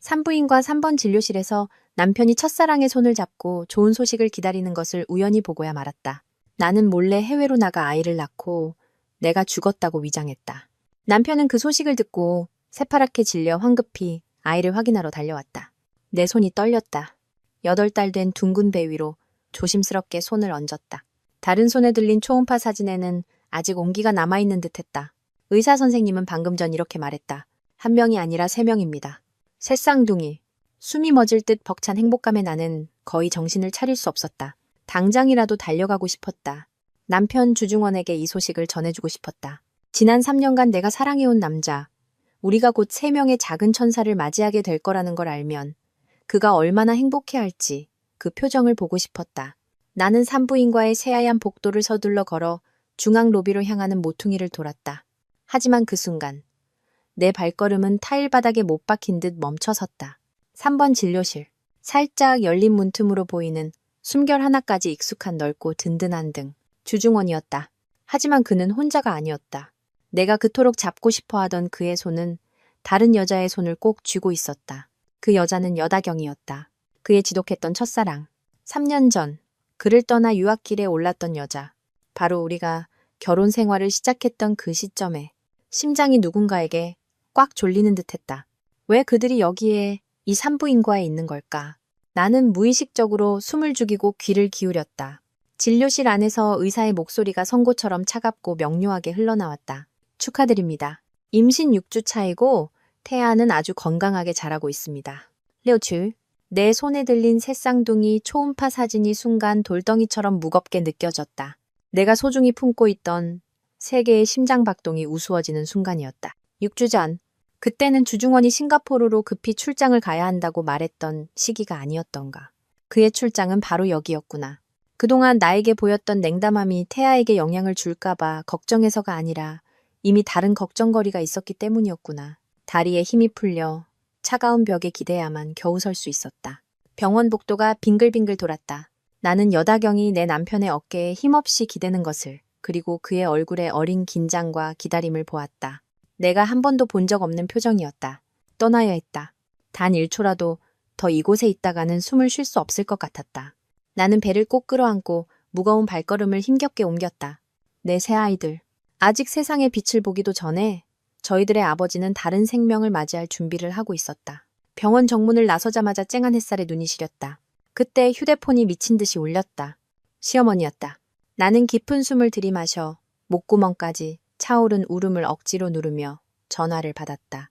산부인과 3번 진료실에서 남편이 첫사랑의 손을 잡고 좋은 소식을 기다리는 것을 우연히 보고야 말았다. 나는 몰래 해외로 나가 아이를 낳고 내가 죽었다고 위장했다. 남편은 그 소식을 듣고 새파랗게 질려 황급히 아이를 확인하러 달려왔다. 내 손이 떨렸다. 8달 된 둥근 배 위로 조심스럽게 손을 얹었다. 다른 손에 들린 초음파 사진에는 아직 온기가 남아있는 듯했다. 의사 선생님은 방금 전 이렇게 말했다. 한 명이 아니라 3명입니다. 새쌍둥이. 숨이 멎을 듯 벅찬 행복감에 나는 거의 정신을 차릴 수 없었다. 당장이라도 달려가고 싶었다. 남편 주중원에게 이 소식을 전해주고 싶었다. 지난 3년간 내가 사랑해온 남자, 우리가 곧 3명의 작은 천사를 맞이하게 될 거라는 걸 알면 그가 얼마나 행복해할지 그 표정을 보고 싶었다. 나는 산부인과의 새하얀 복도를 서둘러 걸어 중앙 로비로 향하는 모퉁이를 돌았다. 하지만 그 순간 내 발걸음은 타일 바닥에 못 박힌 듯 멈춰섰다. 3번 진료실. 살짝 열린 문틈으로 보이는 숨결 하나까지 익숙한 넓고 든든한 등. 주중원이었다. 하지만 그는 혼자가 아니었다. 내가 그토록 잡고 싶어 하던 그의 손은 다른 여자의 손을 꼭 쥐고 있었다. 그 여자는 여다경이었다. 그의 지독했던 첫사랑. 3년 전 그를 떠나 유학길에 올랐던 여자. 바로 우리가 결혼 생활을 시작했던 그 시점에 심장이 누군가에게 꽉 졸리는 듯했다. 왜 그들이 여기에 이 산부인과에 있는 걸까? 나는 무의식적으로 숨을 죽이고 귀를 기울였다. 진료실 안에서 의사의 목소리가 선고처럼 차갑고 명료하게 흘러나왔다. 축하드립니다. 임신 6주 차이고 태아는 아주 건강하게 자라고 있습니다. 려추. 내 손에 들린 새쌍둥이 초음파 사진이 순간 돌덩이처럼 무겁게 느껴졌다. 내가 소중히 품고 있던 세계의 심장박동이 우스워지는 순간이었다. 6주 전, 그때는 주중원이 싱가포르로 급히 출장을 가야 한다고 말했던 시기가 아니었던가. 그의 출장은 바로 여기였구나. 그동안 나에게 보였던 냉담함이 태아에게 영향을 줄까봐 걱정해서가 아니라 이미 다른 걱정거리가 있었기 때문이었구나. 다리에 힘이 풀려 차가운 벽에 기대야만 겨우 설 수 있었다. 병원 복도가 빙글빙글 돌았다. 나는 여다경이 내 남편의 어깨에 힘없이 기대는 것을, 그리고 그의 얼굴에 어린 긴장과 기다림을 보았다. 내가 한 번도 본 적 없는 표정이었다. 떠나야 했다. 단 1초라도 더 이곳에 있다가는 숨을 쉴 수 없을 것 같았다. 나는 배를 꼭 끌어안고 무거운 발걸음을 힘겹게 옮겼다. 내 새 아이들. 아직 세상의 빛을 보기도 전에 저희들의 아버지는 다른 생명을 맞이할 준비를 하고 있었다. 병원 정문을 나서자마자 쨍한 햇살에 눈이 시렸다. 그때 휴대폰이 미친 듯이 울렸다. 시어머니였다. 나는 깊은 숨을 들이마셔 목구멍까지 차오른 울음을 억지로 누르며 전화를 받았다.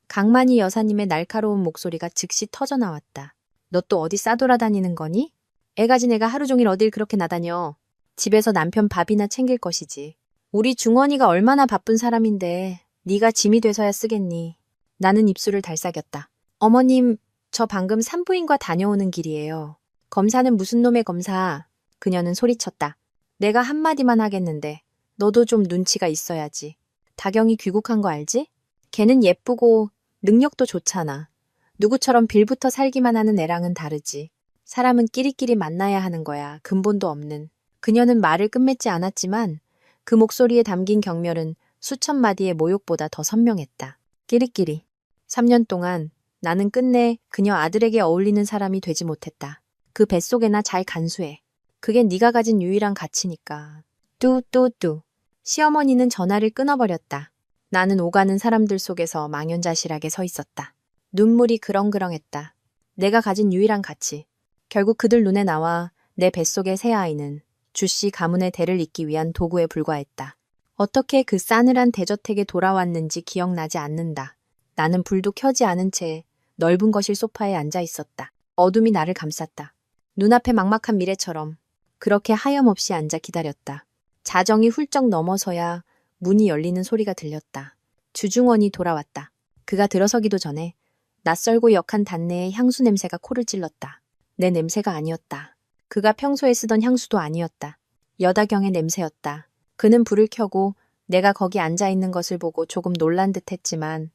강만희 여사님의 날카로운 목소리가 즉시 터져나왔다. 너 또 어디 싸돌아다니는 거니? 애 가진 애가 하루 종일 어딜 그렇게 나다녀. 집에서 남편 밥이나 챙길 것이지. 우리 중원이가 얼마나 바쁜 사람인데 네가 짐이 돼서야 쓰겠니. 나는 입술을 달싹였다. 어머님, 저 방금 산부인과 다녀오는 길이에요. 검사는 무슨 놈의 검사? 그녀는 소리쳤다. 내가 한마디만 하겠는데 너도 좀 눈치가 있어야지. 다경이 귀국한 거 알지? 걔는 예쁘고 능력도 좋잖아. 누구처럼 빌부터 살기만 하는 애랑은 다르지. 사람은 끼리끼리 만나야 하는 거야. 근본도 없는. 그녀는 말을 끝맺지 않았지만 그 목소리에 담긴 경멸은 수천 마디의 모욕보다 더 선명했다. 끼리끼리. 3년 동안 나는 끝내 그녀 아들에게 어울리는 사람이 되지 못했다. 그 뱃속에나 잘 간수해. 그게 네가 가진 유일한 가치니까. 뚜뚜뚜. 시어머니는 전화를 끊어버렸다. 나는 오가는 사람들 속에서 망연자실하게 서 있었다. 눈물이 그렁그렁했다. 내가 가진 유일한 가치. 결국 그들 눈에 나와 내 뱃속의 새 아이는 주씨 가문의 대를 잇기 위한 도구에 불과했다. 어떻게 그 싸늘한 대저택에 돌아왔는지 기억나지 않는다. 나는 불도 켜지 않은 채 넓은 거실 소파에 앉아 있었다. 어둠이 나를 감쌌다. 눈앞에 막막한 미래처럼 그렇게 하염없이 앉아 기다렸다. 자정이 훌쩍 넘어서야 문이 열리는 소리가 들렸다. 주중원이 돌아왔다. 그가 들어서기도 전에 낯설고 역한 단내의 향수 냄새가 코를 찔렀다. 내 냄새가 아니었다. 그가 평소에 쓰던 향수도 아니었다. 여다경의 냄새였다. 그는 불을 켜고 내가 거기 앉아있는 것을 보고 조금 놀란 듯 했지만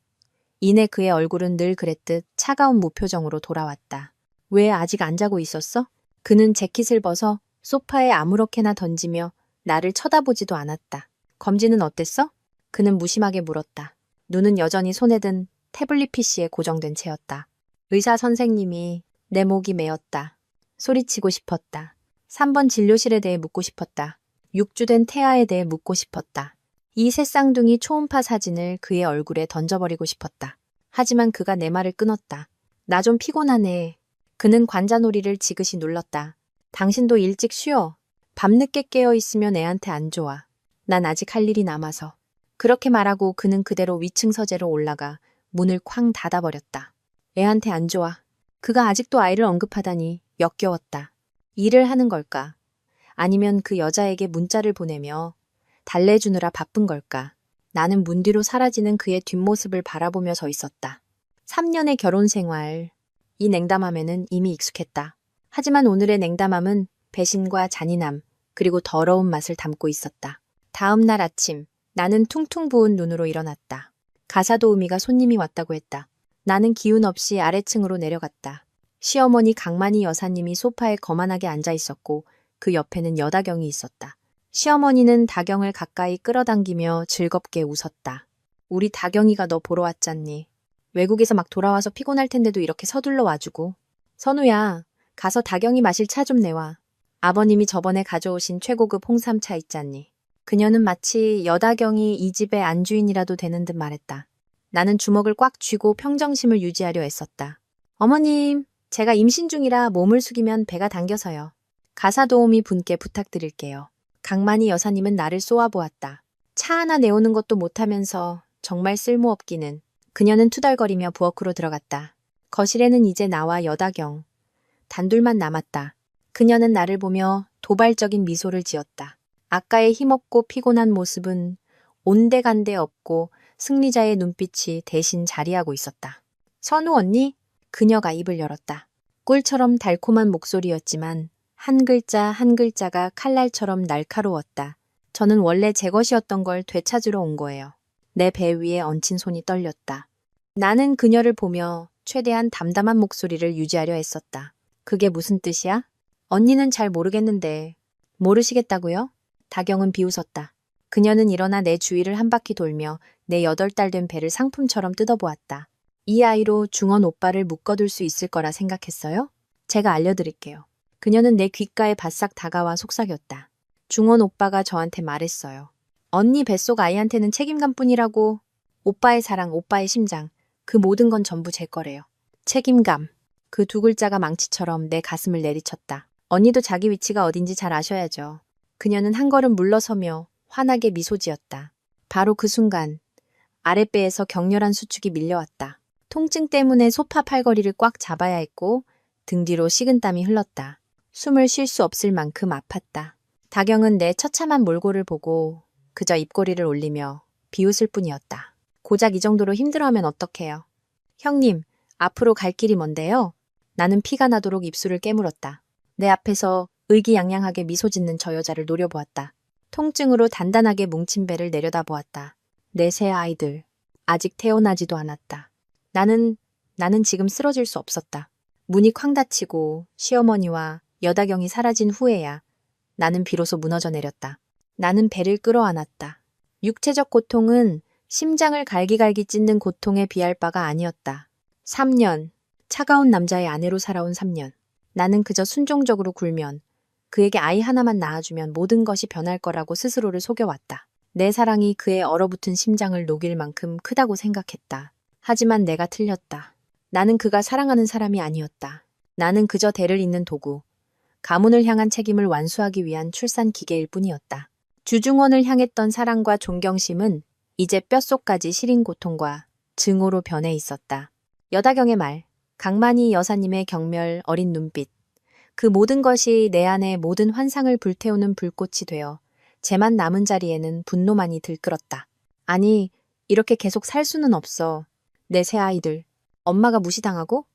이내 그의 얼굴은 늘 그랬듯 차가운 무표정으로 돌아왔다. 왜 아직 안 자고 있었어? 그는 재킷을 벗어 소파에 아무렇게나 던지며 나를 쳐다보지도 않았다. 검진은 어땠어? 그는 무심하게 물었다. 눈은 여전히 손에 든 태블릿 PC에 고정된 채였다. 의사 선생님이 내 목이 메었다. 소리치고 싶었다. 3번 진료실에 대해 묻고 싶었다. 6주 된 태아에 대해 묻고 싶었다. 이 새쌍둥이 초음파 사진을 그의 얼굴에 던져버리고 싶었다. 하지만 그가 내 말을 끊었다. 나 좀 피곤하네. 그는 관자놀이를 지그시 눌렀다. 당신도 일찍 쉬어. 밤늦게 깨어 있으면 애한테 안 좋아. 난 아직 할 일이 남아서. 그렇게 말하고 그는 그대로 위층 서재로 올라가 문을 쾅 닫아버렸다. 애한테 안 좋아. 그가 아직도 아이를 언급하다니 역겨웠다. 일을 하는 걸까? 아니면 그 여자에게 문자를 보내며 달래주느라 바쁜 걸까? 나는 문 뒤로 사라지는 그의 뒷모습을 바라보며 서 있었다. 3년의 결혼 생활. 이 냉담함에는 이미 익숙했다. 하지만 오늘의 냉담함은 배신과 잔인함, 그리고 더러운 맛을 담고 있었다. 다음 날 아침, 나는 퉁퉁 부은 눈으로 일어났다. 가사도우미가 손님이 왔다고 했다. 나는 기운 없이 아래층으로 내려갔다. 시어머니 강만희 여사님이 소파에 거만하게 앉아 있었고 그 옆에는 여다경이 있었다. 시어머니는 다경을 가까이 끌어당기며 즐겁게 웃었다. 우리 다경이가 너 보러 왔잖니. 외국에서 막 돌아와서 피곤할 텐데도 이렇게 서둘러 와주고. 선우야, 가서 다경이 마실 차 좀 내와. 아버님이 저번에 가져오신 최고급 홍삼차 있잖니. 그녀는 마치 여다경이 이 집의 안주인이라도 되는 듯 말했다. 나는 주먹을 꽉 쥐고 평정심을 유지하려 애썼다. 어머님, 제가 임신 중이라 몸을 숙이면 배가 당겨서요. 가사도우미 분께 부탁드릴게요. 강만희 여사님은 나를 쏘아보았다. 차 하나 내오는 것도 못하면서 정말 쓸모없기는. 그녀는 투덜거리며 부엌으로 들어갔다. 거실에는 이제 나와 여다경. 단둘만 남았다. 그녀는 나를 보며 도발적인 미소를 지었다. 아까의 힘없고 피곤한 모습은 온데간데 없고 승리자의 눈빛이 대신 자리하고 있었다. 선우 언니? 그녀가 입을 열었다. 꿀처럼 달콤한 목소리였지만 한 글자 한 글자가 칼날처럼 날카로웠다. 저는 원래 제 것이었던 걸 되찾으러 온 거예요. 내 배 위에 얹힌 손이 떨렸다. 나는 그녀를 보며 최대한 담담한 목소리를 유지하려 했었다. 그게 무슨 뜻이야? 언니는 잘 모르겠는데. 모르시겠다고요? 다경은 비웃었다. 그녀는 일어나 내 주위를 한 바퀴 돌며 내 8달 된 배를 상품처럼 뜯어보았다. 이 아이로 중원 오빠를 묶어둘 수 있을 거라 생각했어요? 제가 알려드릴게요. 그녀는 내 귓가에 바싹 다가와 속삭였다. 중원 오빠가 저한테 말했어요. 언니 뱃속 아이한테는 책임감뿐이라고. 오빠의 사랑, 오빠의 심장, 그 모든 건 전부 제 거래요. 책임감. 그 두 글자가 망치처럼 내 가슴을 내리쳤다. 언니도 자기 위치가 어딘지 잘 아셔야죠. 그녀는 한 걸음 물러서며 환하게 미소 지었다. 바로 그 순간 아랫배에서 격렬한 수축이 밀려왔다. 통증 때문에 소파 팔걸이를 꽉 잡아야 했고 등 뒤로 식은땀이 흘렀다. 숨을 쉴 수 없을 만큼 아팠다. 다경은 내 처참한 몰골을 보고 그저 입꼬리를 올리며 비웃을 뿐이었다. 고작 이 정도로 힘들어하면 어떡해요. 형님, 앞으로 갈 길이 뭔데요? 나는 피가 나도록 입술을 깨물었다. 내 앞에서 의기양양하게 미소 짓는 저 여자를 노려보았다. 통증으로 단단하게 뭉친 배를 내려다보았다. 내 새 아이들, 아직 태어나지도 않았다. 나는 지금 쓰러질 수 없었다. 문이 쾅 닫히고 시어머니와 여다경이 사라진 후에야 나는 비로소 무너져 내렸다. 나는 배를 끌어안았다. 육체적 고통은 심장을 갈기갈기 찢는 고통에 비할 바가 아니었다. 3년, 차가운 남자의 아내로 살아온 3년. 나는 그저 순종적으로 굴면, 그에게 아이 하나만 낳아주면 모든 것이 변할 거라고 스스로를 속여왔다. 내 사랑이 그의 얼어붙은 심장을 녹일 만큼 크다고 생각했다. 하지만 내가 틀렸다. 나는 그가 사랑하는 사람이 아니었다. 나는 그저 대를 잇는 도구, 가문을 향한 책임을 완수하기 위한 출산 기계일 뿐이었다. 주중원을 향했던 사랑과 존경심은 이제 뼛속까지 시린 고통과 증오로 변해 있었다. 여다경의 말, 강만희 여사님의 경멸 어린 눈빛, 그 모든 것이 내 안의 모든 환상을 불태우는 불꽃이 되어 제만 남은 자리에는 분노만이 들끓었다. 아니, 이렇게 계속 살 수는 없어. 내 새 아이들, 엄마가 무시당하고?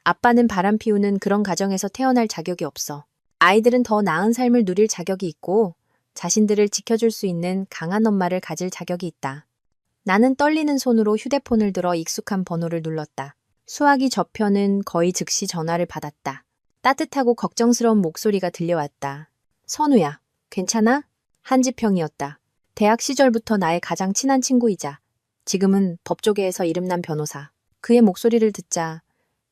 아빠는 바람 피우는 그런 가정에서 태어날 자격이 없어. 아이들은 더 나은 삶을 누릴 자격이 있고 자신들을 지켜줄 수 있는 강한 엄마를 가질 자격이 있다. 나는 떨리는 손으로 휴대폰을 들어 익숙한 번호를 눌렀다. 수화기 저편은 거의 즉시 전화를 받았다. 따뜻하고 걱정스러운 목소리가 들려왔다. 선우야, 괜찮아? 한지평이었다. 대학 시절부터 나의 가장 친한 친구이자 지금은 법조계에서 이름난 변호사. 그의 목소리를 듣자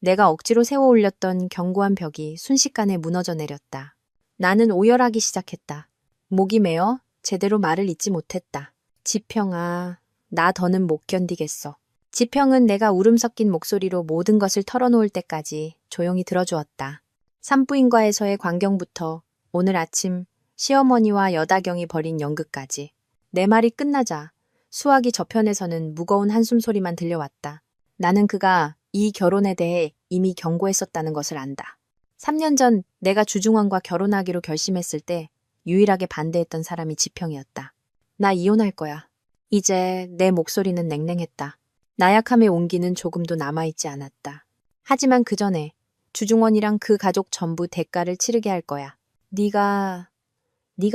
내가 억지로 세워 올렸던 견고한 벽이 순식간에 무너져 내렸다. 나는 오열하기 시작했다. 목이 메어 제대로 말을 잇지 못했다. 지평아, 나 더는 못 견디겠어. 지평은 내가 울음 섞인 목소리로 모든 것을 털어놓을 때까지 조용히 들어주었다. 산부인과에서의 광경부터 오늘 아침 시어머니와 여다경이 벌인 연극까지. 내 말이 끝나자 수화기 저편에서는 무거운 한숨 소리만 들려왔다. 나는 그가 이 결혼에 대해 이미 경고했었다는 것을 안다. 3년 전 내가 주중원과 결혼하기로 결심했을 때 유일하게 반대했던 사람이 지평이었다. 나 이혼할 거야. 이제 내 목소리는 냉랭했다. 나약함의 온기는 조금도 남아있지 않았다. 하지만 그 전에 주중원이랑 그 가족 전부 대가를 치르게 할 거야. 네가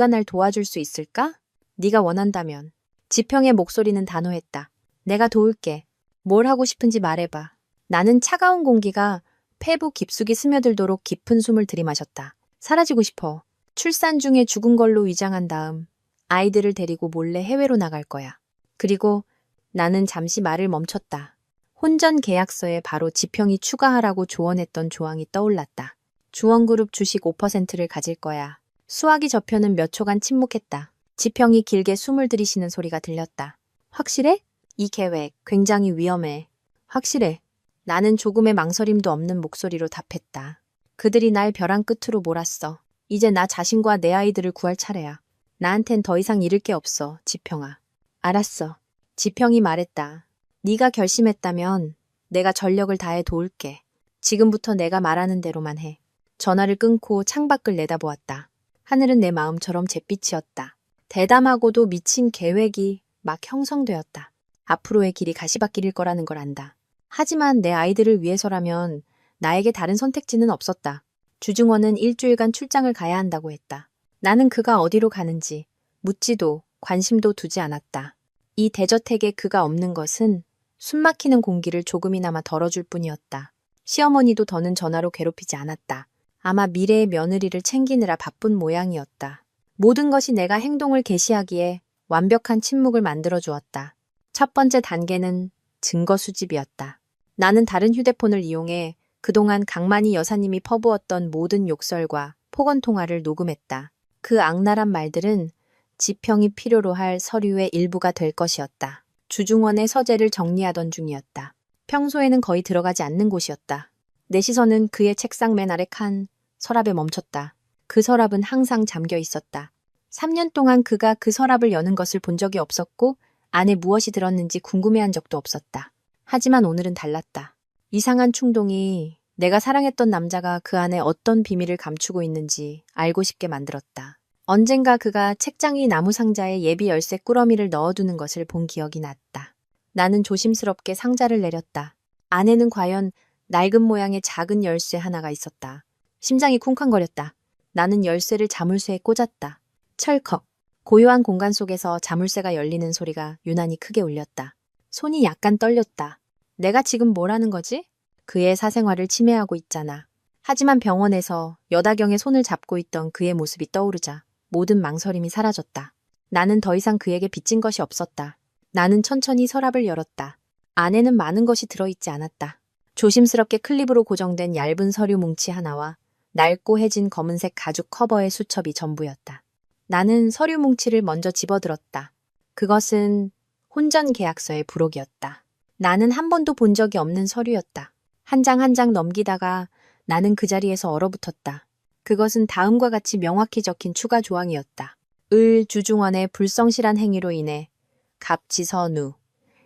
날 도와줄 수 있을까? 네가 원한다면. 지평의 목소리는 단호했다. 내가 도울게. 뭘 하고 싶은지 말해봐. 나는 차가운 공기가 폐부 깊숙이 스며들도록 깊은 숨을 들이마셨다. 사라지고 싶어. 출산 중에 죽은 걸로 위장한 다음 아이들을 데리고 몰래 해외로 나갈 거야. 그리고 나는 잠시 말을 멈췄다. 혼전 계약서에 바로 지평이 추가하라고 조언했던 조항이 떠올랐다. 주원그룹 주식 5%를 가질 거야. 수화기 저편은 몇 초간 침묵했다. 지평이 길게 숨을 들이쉬는 소리가 들렸다. 확실해? 이 계획 굉장히 위험해. 확실해. 나는 조금의 망설임도 없는 목소리로 답했다. 그들이 날 벼랑 끝으로 몰았어. 이제 나 자신과 내 아이들을 구할 차례야. 나한텐 더 이상 잃을 게 없어, 지평아. 알았어. 지평이 말했다. 네가 결심했다면 내가 전력을 다해 도울게. 지금부터 내가 말하는 대로만 해. 전화를 끊고 창밖을 내다보았다. 하늘은 내 마음처럼 잿빛이었다. 대담하고도 미친 계획이 막 형성되었다. 앞으로의 길이 가시밭길일 거라는 걸 안다. 하지만 내 아이들을 위해서라면 나에게 다른 선택지는 없었다. 주중원은 일주일간 출장을 가야 한다고 했다. 나는 그가 어디로 가는지 묻지도 관심도 두지 않았다. 이 대저택에 그가 없는 것은 숨막히는 공기를 조금이나마 덜어줄 뿐이었다. 시어머니도 더는 전화로 괴롭히지 않았다. 아마 미래의 며느리를 챙기느라 바쁜 모양이었다. 모든 것이 내가 행동을 개시하기에 완벽한 침묵을 만들어 주었다. 첫 번째 단계는 증거 수집이었다. 나는 다른 휴대폰을 이용해 그동안 강만희 여사님이 퍼부었던 모든 욕설과 폭언 통화를 녹음했다. 그 악랄한 말들은 지평이 필요로 할 서류의 일부가 될 것이었다. 주중원의 서재를 정리하던 중이었다. 평소에는 거의 들어가지 않는 곳이었다. 내 시선은 그의 책상 맨 아래 칸 서랍에 멈췄다. 그 서랍은 항상 잠겨 있었다. 3년 동안 그가 그 서랍을 여는 것을 본 적이 없었고 안에 무엇이 들었는지 궁금해한 적도 없었다. 하지만 오늘은 달랐다. 이상한 충동이 내가 사랑했던 남자가 그 안에 어떤 비밀을 감추고 있는지 알고 싶게 만들었다. 언젠가 그가 책장 위 나무 상자에 예비 열쇠 꾸러미를 넣어두는 것을 본 기억이 났다. 나는 조심스럽게 상자를 내렸다. 안에는 과연 낡은 모양의 작은 열쇠 하나가 있었다. 심장이 쿵쾅거렸다. 나는 열쇠를 자물쇠에 꽂았다. 철컥. 고요한 공간 속에서 자물쇠가 열리는 소리가 유난히 크게 울렸다. 손이 약간 떨렸다. 내가 지금 뭘 하는 거지? 그의 사생활을 침해하고 있잖아. 하지만 병원에서 여다경의 손을 잡고 있던 그의 모습이 떠오르자 모든 망설임이 사라졌다. 나는 더 이상 그에게 빚진 것이 없었다. 나는 천천히 서랍을 열었다. 안에는 많은 것이 들어있지 않았다. 조심스럽게 클립으로 고정된 얇은 서류 뭉치 하나와 낡고 해진 검은색 가죽 커버의 수첩이 전부였다. 나는 서류 뭉치를 먼저 집어들었다. 그것은 혼전 계약서의 부록이었다. 나는 한 번도 본 적이 없는 서류였다. 한 장 한 장 넘기다가 나는 그 자리에서 얼어붙었다. 그것은 다음과 같이 명확히 적힌 추가 조항이었다. 주중원의 불성실한 행위로 인해 갑지선우.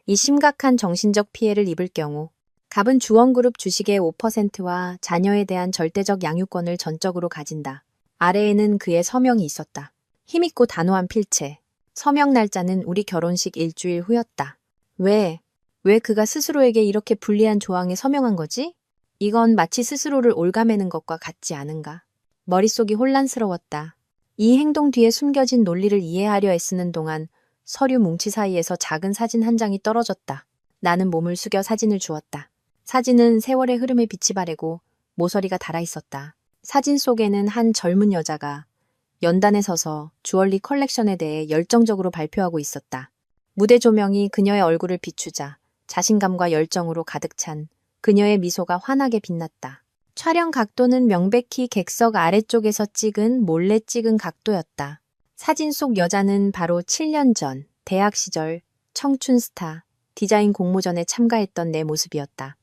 이 심각한 정신적 피해를 입을 경우 갑은 주원그룹 주식의 5%와 자녀에 대한 절대적 양육권을 전적으로 가진다. 아래에는 그의 서명이 있었다. 힘있고 단호한 필체. 서명 날짜는 우리 결혼식 일주일 후였다. 왜 그가 스스로에게 이렇게 불리한 조항에 서명한 거지? 이건 마치 스스로를 옭아매는 것과 같지 않은가? 머릿속이 혼란스러웠다. 이 행동 뒤에 숨겨진 논리를 이해하려 애쓰는 동안 서류 뭉치 사이에서 작은 사진 한 장이 떨어졌다. 나는 몸을 숙여 사진을 주었다. 사진은 세월의 흐름에 빛이 바래고 모서리가 달아있었다. 사진 속에는 한 젊은 여자가 연단에 서서 주얼리 컬렉션에 대해 열정적으로 발표하고 있었다. 무대 조명이 그녀의 얼굴을 비추자 자신감과 열정으로 가득 찬 그녀의 미소가 환하게 빛났다. 촬영 각도는 명백히 객석 아래쪽에서 몰래 찍은 각도였다. 사진 속 여자는 바로 7년 전 대학 시절 청춘 스타 디자인 공모전에 참가했던 내 모습이었다.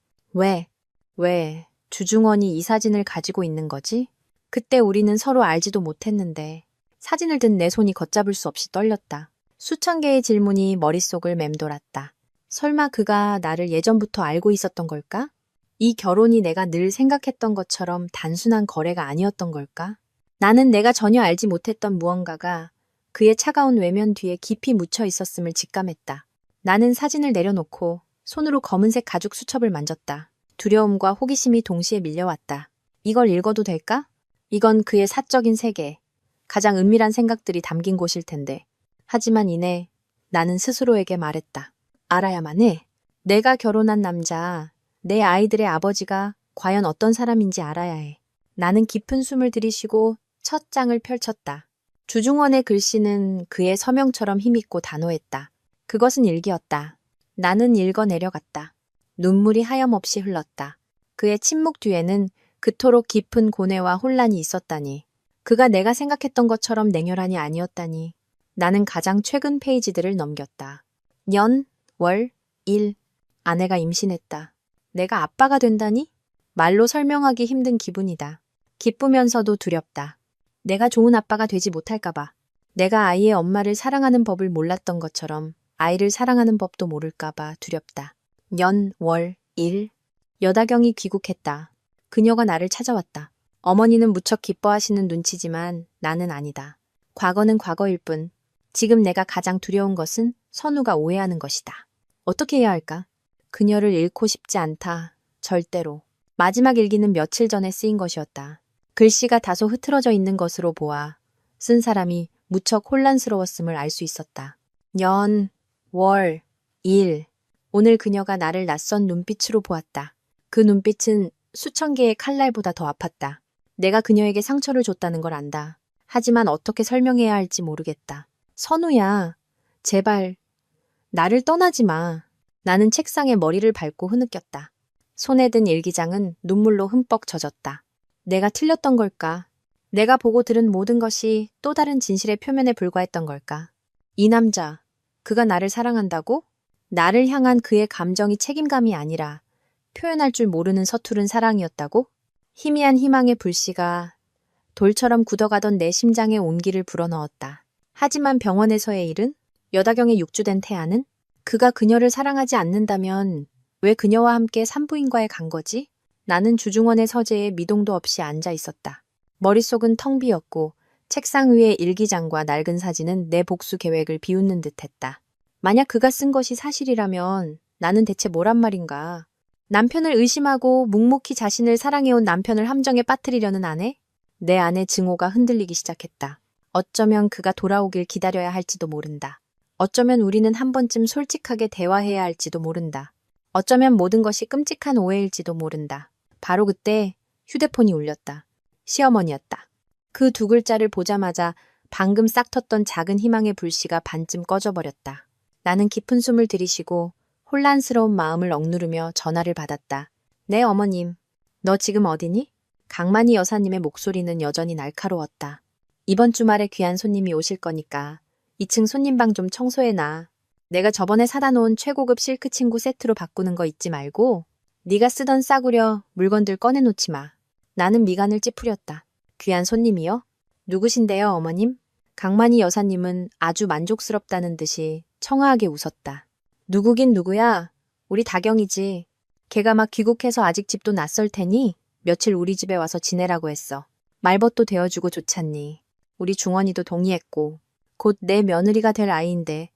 왜 주중원이 이 사진을 가지고 있는 거지? 그때 우리는 서로 알지도 못했는데 사진을 든 내 손이 걷잡을 수 없이 떨렸다. 수천 개의 질문이 머릿속을 맴돌았다. 설마 그가 나를 예전부터 알고 있었던 걸까? 이 결혼이 내가 늘 생각했던 것처럼 단순한 거래가 아니었던 걸까? 나는 내가 전혀 알지 못했던 무언가가 그의 차가운 외면 뒤에 깊이 묻혀 있었음을 직감했다. 나는 사진을 내려놓고 손으로 검은색 가죽 수첩을 만졌다. 두려움과 호기심이 동시에 밀려왔다. 이걸 읽어도 될까? 이건 그의 사적인 세계, 가장 은밀한 생각들이 담긴 곳일 텐데. 하지만 이내 나는 스스로에게 말했다. 알아야만 해. 내가 결혼한 남자, 내 아이들의 아버지가 과연 어떤 사람인지 알아야 해. 나는 깊은 숨을 들이쉬고 첫 장을 펼쳤다. 주중원의 글씨는 그의 서명처럼 힘있고 단호했다. 그것은 일기였다. 나는 읽어 내려갔다. 눈물이 하염없이 흘렀다. 그의 침묵 뒤에는 그토록 깊은 고뇌와 혼란이 있었다니. 그가 내가 생각했던 것처럼 냉혈한이 아니었다니. 나는 가장 최근 페이지들을 넘겼다. 년, 월, 일. 아내가 임신했다. 내가 아빠가 된다니? 말로 설명하기 힘든 기분이다. 기쁘면서도 두렵다. 내가 좋은 아빠가 되지 못할까봐. 내가 아이의 엄마를 사랑하는 법을 몰랐던 것처럼 아이를 사랑하는 법도 모를까봐 두렵다. 년, 월, 일. 여다경이 귀국했다. 그녀가 나를 찾아왔다. 어머니는 무척 기뻐하시는 눈치지만 나는 아니다. 과거는 과거일 뿐. 지금 내가 가장 두려운 것은 선우가 오해하는 것이다. 어떻게 해야 할까? 그녀를 잃고 싶지 않다. 절대로. 마지막 일기는 며칠 전에 쓰인 것이었다. 글씨가 다소 흐트러져 있는 것으로 보아 쓴 사람이 무척 혼란스러웠음을 알 수 있었다. 년, 월, 일. 오늘 그녀가 나를 낯선 눈빛으로 보았다. 그 눈빛은 수천 개의 칼날보다 더 아팠다. 내가 그녀에게 상처를 줬다는 걸 안다. 하지만 어떻게 설명해야 할지 모르겠다. 선우야, 제발 나를 떠나지 마. 나는 책상에 머리를 밟고 흐느꼈다. 손에 든 일기장은 눈물로 흠뻑 젖었다. 내가 틀렸던 걸까? 내가 보고 들은 모든 것이 또 다른 진실의 표면에 불과했던 걸까? 이 남자, 그가 나를 사랑한다고? 나를 향한 그의 감정이 책임감이 아니라 표현할 줄 모르는 서투른 사랑이었다고? 희미한 희망의 불씨가 돌처럼 굳어가던 내 심장에 온기를 불어넣었다. 하지만 병원에서의 일은? 여다경의 육주된 태아는? 그가 그녀를 사랑하지 않는다면 왜 그녀와 함께 산부인과에 간 거지? 나는 주중원의 서재에 미동도 없이 앉아 있었다. 머릿속은 텅 비었고 책상 위의 일기장과 낡은 사진은 내 복수 계획을 비웃는 듯했다. 만약 그가 쓴 것이 사실이라면 나는 대체 뭐란 말인가? 남편을 의심하고 묵묵히 자신을 사랑해온 남편을 함정에 빠뜨리려는 아내? 내 안의 증오가 흔들리기 시작했다. 어쩌면 그가 돌아오길 기다려야 할지도 모른다. 어쩌면 우리는 한 번쯤 솔직하게 대화해야 할지도 모른다. 어쩌면 모든 것이 끔찍한 오해일지도 모른다. 바로 그때 휴대폰이 울렸다. 시어머니였다. 그 두 글자를 보자마자 방금 싹 텄던 작은 희망의 불씨가 반쯤 꺼져버렸다. 나는 깊은 숨을 들이쉬고 혼란스러운 마음을 억누르며 전화를 받았다. 네, 어머님. 너 지금 어디니? 강만희 여사님의 목소리는 여전히 날카로웠다. 이번 주말에 귀한 손님이 오실 거니까 2층 손님방 좀 청소해놔. 내가 저번에 사다 놓은 최고급 실크 침구 세트로 바꾸는 거 잊지 말고 네가 쓰던 싸구려 물건들 꺼내놓지 마. 나는 미간을 찌푸렸다. 귀한 손님이요? 누구신데요, 어머님? 강만희 여사님은 아주 만족스럽다는 듯이 청아하게 웃었다. 누구긴 누구야? 우리 다경이지. 걔가 막 귀국해서 아직 집도 낯설 테니 며칠 우리 집에 와서 지내라고 했어. 말벗도 되어주고 좋잖니. 우리 중원이도 동의했고 곧 내 며느리가 될 아이인데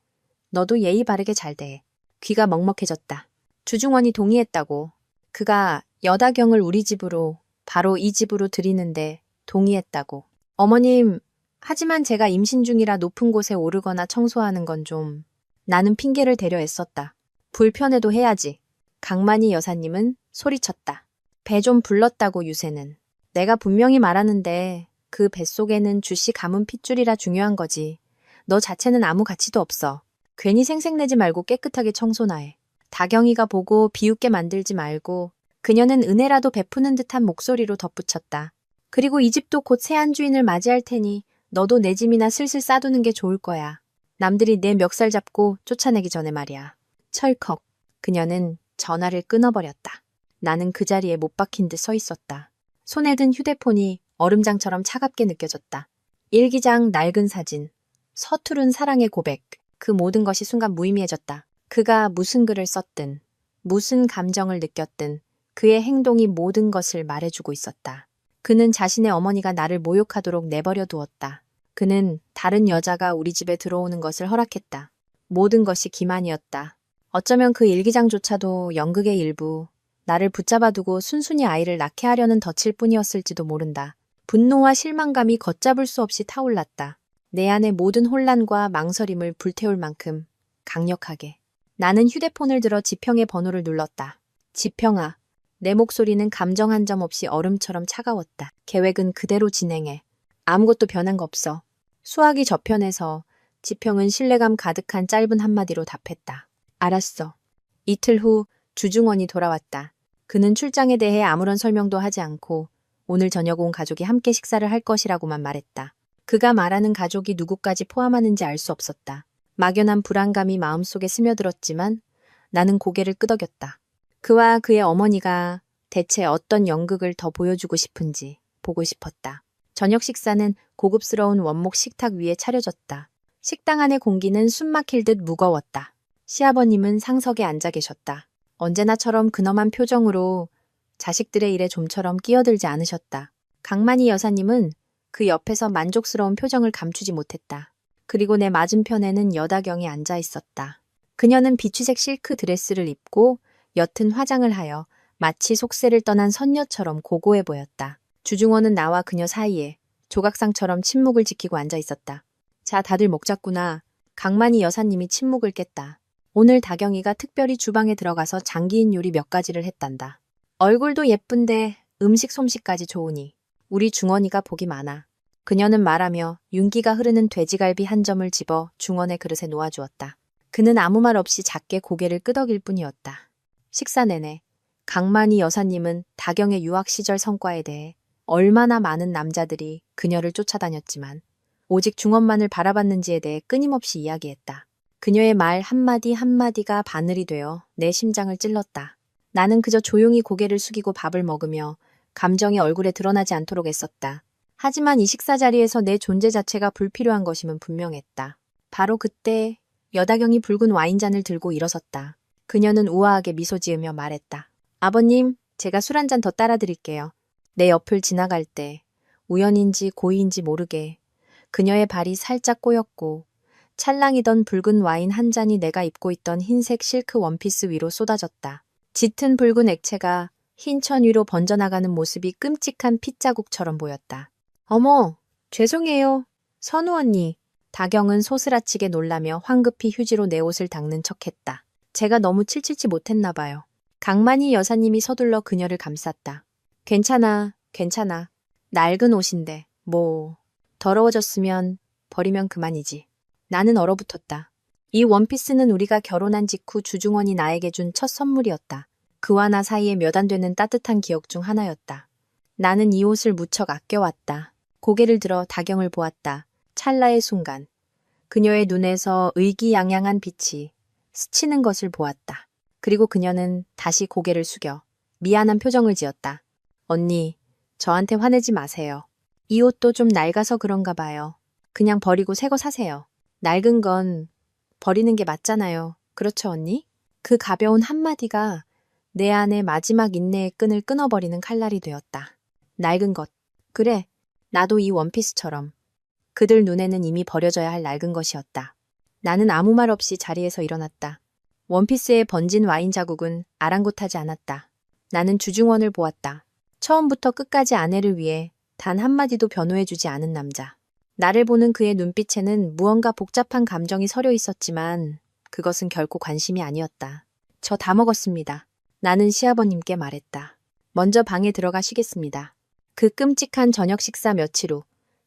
너도 예의 바르게 잘 돼. 귀가 먹먹해졌다. 주중원이 동의했다고. 그가 여다경을 우리 집으로, 바로 이 집으로 들이는데 동의했다고. 어머님, 하지만 제가 임신 중이라 높은 곳에 오르거나 청소하는 건 좀... 나는 핑계를 대려 애썼다. 불편해도 해야지. 강만희 여사님은 소리쳤다. 배 좀 불렀다고 유세는. 내가 분명히 말하는데 그 뱃속에는 주씨 가문 핏줄이라 중요한 거지. 너 자체는 아무 가치도 없어. 괜히 생색내지 말고 깨끗하게 청소나 해. 다경이가 보고 비웃게 만들지 말고 그녀는 은혜라도 베푸는 듯한 목소리로 덧붙였다. 그리고 이 집도 곧 새 안주인을 맞이할 테니 너도 내 짐이나 슬슬 싸두는 게 좋을 거야. 남들이 내 멱살 잡고 쫓아내기 전에 말이야. 철컥. 그녀는 전화를 끊어버렸다. 나는 그 자리에 못 박힌 듯 서 있었다. 손에 든 휴대폰이 얼음장처럼 차갑게 느껴졌다. 일기장, 낡은 사진, 서투른 사랑의 고백. 그 모든 것이 순간 무의미해졌다. 그가 무슨 글을 썼든, 무슨 감정을 느꼈든 그의 행동이 모든 것을 말해주고 있었다. 그는 자신의 어머니가 나를 모욕하도록 내버려 두었다. 그는 다른 여자가 우리 집에 들어오는 것을 허락했다. 모든 것이 기만이었다. 어쩌면 그 일기장조차도 연극의 일부, 나를 붙잡아두고 순순히 아이를 낳게 하려는 덫일 뿐이었을지도 모른다. 분노와 실망감이 걷잡을 수 없이 타올랐다. 내 안의 모든 혼란과 망설임을 불태울 만큼 강력하게. 나는 휴대폰을 들어 지평의 번호를 눌렀다. 지평아. 내 목소리는 감정 한 점 없이 얼음처럼 차가웠다. 계획은 그대로 진행해. 아무것도 변한 거 없어. 수화기 저편에서 지평은 신뢰감 가득한 짧은 한마디로 답했다. 알았어. 이틀 후 주중원이 돌아왔다. 그는 출장에 대해 아무런 설명도 하지 않고 오늘 저녁 온 가족이 함께 식사를 할 것이라고만 말했다. 그가 말하는 가족이 누구까지 포함하는지 알 수 없었다. 막연한 불안감이 마음속에 스며들었지만 나는 고개를 끄덕였다. 그와 그의 어머니가 대체 어떤 연극을 더 보여주고 싶은지 보고 싶었다. 저녁 식사는 고급스러운 원목 식탁 위에 차려졌다. 식당 안의 공기는 숨막힐 듯 무거웠다. 시아버님은 상석에 앉아 계셨다. 언제나처럼 근엄한 표정으로 자식들의 일에 좀처럼 끼어들지 않으셨다. 강만희 여사님은 그 옆에서 만족스러운 표정을 감추지 못했다. 그리고 내 맞은편에는 여다경이 앉아 있었다. 그녀는 비취색 실크 드레스를 입고 옅은 화장을 하여 마치 속세를 떠난 선녀처럼 고고해 보였다. 주중원은 나와 그녀 사이에 조각상처럼 침묵을 지키고 앉아 있었다. 자, 다들 먹자꾸나. 강만희 여사님이 침묵을 깼다. 오늘 다경이가 특별히 주방에 들어가서 장기인 요리 몇 가지를 했단다. 얼굴도 예쁜데 음식 솜씨까지 좋으니 우리 중원이가 복이 많아. 그녀는 말하며 윤기가 흐르는 돼지갈비 한 점을 집어 중원의 그릇에 놓아주었다. 그는 아무 말 없이 작게 고개를 끄덕일 뿐이었다. 식사 내내 강만희 여사님은 다경의 유학 시절 성과에 대해 얼마나 많은 남자들이 그녀를 쫓아다녔지만 오직 중원만을 바라봤는지에 대해 끊임없이 이야기했다. 그녀의 말 한마디 한마디가 바늘이 되어 내 심장을 찔렀다. 나는 그저 조용히 고개를 숙이고 밥을 먹으며 감정이 얼굴에 드러나지 않도록 애썼다. 하지만 이 식사 자리에서 내 존재 자체가 불필요한 것임은 분명했다. 바로 그때 여다경이 붉은 와인잔을 들고 일어섰다. 그녀는 우아하게 미소 지으며 말했다. 아버님, 제가 술 한 잔 더 따라 드릴게요. 내 옆을 지나갈 때 우연인지 고의인지 모르게 그녀의 발이 살짝 꼬였고 찰랑이던 붉은 와인 한 잔이 내가 입고 있던 흰색 실크 원피스 위로 쏟아졌다. 짙은 붉은 액체가 흰 천 위로 번져나가는 모습이 끔찍한 핏자국처럼 보였다. 어머, 죄송해요. 선우 언니. 다경은 소스라치게 놀라며 황급히 휴지로 내 옷을 닦는 척했다. 제가 너무 칠칠치 못했나 봐요. 강만희 여사님이 서둘러 그녀를 감쌌다. 괜찮아, 괜찮아. 낡은 옷인데 뭐 더러워졌으면 버리면 그만이지. 나는 얼어붙었다. 이 원피스는 우리가 결혼한 직후 주중원이 나에게 준 첫 선물이었다. 그와 나 사이에 몇 안 되는 따뜻한 기억 중 하나였다. 나는 이 옷을 무척 아껴왔다. 고개를 들어 다경을 보았다. 찰나의 순간 그녀의 눈에서 의기양양한 빛이 스치는 것을 보았다. 그리고 그녀는 다시 고개를 숙여 미안한 표정을 지었다. 언니, 저한테 화내지 마세요. 이 옷도 좀 낡아서 그런가 봐요. 그냥 버리고 새 거 사세요. 낡은 건 버리는 게 맞잖아요. 그렇죠, 언니? 그 가벼운 한마디가 내 안의 마지막 인내의 끈을 끊어버리는 칼날이 되었다. 낡은 것. 그래, 나도 이 원피스처럼. 그들 눈에는 이미 버려져야 할 낡은 것이었다. 나는 아무 말 없이 자리에서 일어났다. 원피스에 번진 와인 자국은 아랑곳하지 않았다. 나는 주중원을 보았다. 처음부터 끝까지 아내를 위해 단 한마디도 변호해주지 않은 남자. 나를 보는 그의 눈빛에는 무언가 복잡한 감정이 서려 있었지만 그것은 결코 관심이 아니었다. 저 다 먹었습니다. 나는 시아버님께 말했다. 먼저 방에 들어가 쉬겠습니다. 그 끔찍한 저녁 식사 며칠 후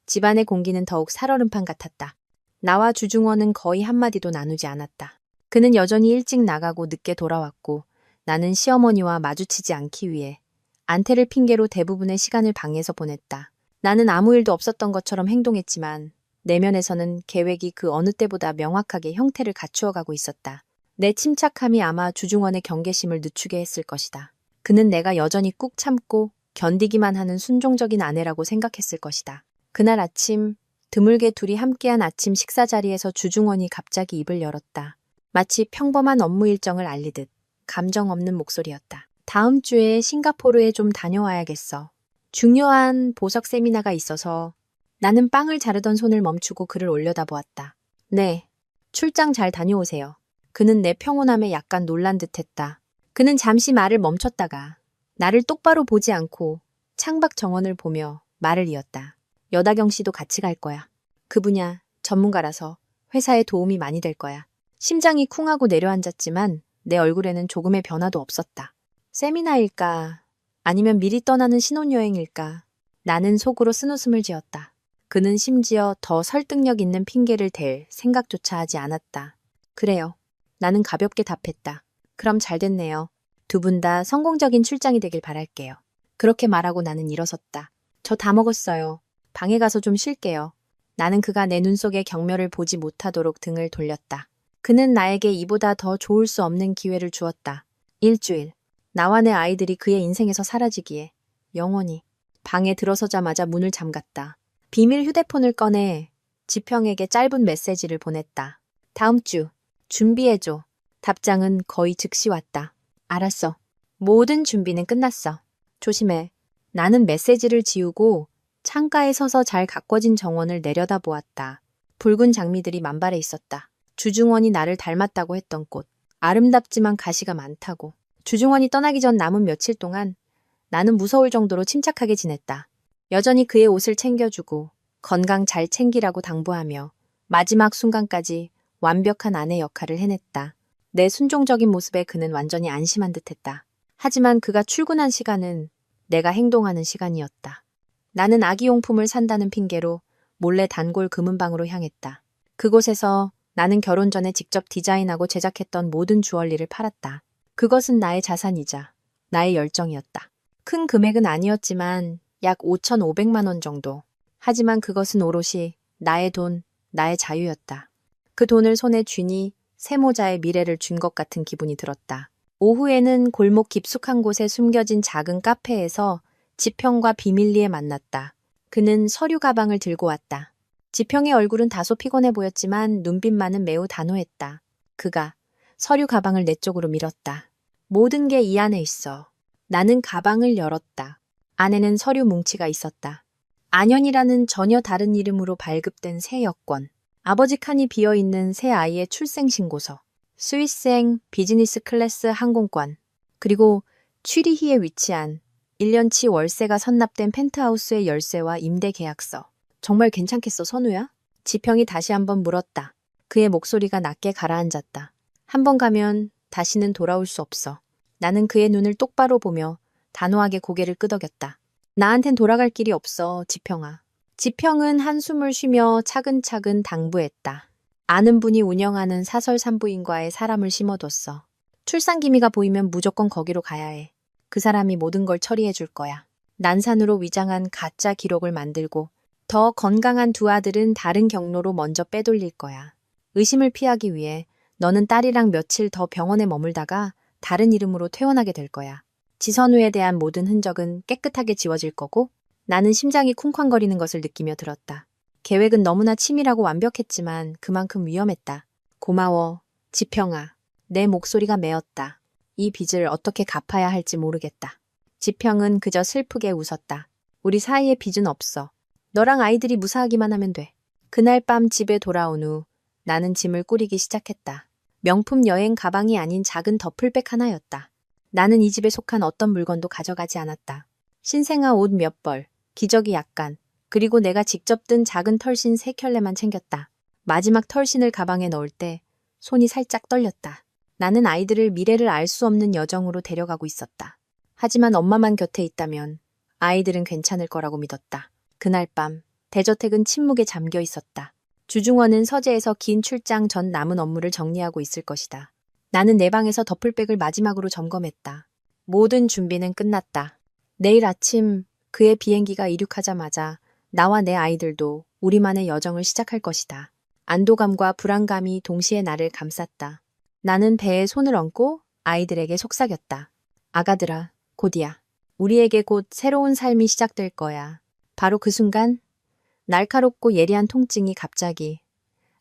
집안의 공기는 더욱 살얼음판 같았다. 나와 주중원은 거의 한마디도 나누지 않았다. 그는 여전히 일찍 나가고 늦게 돌아왔고 나는 시어머니와 마주치지 않기 위해 안태를 핑계로 대부분의 시간을 방에서 보냈다. 나는 아무 일도 없었던 것처럼 행동했지만 내면에서는 계획이 그 어느 때보다 명확하게 형태를 갖추어 가고 있었다. 내 침착함이 아마 주중원의 경계심을 늦추게 했을 것이다. 그는 내가 여전히 꾹 참고 견디기만 하는 순종적인 아내라고 생각했을 것이다. 그날 아침 드물게 둘이 함께한 아침 식사 자리에서 주중원이 갑자기 입을 열었다. 마치 평범한 업무 일정을 알리듯 감정 없는 목소리였다. 다음 주에 싱가포르에 좀 다녀와야겠어. 중요한 보석 세미나가 있어서. 나는 빵을 자르던 손을 멈추고 그를 올려다보았다. 네, 출장 잘 다녀오세요. 그는 내 평온함에 약간 놀란 듯했다. 그는 잠시 말을 멈췄다가 나를 똑바로 보지 않고 창밖 정원을 보며 말을 이었다. 여다경 씨도 같이 갈 거야. 그 분야 전문가라서 회사에 도움이 많이 될 거야. 심장이 쿵하고 내려앉았지만 내 얼굴에는 조금의 변화도 없었다. 세미나일까? 아니면 미리 떠나는 신혼여행일까? 나는 속으로 쓴웃음을 지었다. 그는 심지어 더 설득력 있는 핑계를 댈 생각조차 하지 않았다. 그래요. 나는 가볍게 답했다. 그럼 잘 됐네요. 두 분 다 성공적인 출장이 되길 바랄게요. 그렇게 말하고 나는 일어섰다. 저 다 먹었어요. 방에 가서 좀 쉴게요. 나는 그가 내 눈 속의 경멸을 보지 못하도록 등을 돌렸다. 그는 나에게 이보다 더 좋을 수 없는 기회를 주었다. 일주일. 나와 내 아이들이 그의 인생에서 사라지기에 영원히. 방에 들어서자마자 문을 잠갔다. 비밀 휴대폰을 꺼내 지평에게 짧은 메시지를 보냈다. 다음 주 준비해줘. 답장은 거의 즉시 왔다. 알았어. 모든 준비는 끝났어. 조심해. 나는 메시지를 지우고 창가에 서서 잘 가꿔진 정원을 내려다보았다. 붉은 장미들이 만발해 있었다. 주중원이 나를 닮았다고 했던 꽃. 아름답지만 가시가 많다고. 주중원이 떠나기 전 남은 며칠 동안 나는 무서울 정도로 침착하게 지냈다. 여전히 그의 옷을 챙겨주고 건강 잘 챙기라고 당부하며 마지막 순간까지 완벽한 아내 역할을 해냈다. 내 순종적인 모습에 그는 완전히 안심한 듯했다. 하지만 그가 출근한 시간은 내가 행동하는 시간이었다. 나는 아기용품을 산다는 핑계로 몰래 단골 금은방으로 향했다. 그곳에서 나는 결혼 전에 직접 디자인하고 제작했던 모든 주얼리를 팔았다. 그것은 나의 자산이자 나의 열정이었다. 큰 금액은 아니었지만 약 5,500만 원 정도. 하지만 그것은 오롯이 나의 돈, 나의 자유였다. 그 돈을 손에 쥐니 세모자의 미래를 준 것 같은 기분이 들었다. 오후에는 골목 깊숙한 곳에 숨겨진 작은 카페에서 지평과 비밀리에 만났다. 그는 서류 가방을 들고 왔다. 지평의 얼굴은 다소 피곤해 보였지만 눈빛만은 매우 단호했다. 그가 서류 가방을 내 쪽으로 밀었다. 모든 게 이 안에 있어. 나는 가방을 열었다. 안에는 서류 뭉치가 있었다. 안현이라는 전혀 다른 이름으로 발급된 새 여권. 아버지 칸이 비어있는 새 아이의 출생신고서. 스위스행 비즈니스 클래스 항공권. 그리고 취리히에 위치한 1년치 월세가 선납된 펜트하우스의 열쇠와 임대 계약서. 정말 괜찮겠어, 선우야? 지평이 다시 한번 물었다. 그의 목소리가 낮게 가라앉았다. 한 번 가면 다시는 돌아올 수 없어. 나는 그의 눈을 똑바로 보며 단호하게 고개를 끄덕였다. 나한텐 돌아갈 길이 없어, 지평아. 지평은 한숨을 쉬며 차근차근 당부했다. 아는 분이 운영하는 사설 산부인과에 사람을 심어뒀어. 출산 기미가 보이면 무조건 거기로 가야 해. 그 사람이 모든 걸 처리해 줄 거야. 난산으로 위장한 가짜 기록을 만들고 더 건강한 두 아들은 다른 경로로 먼저 빼돌릴 거야. 의심을 피하기 위해 너는 딸이랑 며칠 더 병원에 머물다가 다른 이름으로 퇴원하게 될 거야. 지선우에 대한 모든 흔적은 깨끗하게 지워질 거고 나는 심장이 쿵쾅거리는 것을 느끼며 들었다. 계획은 너무나 치밀하고 완벽했지만 그만큼 위험했다. 고마워, 지평아. 내 목소리가 메었다. 이 빚을 어떻게 갚아야 할지 모르겠다. 지평은 그저 슬프게 웃었다. 우리 사이에 빚은 없어. 너랑 아이들이 무사하기만 하면 돼. 그날 밤 집에 돌아온 후 나는 짐을 꾸리기 시작했다. 명품 여행 가방이 아닌 작은 더플백 하나였다. 나는 이 집에 속한 어떤 물건도 가져가지 않았다. 신생아 옷 몇 벌, 기저귀 약간, 그리고 내가 직접 뜬 작은 털신 3켤레만 챙겼다. 마지막 털신을 가방에 넣을 때 손이 살짝 떨렸다. 나는 아이들을 미래를 알 수 없는 여정으로 데려가고 있었다. 하지만 엄마만 곁에 있다면 아이들은 괜찮을 거라고 믿었다. 그날 밤 대저택은 침묵에 잠겨 있었다. 주중원은 서재에서 긴 출장 전 남은 업무를 정리하고 있을 것이다. 나는 내 방에서 더플백을 마지막으로 점검했다. 모든 준비는 끝났다. 내일 아침 그의 비행기가 이륙하자마자 나와 내 아이들도 우리만의 여정을 시작할 것이다. 안도감과 불안감이 동시에 나를 감쌌다. 나는 배에 손을 얹고 아이들에게 속삭였다. 아가들아, 곧이야. 우리에게 곧 새로운 삶이 시작될 거야. 바로 그 순간 날카롭고 예리한 통증이 갑자기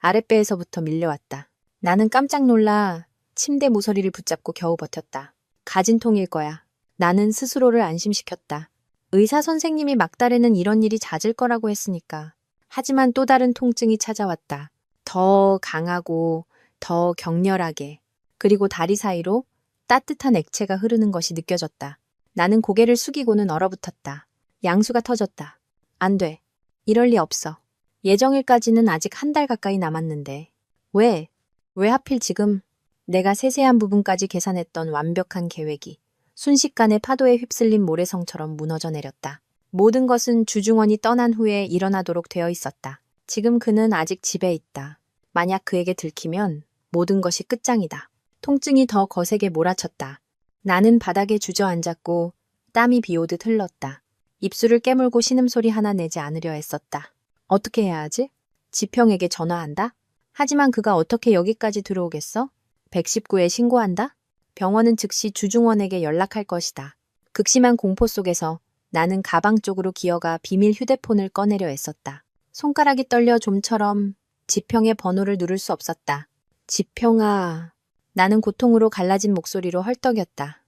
아랫배에서부터 밀려왔다. 나는 깜짝 놀라 침대 모서리를 붙잡고 겨우 버텼다. 가진통일 거야. 나는 스스로를 안심시켰다. 의사 선생님이 막달에는 이런 일이 잦을 거라고 했으니까. 하지만 또 다른 통증이 찾아왔다. 더 강하고 더 격렬하게. 그리고 다리 사이로 따뜻한 액체가 흐르는 것이 느껴졌다. 나는 고개를 숙이고는 얼어붙었다. 양수가 터졌다. 안 돼. 이럴 리 없어. 예정일까지는 아직 한 달 가까이 남았는데. 왜? 왜 하필 지금? 내가 세세한 부분까지 계산했던 완벽한 계획이 순식간에 파도에 휩쓸린 모래성처럼 무너져 내렸다. 모든 것은 주중원이 떠난 후에 일어나도록 되어 있었다. 지금 그는 아직 집에 있다. 만약 그에게 들키면 모든 것이 끝장이다. 통증이 더 거세게 몰아쳤다. 나는 바닥에 주저앉았고 땀이 비오듯 흘렀다. 입술을 깨물고 신음소리 하나 내지 않으려 애썼다. 어떻게 해야 하지? 지평에게 전화한다? 하지만 그가 어떻게 여기까지 들어오겠어? 119에 신고한다? 병원은 즉시 주중원에게 연락할 것이다. 극심한 공포 속에서 나는 가방 쪽으로 기어가 비밀 휴대폰을 꺼내려 애썼다. 손가락이 떨려 좀처럼 지평의 번호를 누를 수 없었다. 지평아. 나는 고통으로 갈라진 목소리로 헐떡였다.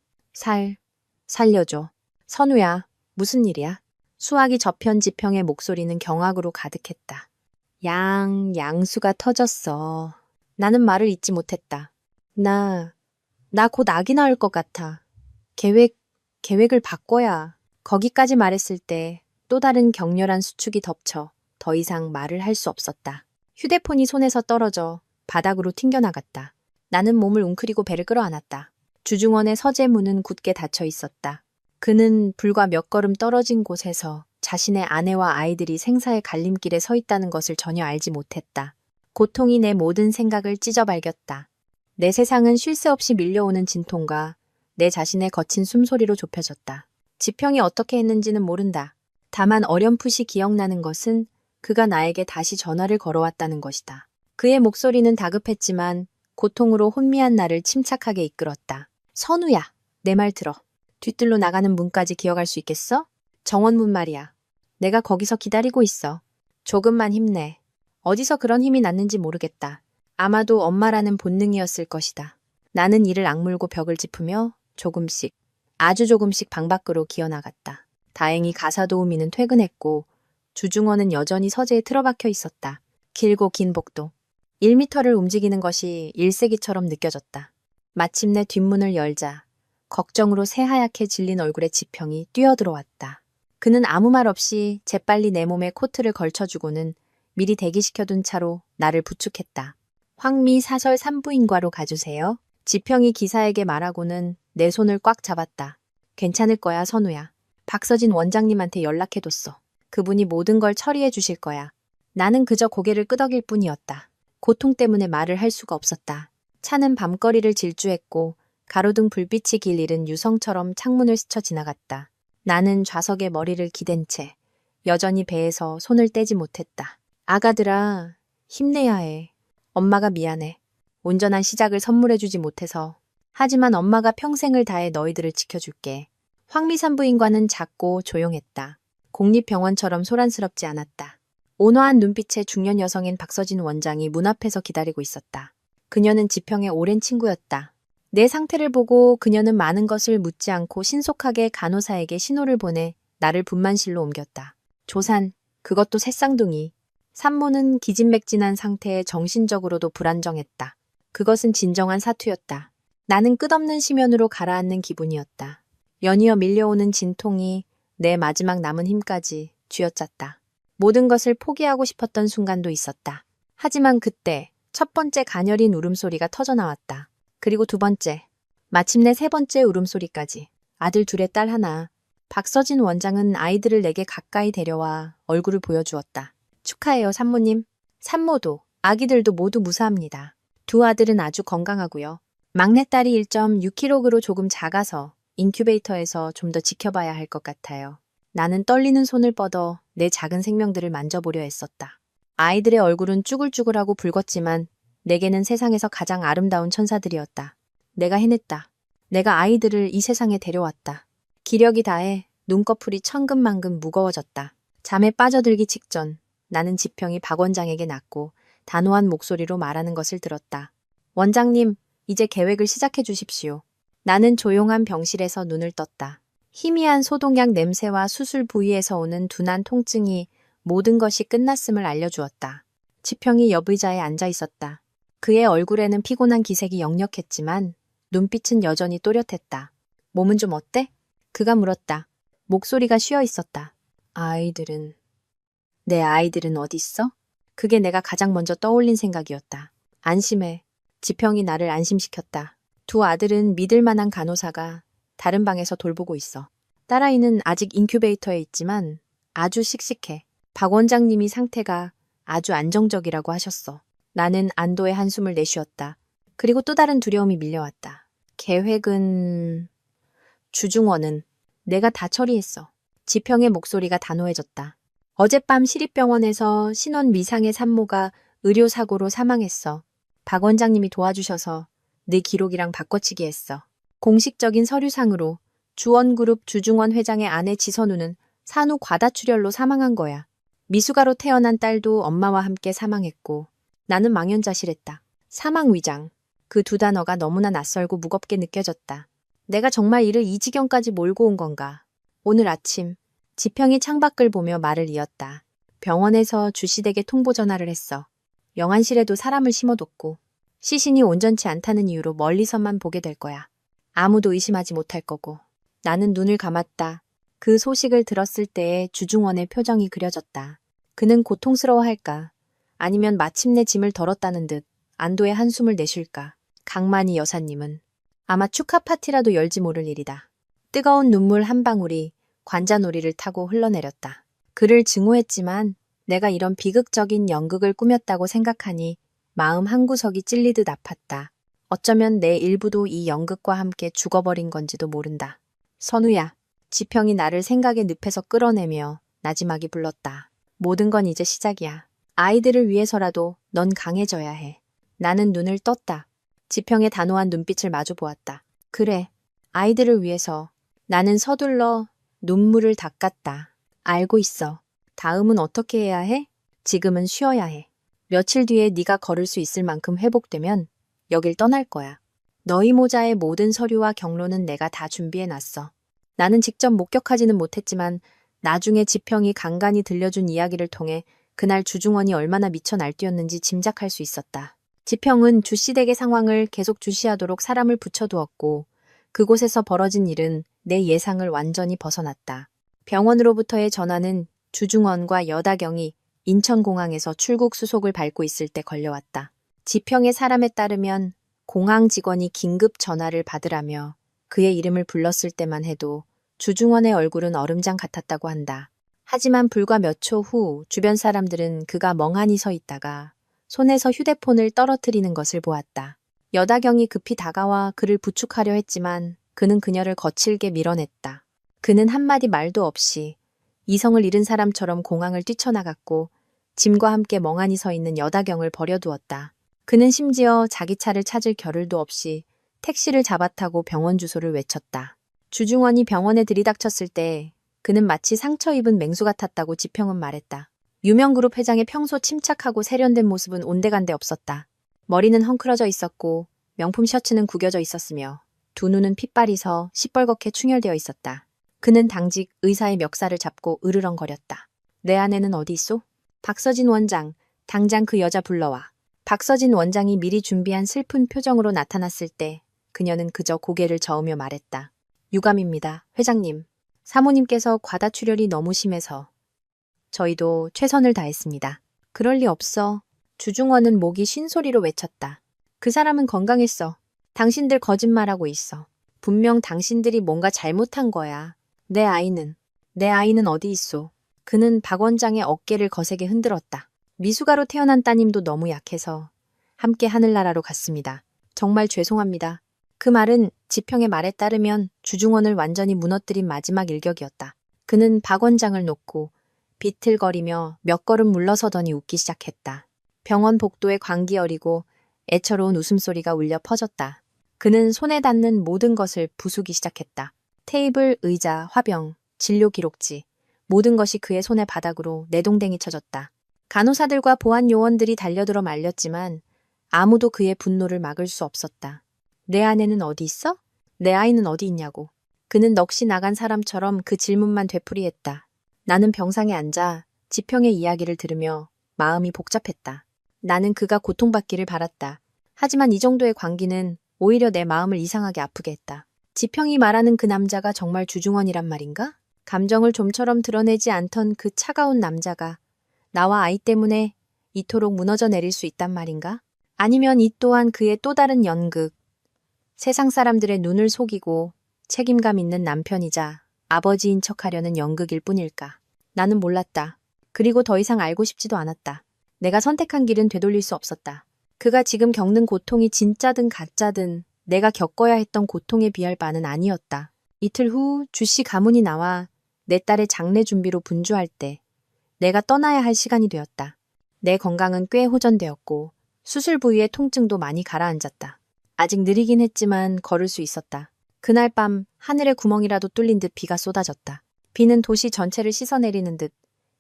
살려줘. 선우야, 무슨 일이야? 수화기 저편 지평의 목소리는 경악으로 가득했다. 양수가 터졌어. 나는 말을 잇지 못했다. 나 곧 아기 낳을 것 같아. 계획을 바꿔야. 거기까지 말했을 때 또 다른 격렬한 수축이 덮쳐 더 이상 말을 할 수 없었다. 휴대폰이 손에서 떨어져 바닥으로 튕겨나갔다. 나는 몸을 웅크리고 배를 끌어안았다. 주중원의 서재문은 굳게 닫혀 있었다. 그는 불과 몇 걸음 떨어진 곳에서 자신의 아내와 아이들이 생사의 갈림길에 서 있다는 것을 전혀 알지 못했다. 고통이 내 모든 생각을 찢어발겼다. 내 세상은 쉴 새 없이 밀려오는 진통과 내 자신의 거친 숨소리로 좁혀졌다. 지평이 어떻게 했는지는 모른다. 다만 어렴풋이 기억나는 것은 그가 나에게 다시 전화를 걸어왔다는 것이다. 그의 목소리는 다급했지만 고통으로 혼미한 나를 침착하게 이끌었다. 선우야, 내 말 들어. 뒤뜰로 나가는 문까지 기어갈 수 있겠어? 정원문 말이야. 내가 거기서 기다리고 있어. 조금만 힘내. 어디서 그런 힘이 났는지 모르겠다. 아마도 엄마라는 본능이었을 것이다. 나는 이를 악물고 벽을 짚으며 조금씩, 아주 조금씩 방 밖으로 기어나갔다. 다행히 가사도우미는 퇴근했고 주중원은 여전히 서재에 틀어박혀 있었다. 길고 긴 복도. 1미터를 움직이는 것이 1세기처럼 느껴졌다. 마침내 뒷문을 열자 걱정으로 새하얗게 질린 얼굴의 지평이 뛰어들어왔다. 그는 아무 말 없이 재빨리 내 몸에 코트를 걸쳐주고는 미리 대기시켜둔 차로 나를 부축했다. 황미 사설 산부인과로 가주세요. 지평이 기사에게 말하고는 내 손을 꽉 잡았다. 괜찮을 거야, 선우야. 박서진 원장님한테 연락해뒀어. 그분이 모든 걸 처리해 주실 거야. 나는 그저 고개를 끄덕일 뿐이었다. 고통 때문에 말을 할 수가 없었다. 차는 밤거리를 질주했고 가로등 불빛이 길 잃은 유성처럼 창문을 스쳐 지나갔다. 나는 좌석에 머리를 기댄 채 여전히 배에서 손을 떼지 못했다. 아가들아, 힘내야 해. 엄마가 미안해. 온전한 시작을 선물해주지 못해서. 하지만 엄마가 평생을 다해 너희들을 지켜줄게. 황미산부인과는 작고 조용했다. 공립병원처럼 소란스럽지 않았다. 온화한 눈빛의 중년 여성인 박서진 원장이 문 앞에서 기다리고 있었다. 그녀는 지평의 오랜 친구였다. 내 상태를 보고 그녀는 많은 것을 묻지 않고 신속하게 간호사에게 신호를 보내 나를 분만실로 옮겼다. 조산, 그것도 새쌍둥이. 산모는 기진맥진한 상태에 정신적으로도 불안정했다. 그것은 진정한 사투였다. 나는 끝없는 심연으로 가라앉는 기분이었다. 연이어 밀려오는 진통이 내 마지막 남은 힘까지 쥐어짰다. 모든 것을 포기하고 싶었던 순간도 있었다. 하지만 그때 첫 번째 가녀린 울음소리가 터져나왔다. 그리고 두 번째, 마침내 세 번째 울음소리까지. 아들 둘에 딸 하나. 박서진 원장은 아이들을 내게 가까이 데려와 얼굴을 보여주었다. 축하해요, 산모님. 산모도, 아기들도 모두 무사합니다. 두 아들은 아주 건강하고요. 막내딸이 1.6kg로 조금 작아서 인큐베이터에서 좀 더 지켜봐야 할 것 같아요. 나는 떨리는 손을 뻗어 내 작은 생명들을 만져보려 했었다. 아이들의 얼굴은 쭈글쭈글하고 붉었지만 내게는 세상에서 가장 아름다운 천사들이었다. 내가 해냈다. 내가 아이들을 이 세상에 데려왔다. 기력이 다해 눈꺼풀이 천근만근 무거워졌다. 잠에 빠져들기 직전 나는 지평이 박 원장에게 낳고 단호한 목소리로 말하는 것을 들었다. 원장님, 이제 계획을 시작해 주십시오. 나는 조용한 병실에서 눈을 떴다. 희미한 소독약 냄새와 수술 부위에서 오는 둔한 통증이 모든 것이 끝났음을 알려주었다. 지평이 옆 의자에 앉아 있었다. 그의 얼굴에는 피곤한 기색이 역력했지만 눈빛은 여전히 또렷했다. 몸은 좀 어때? 그가 물었다. 목소리가 쉬어 있었다. 아이들은... 내 아이들은 어디 있어? 그게 내가 가장 먼저 떠올린 생각이었다. 안심해. 지평이 나를 안심시켰다. 두 아들은 믿을 만한 간호사가 다른 방에서 돌보고 있어. 딸아이는 아직 인큐베이터에 있지만 아주 씩씩해. 박 원장님이 상태가 아주 안정적이라고 하셨어. 나는 안도의 한숨을 내쉬었다. 그리고 또 다른 두려움이 밀려왔다. 계획은... 주중원은 내가 다 처리했어. 지평의 목소리가 단호해졌다. 어젯밤 시립병원에서 신원 미상의 산모가 의료사고로 사망했어. 박 원장님이 도와주셔서 내 기록이랑 바꿔치기 했어. 공식적인 서류상으로 주원그룹 주중원 회장의 아내 지선우는 산후 과다출혈로 사망한 거야. 미숙아로 태어난 딸도 엄마와 함께 사망했고 나는 망연자실했다. 사망 위장. 그 두 단어가 너무나 낯설고 무겁게 느껴졌다. 내가 정말 이를 이 지경까지 몰고 온 건가. 오늘 아침 지평이 창밖을 보며 말을 이었다. 병원에서 주시댁에 통보 전화를 했어. 영안실에도 사람을 심어뒀고 시신이 온전치 않다는 이유로 멀리서만 보게 될 거야. 아무도 의심하지 못할 거고. 나는 눈을 감았다. 그 소식을 들었을 때의 주중원의 표정이 그려졌다. 그는 고통스러워할까? 아니면 마침내 짐을 덜었다는 듯 안도의 한숨을 내쉴까? 강만희 여사님은 아마 축하 파티라도 열지 모를 일이다. 뜨거운 눈물 한 방울이 관자놀이를 타고 흘러내렸다. 그를 증오했지만 내가 이런 비극적인 연극을 꾸몄다고 생각하니 마음 한구석이 찔리듯 아팠다. 어쩌면 내 일부도 이 연극과 함께 죽어버린 건지도 모른다. 선우야. 지평이 나를 생각의 늪에서 끌어내며 나지막이 불렀다. 모든 건 이제 시작이야. 아이들을 위해서라도 넌 강해져야 해. 나는 눈을 떴다. 지평의 단호한 눈빛을 마주 보았다. 그래. 아이들을 위해서. 나는 서둘러 눈물을 닦았다. 알고 있어. 다음은 어떻게 해야 해? 지금은 쉬어야 해. 며칠 뒤에 네가 걸을 수 있을 만큼 회복되면 여길 떠날 거야. 너희 모자의 모든 서류와 경로는 내가 다 준비해놨어. 나는 직접 목격하지는 못했지만 나중에 지평이 간간히 들려준 이야기를 통해 그날 주중원이 얼마나 미쳐 날뛰었는지 짐작할 수 있었다. 지평은 주시댁의 상황을 계속 주시하도록 사람을 붙여두었고 그곳에서 벌어진 일은 내 예상을 완전히 벗어났다. 병원으로부터의 전화는 주중원과 여다경이 인천공항에서 출국 수속을 밟고 있을 때 걸려왔다. 지평의 사람에 따르면 공항 직원이 긴급 전화를 받으라며 그의 이름을 불렀을 때만 해도 주중원의 얼굴은 얼음장 같았다고 한다. 하지만 불과 몇 초 후 주변 사람들은 그가 멍하니 서 있다가 손에서 휴대폰을 떨어뜨리는 것을 보았다. 여다경이 급히 다가와 그를 부축하려 했지만 그는 그녀를 거칠게 밀어냈다. 그는 한마디 말도 없이 이성을 잃은 사람처럼 공항을 뛰쳐나갔고 짐과 함께 멍하니 서 있는 여다경을 버려두었다. 그는 심지어 자기 차를 찾을 겨를도 없이 택시를 잡아타고 병원 주소를 외쳤다. 주중원이 병원에 들이닥쳤을 때 그는 마치 상처 입은 맹수 같았다고 지평은 말했다. 유명그룹 회장의 평소 침착하고 세련된 모습은 온데간데 없었다. 머리는 헝클어져 있었고 명품 셔츠는 구겨져 있었으며 두 눈은 핏발이서 시뻘겋게 충혈되어 있었다. 그는 당직 의사의 멱살을 잡고 으르렁거렸다. 내 아내는 어디 있소? 박서진 원장, 당장 그 여자 불러와. 박서진 원장이 미리 준비한 슬픈 표정으로 나타났을 때 그녀는 그저 고개를 저으며 말했다. 유감입니다, 회장님. 사모님께서 과다출혈이 너무 심해서 저희도 최선을 다했습니다. 그럴 리 없어. 주중원은 목이 쉰 소리로 외쳤다. 그 사람은 건강했어. 당신들 거짓말하고 있어. 분명 당신들이 뭔가 잘못한 거야. 내 아이는 어디 있소? 그는 박 원장의 어깨를 거세게 흔들었다. 미숙아로 태어난 따님도 너무 약해서 함께 하늘나라로 갔습니다. 정말 죄송합니다. 그 말은 지평의 말에 따르면 주중원을 완전히 무너뜨린 마지막 일격이었다. 그는 박 원장을 놓고 비틀거리며 몇 걸음 물러서더니 웃기 시작했다. 병원 복도에 광기 어리고 애처로운 웃음소리가 울려 퍼졌다. 그는 손에 닿는 모든 것을 부수기 시작했다. 테이블, 의자, 화병, 진료 기록지, 모든 것이 그의 손의 바닥으로 내동댕이 쳐졌다. 간호사들과 보안 요원들이 달려들어 말렸지만 아무도 그의 분노를 막을 수 없었다. 내 아내는 어디 있어? 내 아이는 어디 있냐고. 그는 넋이 나간 사람처럼 그 질문만 되풀이했다. 나는 병상에 앉아 지평의 이야기를 들으며 마음이 복잡했다. 나는 그가 고통받기를 바랐다. 하지만 이 정도의 광기는 오히려 내 마음을 이상하게 아프게 했다. 지평이 말하는 그 남자가 정말 주중원이란 말인가? 감정을 좀처럼 드러내지 않던 그 차가운 남자가 나와 아이 때문에 이토록 무너져 내릴 수 있단 말인가? 아니면 이 또한 그의 또 다른 연극, 세상 사람들의 눈을 속이고 책임감 있는 남편이자 아버지인 척하려는 연극일 뿐일까? 나는 몰랐다. 그리고 더 이상 알고 싶지도 않았다. 내가 선택한 길은 되돌릴 수 없었다. 그가 지금 겪는 고통이 진짜든 가짜든 내가 겪어야 했던 고통에 비할 바는 아니었다. 이틀 후 주씨 가문이 나와 내 딸의 장례 준비로 분주할 때 내가 떠나야 할 시간이 되었다. 내 건강은 꽤 호전되었고 수술 부위의 통증도 많이 가라앉았다. 아직 느리긴 했지만 걸을 수 있었다. 그날 밤 하늘의 구멍이라도 뚫린 듯 비가 쏟아졌다. 비는 도시 전체를 씻어내리는 듯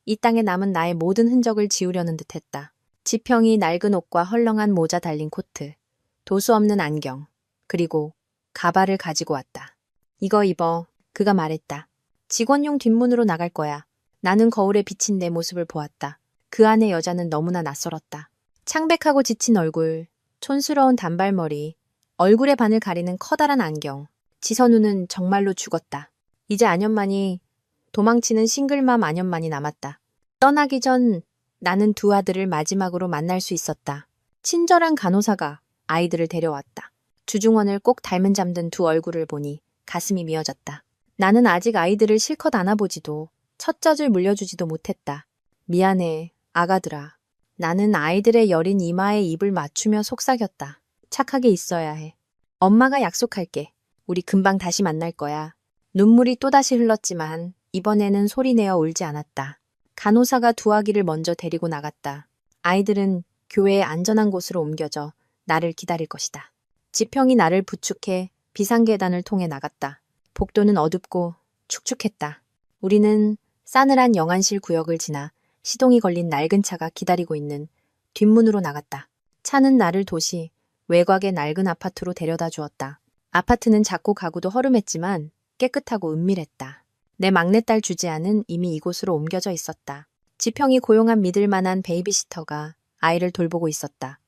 이 땅에 남은 나의 모든 흔적을 지우려는 듯 했다. 지평이 낡은 옷과 헐렁한 모자 달린 코트, 도수 없는 안경, 그리고 가발을 가지고 왔다. 이거 입어. 그가 말했다. 직원용 뒷문으로 나갈 거야. 나는 거울에 비친 내 모습을 보았다. 그 안의 여자는 너무나 낯설었다. 창백하고 지친 얼굴, 촌스러운 단발머리, 얼굴의 반을 가리는 커다란 안경. 지선우는 정말로 죽었다. 이제 안현만이, 도망치는 싱글맘 안현만이 남았다. 떠나기 전 나는 두 아들을 마지막으로 만날 수 있었다. 친절한 간호사가 아이들을 데려왔다. 주중원을 꼭 닮은 잠든 두 얼굴을 보니 가슴이 미어졌다. 나는 아직 아이들을 실컷 안아보지도 첫 젖을 물려주지도 못했다. 미안해, 아가들아. 나는 아이들의 여린 이마에 입을 맞추며 속삭였다. 착하게 있어야 해. 엄마가 약속할게. 우리 금방 다시 만날 거야. 눈물이 또다시 흘렀지만 이번에는 소리내어 울지 않았다. 간호사가 두 아기를 먼저 데리고 나갔다. 아이들은 교회의 안전한 곳으로 옮겨져 나를 기다릴 것이다. 지평이 나를 부축해 비상계단을 통해 나갔다. 복도는 어둡고 축축했다. 우리는 싸늘한 영안실 구역을 지나 시동이 걸린 낡은 차가 기다리고 있는 뒷문으로 나갔다. 차는 나를 도시 외곽의 낡은 아파트로 데려다 주었다. 아파트는 작고 가구도 허름했지만 깨끗하고 은밀했다. 내 막내딸 주지아는 이미 이곳으로 옮겨져 있었다. 지평이 고용한 믿을 만한 베이비시터가 아이를 돌보고 있었다.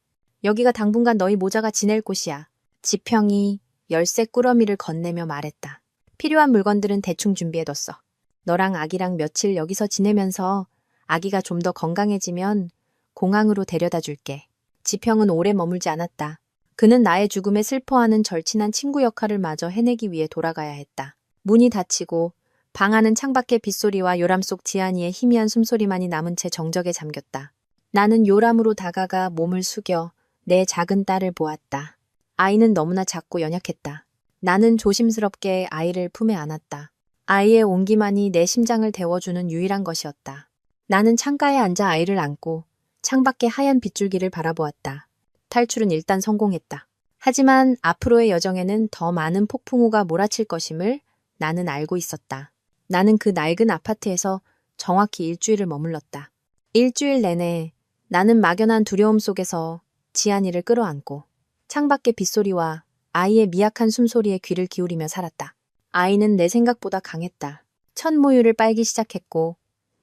여기가 당분간 너희 모자가 지낼 곳이야. 지평이 열쇠 꾸러미를 건네며 말했다. 필요한 물건들은 대충 준비해뒀어. 너랑 아기랑 며칠 여기서 지내면서 아기가 좀 더 건강해지면 공항으로 데려다 줄게. 지평은 오래 머물지 않았다. 그는 나의 죽음에 슬퍼하는 절친한 친구 역할을 마저 해내기 위해 돌아가야 했다. 문이 닫히고 방 안은 창밖의 빗소리와 요람 속 지안이의 희미한 숨소리만이 남은 채 정적에 잠겼다. 나는 요람으로 다가가 몸을 숙여 내 작은 딸을 보았다. 아이는 너무나 작고 연약했다. 나는 조심스럽게 아이를 품에 안았다. 아이의 온기만이 내 심장을 데워주는 유일한 것이었다. 나는 창가에 앉아 아이를 안고 창밖의 하얀 빗줄기를 바라보았다. 탈출은 일단 성공했다. 하지만 앞으로의 여정에는 더 많은 폭풍우가 몰아칠 것임을 나는 알고 있었다. 나는 그 낡은 아파트에서 정확히 일주일을 머물렀다. 일주일 내내 나는 막연한 두려움 속에서 지안이를 끌어안고 창밖의 빗소리와 아이의 미약한 숨소리에 귀를 기울이며 살았다. 아이는 내 생각보다 강했다. 첫 모유를 빨기 시작했고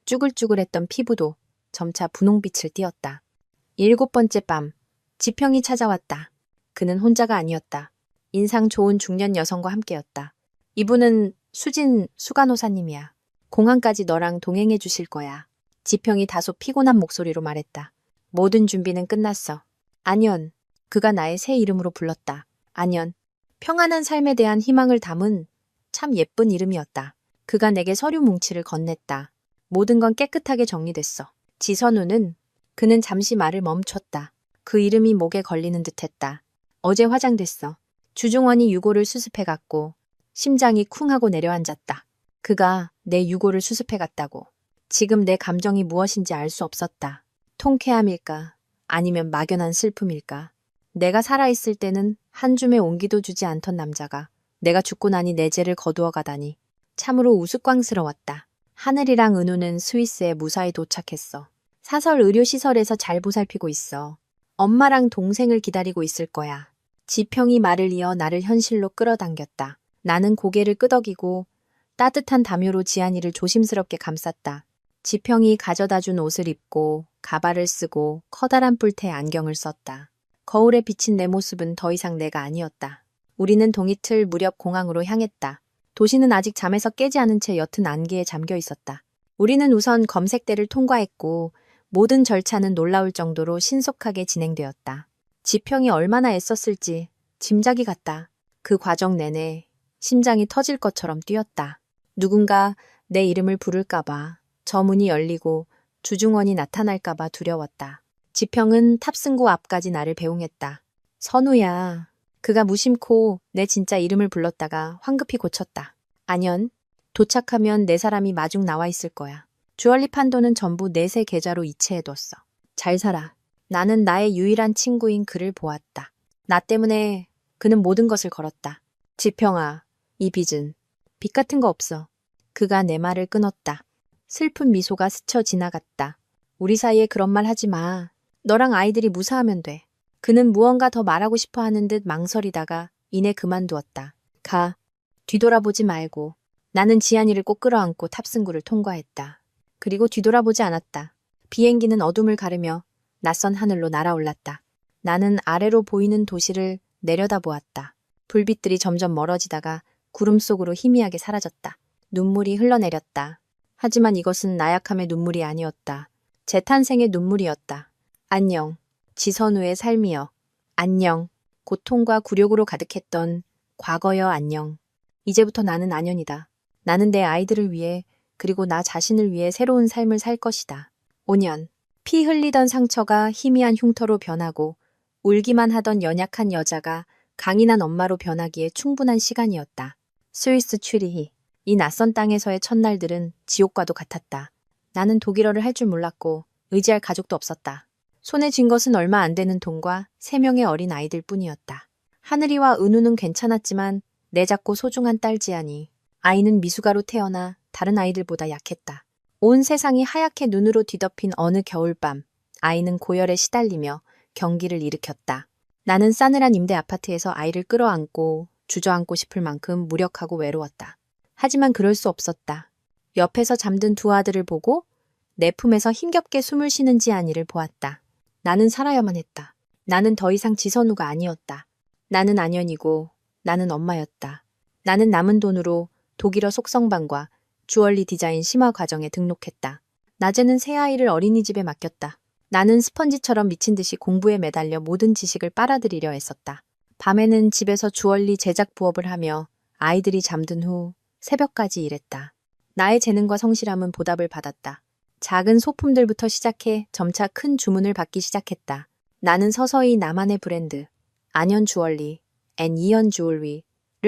쭈글쭈글했던 피부도 점차 분홍빛을 띠었다. 7번째 밤, 지평이 찾아왔다. 그는 혼자가 아니었다. 인상 좋은 중년 여성과 함께였다. 이분은 수진 수간호사님이야. 공항까지 너랑 동행해 주실 거야. 지평이 다소 피곤한 목소리로 말했다. 모든 준비는 끝났어. 안연. 그가 나의 새 이름으로 불렀다. 안연. 평안한 삶에 대한 희망을 담은 참 예쁜 이름이었다. 그가 내게 서류 뭉치를 건넸다. 모든 건 깨끗하게 정리됐어. 지선우는 그는 잠시 말을 멈췄다. 그 이름이 목에 걸리는 듯했다. 어제 화장됐어. 주중원이 유골을 수습해갔고 심장이 쿵 하고 내려앉았다. 그가 내 유골을 수습해갔다고. 지금 내 감정이 무엇인지 알 수 없었다. 통쾌함일까? 아니면 막연한 슬픔일까? 내가 살아있을 때는 한 줌의 온기도 주지 않던 남자가 내가 죽고 나니 내 죄를 거두어 가다니 참으로 우스꽝스러웠다. 하늘이랑 은우는 스위스에 무사히 도착했어. 사설 의료시설에서 잘 보살피고 있어. 엄마랑 동생을 기다리고 있을 거야. 지평이 말을 이어 나를 현실로 끌어당겼다. 나는 고개를 끄덕이고 따뜻한 담요로 지안이를 조심스럽게 감쌌다. 지평이 가져다준 옷을 입고 가발을 쓰고 커다란 뿔테 안경을 썼다. 거울에 비친 내 모습은 더 이상 내가 아니었다. 우리는 동이틀 무렵 공항으로 향했다. 도시는 아직 잠에서 깨지 않은 채 옅은 안개에 잠겨 있었다. 우리는 우선 검색대를 통과했고 모든 절차는 놀라울 정도로 신속하게 진행되었다. 지평이 얼마나 애썼을지 짐작이 갔다. 그 과정 내내 심장이 터질 것처럼 뛰었다. 누군가 내 이름을 부를까봐, 저 문이 열리고 주중원이 나타날까봐 두려웠다. 지평은 탑승구 앞까지 나를 배웅했다. 선우야. 그가 무심코 내 진짜 이름을 불렀다가 황급히 고쳤다. 안연. 도착하면 네 사람이 마중 나와 있을 거야. 주얼리 판도는 전부 넷의 계좌로 이체해뒀어. 잘 살아. 나는 나의 유일한 친구인 그를 보았다. 나 때문에 그는 모든 것을 걸었다. 지평아, 이 빚은 빚 같은 거 없어. 그가 내 말을 끊었다. 슬픈 미소가 스쳐 지나갔다. 우리 사이에 그런 말 하지 마. 너랑 아이들이 무사하면 돼. 그는 무언가 더 말하고 싶어 하는 듯 망설이다가 이내 그만두었다. 가. 뒤돌아보지 말고. 나는 지안이를 꼭 끌어안고 탑승구를 통과했다. 그리고 뒤돌아보지 않았다. 비행기는 어둠을 가르며 낯선 하늘로 날아올랐다. 나는 아래로 보이는 도시를 내려다보았다. 불빛들이 점점 멀어지다가 구름 속으로 희미하게 사라졌다. 눈물이 흘러내렸다. 하지만 이것은 나약함의 눈물이 아니었다. 재탄생의 눈물이었다. 안녕. 지선우의 삶이여. 안녕. 고통과 굴욕으로 가득했던 과거여 안녕. 이제부터 나는 안연이다. 나는 내 아이들을 위해 그리고 나 자신을 위해 새로운 삶을 살 것이다. 5년. 피 흘리던 상처가 희미한 흉터로 변하고 울기만 하던 연약한 여자가 강인한 엄마로 변하기에 충분한 시간이었다. 스위스 취리히. 이 낯선 땅에서의 첫날들은 지옥과도 같았다. 나는 독일어를 할 줄 몰랐고 의지할 가족도 없었다. 손에 쥔 것은 얼마 안 되는 돈과 3명의 어린 아이들 뿐이었다. 하늘이와 은우는 괜찮았지만 내 작고 소중한 딸 지안이. 아이는 미숙아로 태어나 다른 아이들보다 약했다. 온 세상이 하얗게 눈으로 뒤덮인 어느 겨울밤, 아이는 고열에 시달리며 경기를 일으켰다. 나는 싸늘한 임대 아파트에서 아이를 끌어안고 주저앉고 싶을 만큼 무력하고 외로웠다. 하지만 그럴 수 없었다. 옆에서 잠든 두 아들을 보고 내 품에서 힘겹게 숨을 쉬는 지안이를 보았다. 나는 살아야만 했다. 나는 더 이상 지선우가 아니었다. 나는 안연이고 나는 엄마였다. 나는 남은 돈으로 독일어 속성반과 주얼리 디자인 심화 과정에 등록했다. 낮에는 새아이를 어린이집에 맡겼다. 나는 스펀지처럼 미친 듯이 공부에 매달려 모든 지식을 빨아들이려 했었다. 밤에는 집에서 주얼리 제작 부업을 하며 아이들이 잠든 후 새벽까지 일했다. 나의 재능과 성실함은 보답을 받았다. 작은 소품들부터 시작해 점차 큰 주문을 받기 시작했다. 나는 서서히 나만의 브랜드, 안연 주얼리, 앤 이연 주얼리를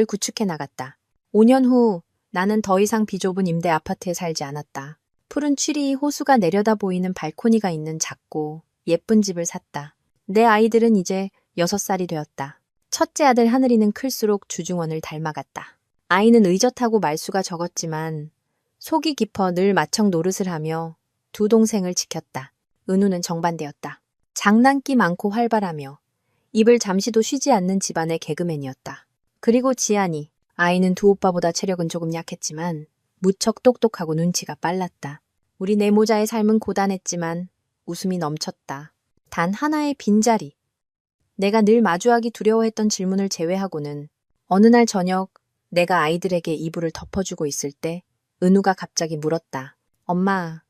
구축해 나갔다. 5년 후 나는 더 이상 비좁은 임대 아파트에 살지 않았다. 푸른 취리 호수가 내려다 보이는 발코니가 있는 작고 예쁜 집을 샀다. 내 아이들은 이제 6살이 되었다. 첫째 아들 하늘이는 클수록 주중원을 닮아갔다. 아이는 의젓하고 말수가 적었지만 속이 깊어 늘 마청 노릇을 하며 두 동생을 지켰다. 은우는 정반대였다. 장난기 많고 활발하며 입을 잠시도 쉬지 않는 집안의 개그맨이었다. 그리고 지안이, 아이는 두 오빠보다 체력은 조금 약했지만 무척 똑똑하고 눈치가 빨랐다. 우리 내모자의 삶은 고단했지만 웃음이 넘쳤다. 단 하나의 빈자리. 내가 늘 마주하기 두려워했던 질문을 제외하고는 어느 날 저녁 내가 아이들에게 이불을 덮어주고 있을 때 은우가 갑자기 물었다. 엄마,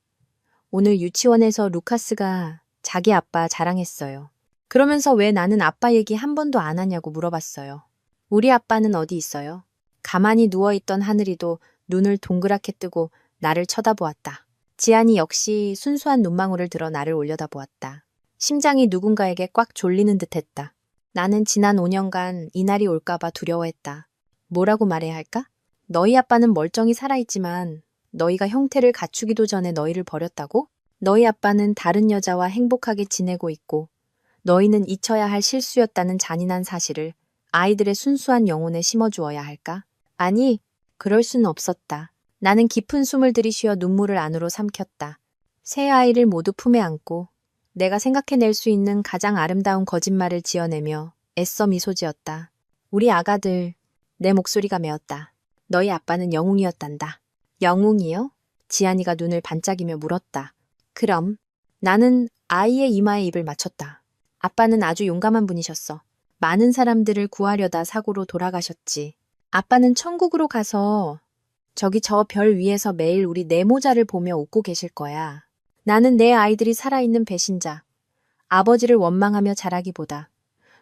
오늘 유치원에서 루카스가 자기 아빠 자랑했어요. 그러면서 왜 나는 아빠 얘기 한 번도 안 하냐고 물어봤어요. 우리 아빠는 어디 있어요? 가만히 누워있던 하늘이도 눈을 동그랗게 뜨고 나를 쳐다보았다. 지안이 역시 순수한 눈망울을 들어 나를 올려다보았다. 심장이 누군가에게 꽉 졸리는 듯했다. 나는 지난 5년간 이날이 올까봐 두려워했다. 뭐라고 말해야 할까? 너희 아빠는 멀쩡히 살아있지만 너희가 형태를 갖추기도 전에 너희를 버렸다고? 너희 아빠는 다른 여자와 행복하게 지내고 있고 너희는 잊혀야 할 실수였다는 잔인한 사실을 아이들의 순수한 영혼에 심어주어야 할까? 아니, 그럴 수는 없었다. 나는 깊은 숨을 들이쉬어 눈물을 안으로 삼켰다. 세 아이를 모두 품에 안고 내가 생각해낼 수 있는 가장 아름다운 거짓말을 지어내며 애써 미소 지었다. 우리 아가들, 내 목소리가 메었다. 너희 아빠는 영웅이었단다. 영웅이요? 지안이가 눈을 반짝이며 물었다. 그럼 나는 아이의 이마에 입을 맞췄다. 아빠는 아주 용감한 분이셨어. 많은 사람들을 구하려다 사고로 돌아가셨지. 아빠는 천국으로 가서 저기 저 별 위에서 매일 우리 네모자를 보며 웃고 계실 거야. 나는 내 아이들이 살아있는 배신자, 아버지를 원망하며 자라기보다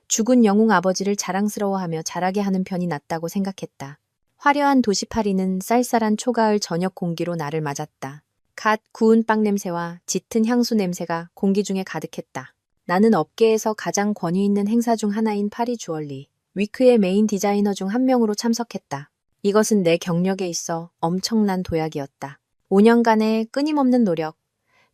죽은 영웅 아버지를 자랑스러워하며 자라게 하는 편이 낫다고 생각했다. 화려한 도시파리는 쌀쌀한 초가을 저녁 공기로 나를 맞았다. 갓 구운 빵 냄새와 짙은 향수 냄새가 공기 중에 가득했다. 나는 업계에서 가장 권위 있는 행사 중 하나인 파리 주얼리, 위크의 메인 디자이너 중 한 명으로 참석했다. 이것은 내 경력에 있어 엄청난 도약이었다. 5년간의 끊임없는 노력,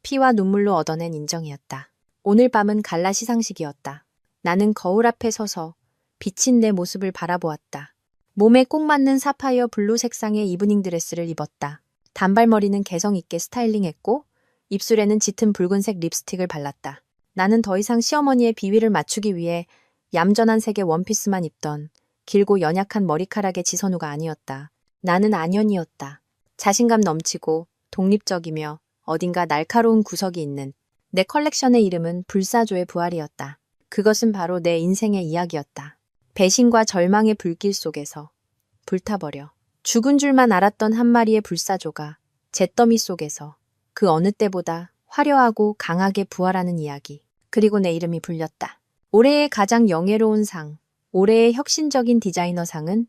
피와 눈물로 얻어낸 인정이었다. 오늘 밤은 갈라 시상식이었다. 나는 거울 앞에 서서 비친 내 모습을 바라보았다. 몸에 꼭 맞는 사파이어 블루 색상의 이브닝 드레스를 입었다. 단발머리는 개성 있게 스타일링했고 입술에는 짙은 붉은색 립스틱을 발랐다. 나는 더 이상 시어머니의 비위를 맞추기 위해 얌전한 색의 원피스만 입던 길고 연약한 머리카락의 지선우가 아니었다. 나는 안연이었다. 자신감 넘치고 독립적이며 어딘가 날카로운 구석이 있는 내 컬렉션의 이름은 불사조의 부활이었다. 그것은 바로 내 인생의 이야기였다. 배신과 절망의 불길 속에서 불타버려 죽은 줄만 알았던 한 마리의 불사조가 잿더미 속에서 그 어느 때보다 화려하고 강하게 부활하는 이야기. 그리고 내 이름이 불렸다. 올해의 가장 영예로운 상, 올해의 혁신적인 디자이너 상은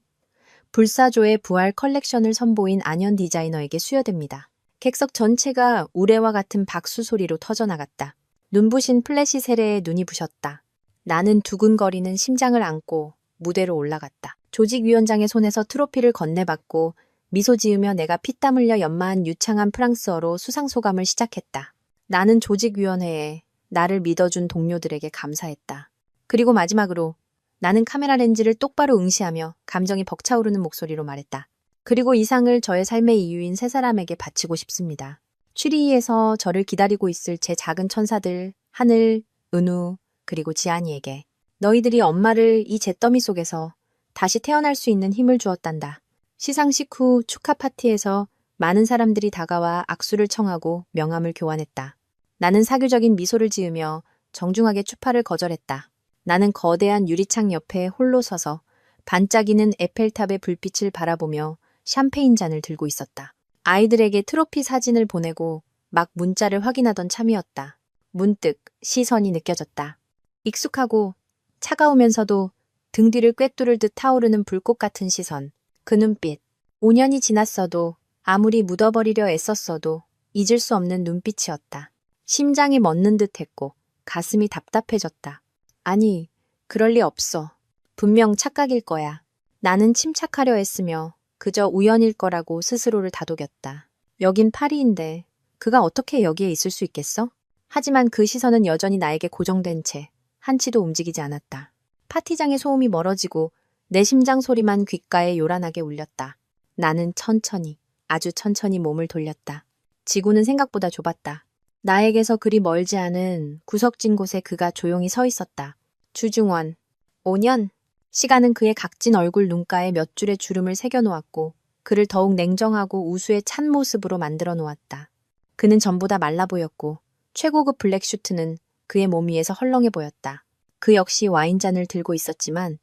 불사조의 부활 컬렉션을 선보인 안현 디자이너에게 수여됩니다. 객석 전체가 우레와 같은 박수 소리로 터져나갔다. 눈부신 플래시 세례에 눈이 부셨다. 나는 두근거리는 심장을 안고 무대로 올라갔다. 조직위원장의 손에서 트로피를 건네받고 미소 지으며 내가 피땀 흘려 연마한 유창한 프랑스어로 수상소감을 시작했다. 나는 조직위원회에 나를 믿어준 동료들에게 감사했다. 그리고 마지막으로 나는 카메라 렌즈를 똑바로 응시하며 감정이 벅차오르는 목소리로 말했다. 그리고 이 상을 저의 삶의 이유인 세 사람에게 바치고 싶습니다. 취리히에서 저를 기다리고 있을 제 작은 천사들, 하늘, 은우, 그리고 지안이에게. 너희들이 엄마를 이 잿더미 속에서 다시 태어날 수 있는 힘을 주었단다. 시상식 후 축하 파티에서 많은 사람들이 다가와 악수를 청하고 명함을 교환했다. 나는 사교적인 미소를 지으며 정중하게 추파를 거절했다. 나는 거대한 유리창 옆에 홀로 서서 반짝이는 에펠탑의 불빛을 바라보며 샴페인 잔을 들고 있었다. 아이들에게 트로피 사진을 보내고 막 문자를 확인하던 참이었다. 문득 시선이 느껴졌다. 익숙하고 차가우면서도 등 뒤를 꿰뚫을 듯 타오르는 불꽃 같은 시선. 그 눈빛. 5년이 지났어도 아무리 묻어버리려 애썼어도 잊을 수 없는 눈빛이었다. 심장이 멎는 듯 했고 가슴이 답답해졌다. 아니, 그럴 리 없어. 분명 착각일 거야. 나는 침착하려 했으며 그저 우연일 거라고 스스로를 다독였다. 여긴 파리인데 그가 어떻게 여기에 있을 수 있겠어? 하지만 그 시선은 여전히 나에게 고정된 채 한치도 움직이지 않았다. 파티장의 소음이 멀어지고 내 심장 소리만 귓가에 요란하게 울렸다. 나는 천천히, 아주 천천히 몸을 돌렸다. 지구는 생각보다 좁았다. 나에게서 그리 멀지 않은 구석진 곳에 그가 조용히 서 있었다. 주중원. 5년. 시간은 그의 각진 얼굴 눈가에 몇 줄의 주름을 새겨놓았고 그를 더욱 냉정하고 우수의 찬 모습으로 만들어 놓았다. 그는 전보다 말라 보였고 최고급 블랙 슈트는 그의 몸 위에서 헐렁해 보였다. 그 역시 와인잔을 들고 있었지만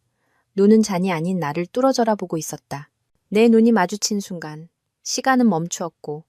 눈은 잔이 아닌 나를 뚫어져라 보고 있었다. 내 눈이 마주친 순간 시간은 멈추었고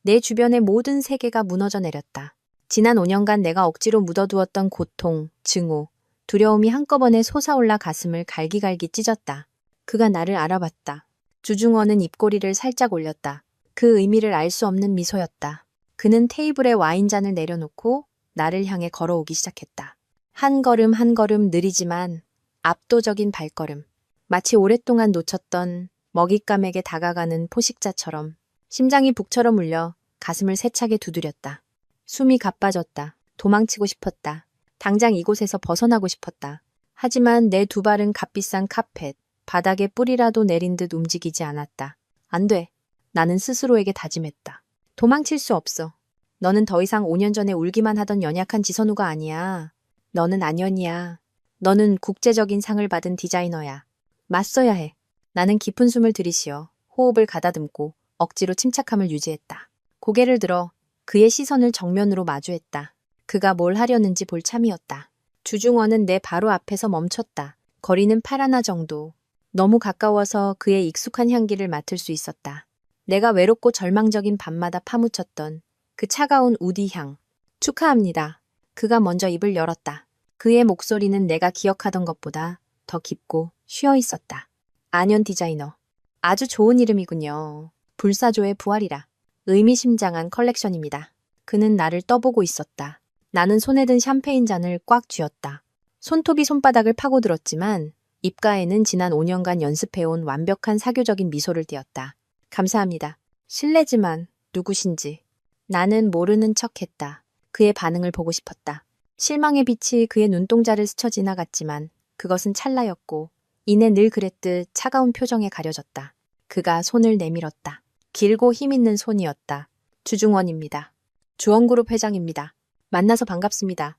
내 주변의 모든 세계가 무너져 내렸다. 지난 5년간 내가 억지로 묻어두었던 고통, 증오, 두려움이 한꺼번에 솟아올라 가슴을 갈기갈기 찢었다. 그가 나를 알아봤다. 주중원은 입꼬리를 살짝 올렸다. 그 의미를 알 수 없는 미소였다. 그는 테이블에 와인잔을 내려놓고 나를 향해 걸어오기 시작했다. 한 걸음 한 걸음 느리지만 압도적인 발걸음. 마치 오랫동안 놓쳤던 먹잇감에게 다가가는 포식자처럼 심장이 북처럼 울려 가슴을 세차게 두드렸다. 숨이 가빠졌다. 도망치고 싶었다. 당장 이곳에서 벗어나고 싶었다. 하지만 내 두 발은 값비싼 카펫, 바닥에 뿌리라도 내린 듯 움직이지 않았다. 안 돼. 나는 스스로에게 다짐했다. 도망칠 수 없어. 너는 더 이상 5년 전에 울기만 하던 연약한 지선우가 아니야. 너는 안연이야. 너는 국제적인 상을 받은 디자이너야. 맞서야 해. 나는 깊은 숨을 들이쉬어 호흡을 가다듬고 억지로 침착함을 유지했다. 고개를 들어 그의 시선을 정면으로 마주했다. 그가 뭘 하려는지 볼 참이었다. 주중원은 내 바로 앞에서 멈췄다. 거리는 8 하나 정도. 너무 가까워서 그의 익숙한 향기를 맡을 수 있었다. 내가 외롭고 절망적인 밤마다 파묻혔던 그 차가운 우디향. 축하합니다. 그가 먼저 입을 열었다. 그의 목소리는 내가 기억하던 것보다 더 깊고 쉬어 있었다. 안연 디자이너. 아주 좋은 이름이군요. 불사조의 부활이라. 의미심장한 컬렉션입니다. 그는 나를 떠보고 있었다. 나는 손에 든 샴페인 잔을 꽉 쥐었다. 손톱이 손바닥을 파고들었지만 입가에는 지난 5년간 연습해온 완벽한 사교적인 미소를 띄었다. 감사합니다. 실례지만 누구신지. 나는 모르는 척했다. 그의 반응을 보고 싶었다. 실망의 빛이 그의 눈동자를 스쳐 지나갔지만 그것은 찰나였고 이내 늘 그랬듯 차가운 표정에 가려졌다. 그가 손을 내밀었다. 길고 힘있는 손이었다. 주중원입니다. 주원그룹 회장입니다. 만나서 반갑습니다.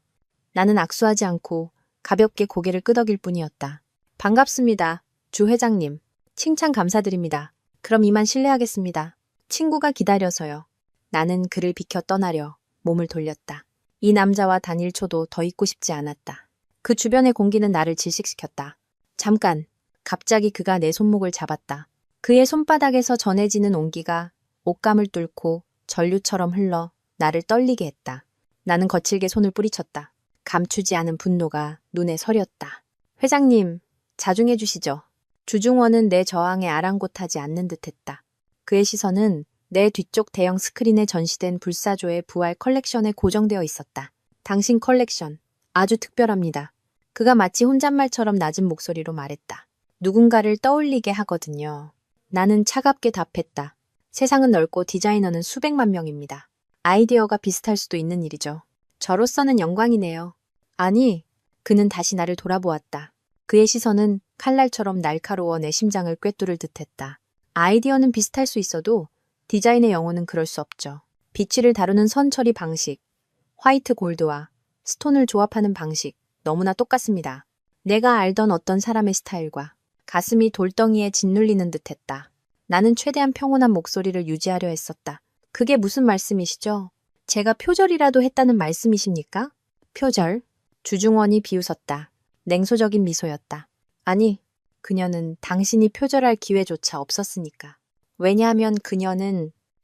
나는 악수하지 않고 가볍게 고개를 끄덕일 뿐이었다. 반갑습니다. 주 회장님. 칭찬 감사드립니다. 그럼 이만 실례하겠습니다. 친구가 기다려서요. 나는 그를 비켜 떠나려 몸을 돌렸다. 이 남자와 단일 초도 더 있고 싶지 않았다. 그 주변의 공기는 나를 질식시켰다. 잠깐. 갑자기 그가 내 손목을 잡았다. 그의 손바닥에서 전해지는 온기가 옷감을 뚫고 전류처럼 흘러 나를 떨리게 했다. 나는 거칠게 손을 뿌리쳤다. 감추지 않은 분노가 눈에 서렸다. 회장님, 자중해 주시죠. 주중원은 내 저항에 아랑곳하지 않는 듯했다. 그의 시선은 내 뒤쪽 대형 스크린에 전시된 불사조의 부활 컬렉션에 고정되어 있었다. 당신 컬렉션, 아주 특별합니다. 그가 마치 혼잣말처럼 낮은 목소리로 말했다. 누군가를 떠올리게 하거든요. 나는 차갑게 답했다. 세상은 넓고 디자이너는 수백만 명입니다. 아이디어가 비슷할 수도 있는 일이죠. 저로서는 영광이네요. 아니, 그는 다시 나를 돌아보았다. 그의 시선은 칼날처럼 날카로워 내 심장을 꿰뚫을 듯했다. 아이디어는 비슷할 수 있어도 디자인의 영혼은 그럴 수 없죠. 비치를 다루는 선 처리 방식, 화이트 골드와 스톤을 조합하는 방식, 너무나 똑같습니다. 내가 알던 어떤 사람의 스타일과 가슴이 돌덩이에 짓눌리는 듯했다. 나는 최대한 평온한 목소리를 유지하려 했었다. 그게 무슨 말씀이시죠? 제가 표절이라도 했다는 말씀이십니까? 표절? 주중원이 비웃었다. 냉소적인 미소였다. 아니, 그녀는 당신이 표절할 기회조차 없었으니까. 왜냐하면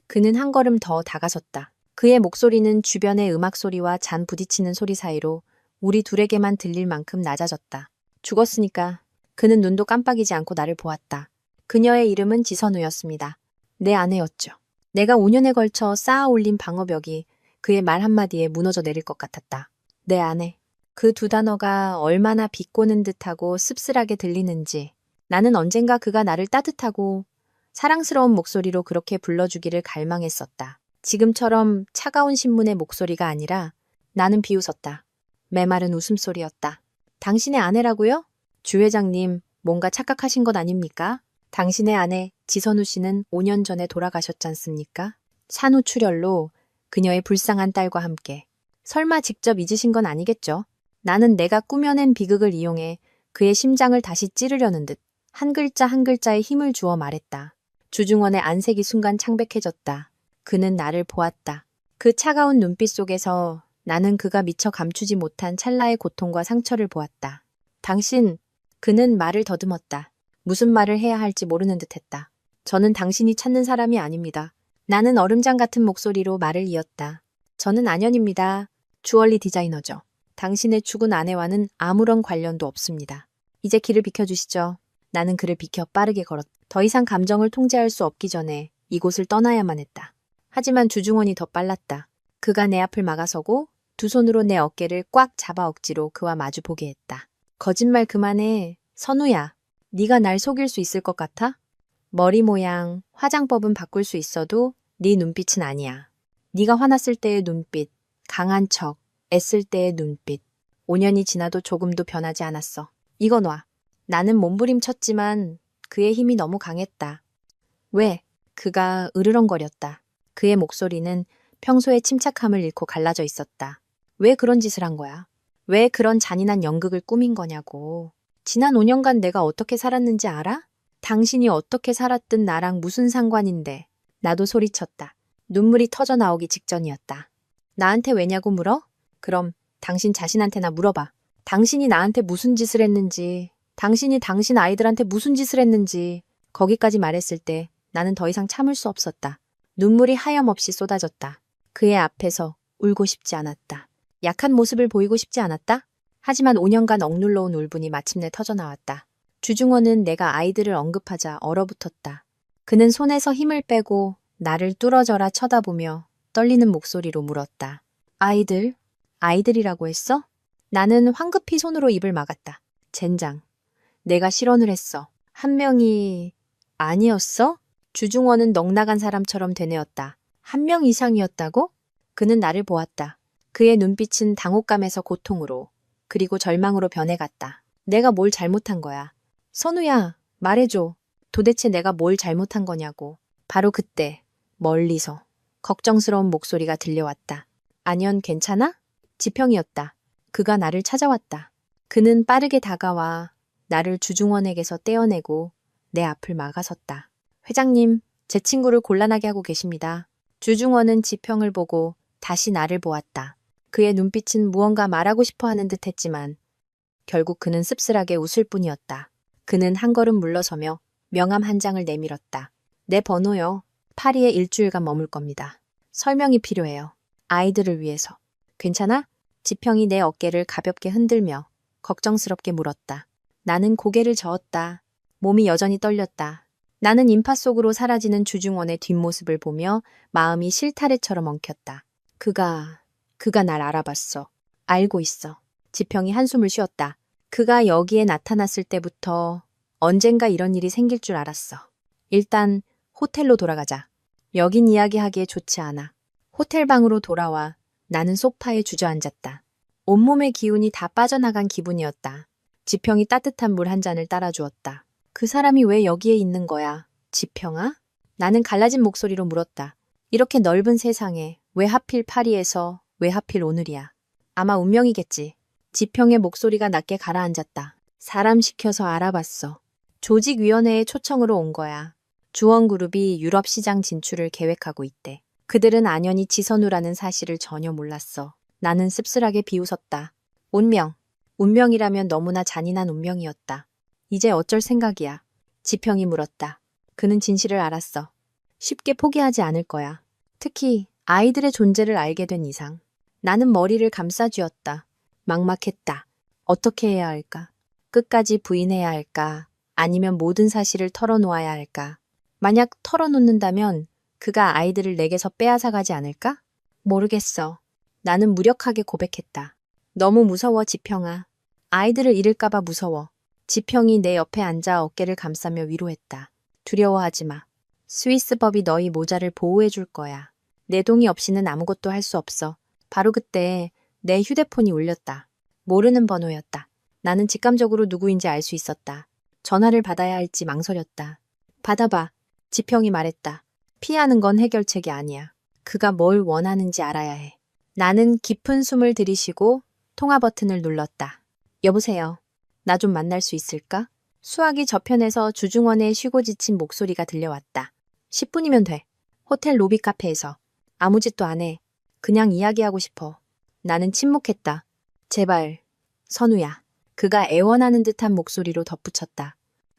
그는 한 걸음 더 다가섰다. 그의 목소리는 주변의 음악 소리와 잔 부딪히는 소리 사이로 우리 둘에게만 들릴 만큼 낮아졌다. 죽었으니까. 그는 눈도 깜빡이지 않고 나를 보았다. 그녀의 이름은 지선우였습니다. 내 아내였죠. 내가 5년에 걸쳐 쌓아 올린 방어벽이 그의 말 한마디에 무너져 내릴 것 같았다. 내 아내. 그 두 단어가 얼마나 비꼬는 듯하고 씁쓸하게 들리는지 나는 언젠가 그가 나를 따뜻하고 사랑스러운 목소리로 그렇게 불러주기를 갈망했었다. 지금처럼 차가운 신문의 목소리가 아니라 나는 비웃었다. 메마른 웃음소리였다. 당신의 아내라고요? 주 회장님, 뭔가 착각하신 것 아닙니까? 당신의 아내 지선우 씨는 5년 전에 돌아가셨지 않습니까? 산후출혈로 그녀의 불쌍한 딸과 함께. 설마 직접 잊으신 건 아니겠죠? 나는 내가 꾸며낸 비극을 이용해 그의 심장을 다시 찌르려는 듯 한 글자 한 글자에 힘을 주어 말했다. 주중원의 안색이 순간 창백해졌다. 그는 나를 보았다. 그 차가운 눈빛 속에서 나는 그가 미처 감추지 못한 찰나의 고통과 상처를 보았다. 그는 말을 더듬었다. 무슨 말을 해야 할지 모르는 듯했다. 저는 당신이 찾는 사람이 아닙니다. 나는 얼음장 같은 목소리로 말을 이었다. 저는 안연입니다. 주얼리 디자이너죠. 당신의 죽은 아내와는 아무런 관련도 없습니다. 이제 길을 비켜주시죠. 나는 그를 비켜 빠르게 걸었다. 더 이상 감정을 통제할 수 없기 전에 이곳을 떠나야만 했다. 하지만 주중원이 더 빨랐다. 그가 내 앞을 막아서고 두 손으로 내 어깨를 꽉 잡아 억지로 그와 마주 보게 했다. 거짓말 그만해. 선우야, 네가 날 속일 수 있을 것 같아? 머리 모양, 화장법은 바꿀 수 있어도 네 눈빛은 아니야. 네가 화났을 때의 눈빛, 강한 척, 애쓸 때의 눈빛. 5년이 지나도 조금도 변하지 않았어. 이거 놔. 나는 몸부림쳤지만 그의 힘이 너무 강했다. 왜? 그가 으르렁거렸다. 그의 목소리는 평소의 침착함을 잃고 갈라져 있었다. 왜 그런 짓을 한 거야? 왜 그런 잔인한 연극을 꾸민 거냐고. 지난 5년간 내가 어떻게 살았는지 알아? 당신이 어떻게 살았든 나랑 무슨 상관인데. 나도 소리쳤다. 눈물이 터져 나오기 직전이었다. 나한테 왜냐고 물어? 그럼 당신 자신한테나 물어봐. 당신이 나한테 무슨 짓을 했는지, 당신이 당신 아이들한테 무슨 짓을 했는지. 거기까지 말했을 때 나는 더 이상 참을 수 없었다. 눈물이 하염없이 쏟아졌다. 그의 앞에서 울고 싶지 않았다. 약한 모습을 보이고 싶지 않았다. 하지만 5년간 억눌러온 울분이 마침내 터져나왔다. 주중원은 내가 아이들을 언급하자 얼어붙었다. 그는 손에서 힘을 빼고 나를 뚫어져라 쳐다보며 떨리는 목소리로 물었다. 아이들? 아이들이라고 했어? 나는 황급히 손으로 입을 막았다. 젠장. 내가 실언을 했어. 한 명이 아니었어? 주중원은 넋나간 사람처럼 되뇌었다. 한 명 이상이었다고? 그는 나를 보았다. 그의 눈빛은 당혹감에서 고통으로, 그리고 절망으로 변해갔다. 내가 뭘 잘못한 거야? 선우야, 말해줘. 도대체 내가 뭘 잘못한 거냐고. 바로 그때 멀리서 걱정스러운 목소리가 들려왔다. 안연 괜찮아? 지평이었다. 그가 나를 찾아왔다. 그는 빠르게 다가와 나를 주중원에게서 떼어내고 내 앞을 막아섰다. 회장님, 제 친구를 곤란하게 하고 계십니다. 주중원은 지평을 보고 다시 나를 보았다. 그의 눈빛은 무언가 말하고 싶어 하는 듯 했지만 결국 그는 씁쓸하게 웃을 뿐이었다. 그는 한 걸음 물러서며 명함 한 장을 내밀었다. 내 번호요. 파리에 일주일간 머물 겁니다. 설명이 필요해요. 아이들을 위해서. 괜찮아? 지평이 내 어깨를 가볍게 흔들며 걱정스럽게 물었다. 나는 고개를 저었다. 몸이 여전히 떨렸다. 나는 인파 속으로 사라지는 주중원의 뒷모습을 보며 마음이 실타래처럼 엉켰다. 그가 날 알아봤어. 알고 있어. 지평이 한숨을 쉬었다. 그가 여기에 나타났을 때부터 언젠가 이런 일이 생길 줄 알았어. 일단 호텔로 돌아가자. 여긴 이야기하기에 좋지 않아. 호텔 방으로 돌아와 나는 소파에 주저앉았다. 온몸의 기운이 다 빠져나간 기분이었다. 지평이 따뜻한 물 한 잔을 따라주었다. 그 사람이 왜 여기에 있는 거야? 지평아? 나는 갈라진 목소리로 물었다. 이렇게 넓은 세상에 왜 하필 파리에서 왜 하필 오늘이야? 아마 운명이겠지. 지평의 목소리가 낮게 가라앉았다. 사람 시켜서 알아봤어. 조직위원회의 초청으로 온 거야. 주원그룹이 유럽 시장 진출을 계획하고 있대. 그들은 안연히 지선우라는 사실을 전혀 몰랐어. 나는 씁쓸하게 비웃었다. 운명. 운명이라면 너무나 잔인한 운명이었다. 이제 어쩔 생각이야? 지평이 물었다. 그는 진실을 알았어. 쉽게 포기하지 않을 거야. 특히 아이들의 존재를 알게 된 이상. 나는 머리를 감싸쥐었다. 막막했다. 어떻게 해야 할까? 끝까지 부인해야 할까? 아니면 모든 사실을 털어놓아야 할까? 만약 털어놓는다면 그가 아이들을 내게서 빼앗아가지 않을까? 모르겠어. 나는 무력하게 고백했다. 너무 무서워, 지평아. 아이들을 잃을까봐 무서워. 지평이 내 옆에 앉아 어깨를 감싸며 위로했다. 두려워하지 마. 스위스 법이 너희 모자를 보호해 줄 거야. 내 동의 없이는 아무것도 할 수 없어. 바로 그때 내 휴대폰이 울렸다. 모르는 번호였다. 나는 직감적으로 누구인지 알 수 있었다. 전화를 받아야 할지 망설였다. 받아봐. 지평이 말했다. 피하는 건 해결책이 아니야. 그가 뭘 원하는지 알아야 해. 나는 깊은 숨을 들이쉬고 통화 버튼을 눌렀다. 여보세요. 나 좀 만날 수 있을까? 수화기 저편에서 주중원의 쉬고 지친 목소리가 들려왔다. 10분이면 돼. 호텔 로비 카페에서. 아무 짓도 안 해. 그냥 이야기하고 싶어. 나는 침묵했다. 제발, 선우야. 그가 애원하는 듯한 목소리로 덧붙였다.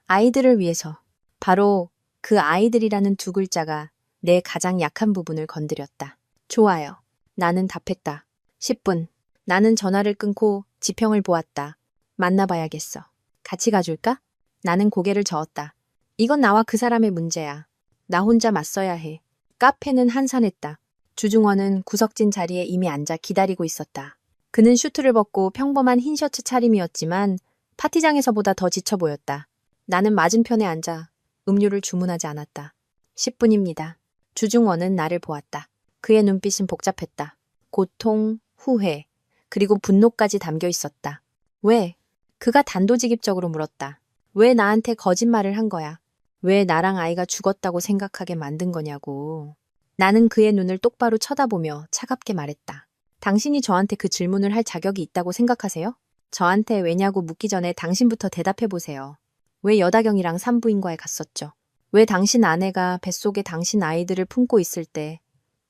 아이들을 위해서. 바로 그 아이들이라는 두 글자가 내 가장 약한 부분을 건드렸다. 좋아요. 나는 답했다. 10분. 나는 전화를 끊고 지평을 보았다. 만나봐야겠어. 같이 가줄까? 나는 고개를 저었다. 이건 나와 그 사람의 문제야. 나 혼자 맞서야 해. 카페는 한산했다. 주중원은 구석진 자리에 이미 앉아 기다리고 있었다. 그는 슈트를 벗고 평범한 흰 셔츠 차림이었지만 파티장에서보다 더 지쳐 보였다. 나는 맞은편에 앉아 음료를 주문하지 않았다. 10분입니다. 주중원은 나를 보았다. 그의 눈빛은 복잡했다. 고통, 후회, 그리고 분노까지 담겨 있었다. 왜? 그가 단도직입적으로 물었다. 왜 나한테 거짓말을 한 거야? 왜 나랑 아이가 죽었다고 생각하게 만든 거냐고. 나는 그의 눈을 똑바로 쳐다보며 차갑게 말했다. 당신이 저한테 그 질문을 할 자격이 있다고 생각하세요? 저한테 왜냐고 묻기 전에 당신부터 대답해 보세요. 왜 여다경이랑 산부인과에 갔었죠? 왜 당신 아내가 뱃속에 당신 아이들을 품고 있을 때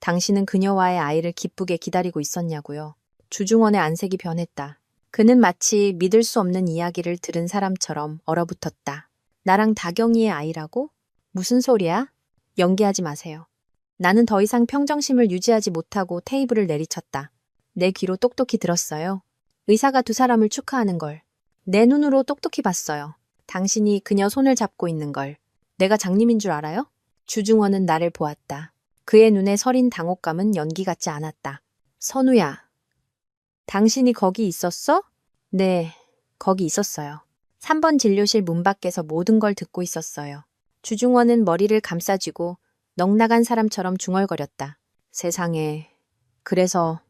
당신은 그녀와의 아이를 기쁘게 기다리고 있었냐고요. 주중원의 안색이 변했다. 그는 마치 믿을 수 없는 이야기를 들은 사람처럼 얼어붙었다. 나랑 다경이의 아이라고? 무슨 소리야? 연기하지 마세요. 나는 더 이상 평정심을 유지하지 못하고 테이블을 내리쳤다. 내 귀로 똑똑히 들었어요. 의사가 두 사람을 축하하는 걸. 내 눈으로 똑똑히 봤어요. 당신이 그녀 손을 잡고 있는 걸. 내가 장님인 줄 알아요? 주중원은 나를 보았다. 그의 눈에 서린 당혹감은 연기 같지 않았다. 선우야, 당신이 거기 있었어? 네, 거기 있었어요. 3번 진료실 문 밖에서 모든 걸 듣고 있었어요. 주중원은 머리를 감싸쥐고 넋나간 사람처럼 중얼거렸다. 세상에, 그래서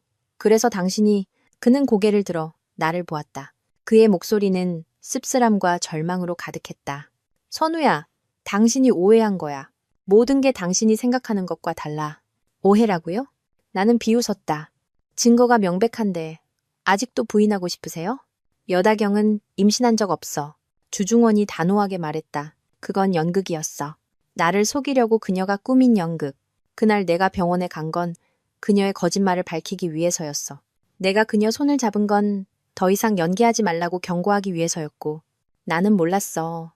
당신이, 그는 고개를 들어 나를 보았다. 그의 목소리는 씁쓸함과 절망으로 가득했다. 선우야, 당신이 오해한 거야. 모든 게 당신이 생각하는 것과 달라. 오해라고요? 나는 비웃었다. 증거가 명백한데 아직도 부인하고 싶으세요? 여다경은 임신한 적 없어. 주중원이 단호하게 말했다. 그건 연극이었어. 나를 속이려고 그녀가 꾸민 연극. 그날 내가 병원에 간 건 그녀의 거짓말을 밝히기 위해서였어. 내가 그녀 손을 잡은 건 더 이상 연기하지 말라고 경고하기 위해서였고, 나는 몰랐어.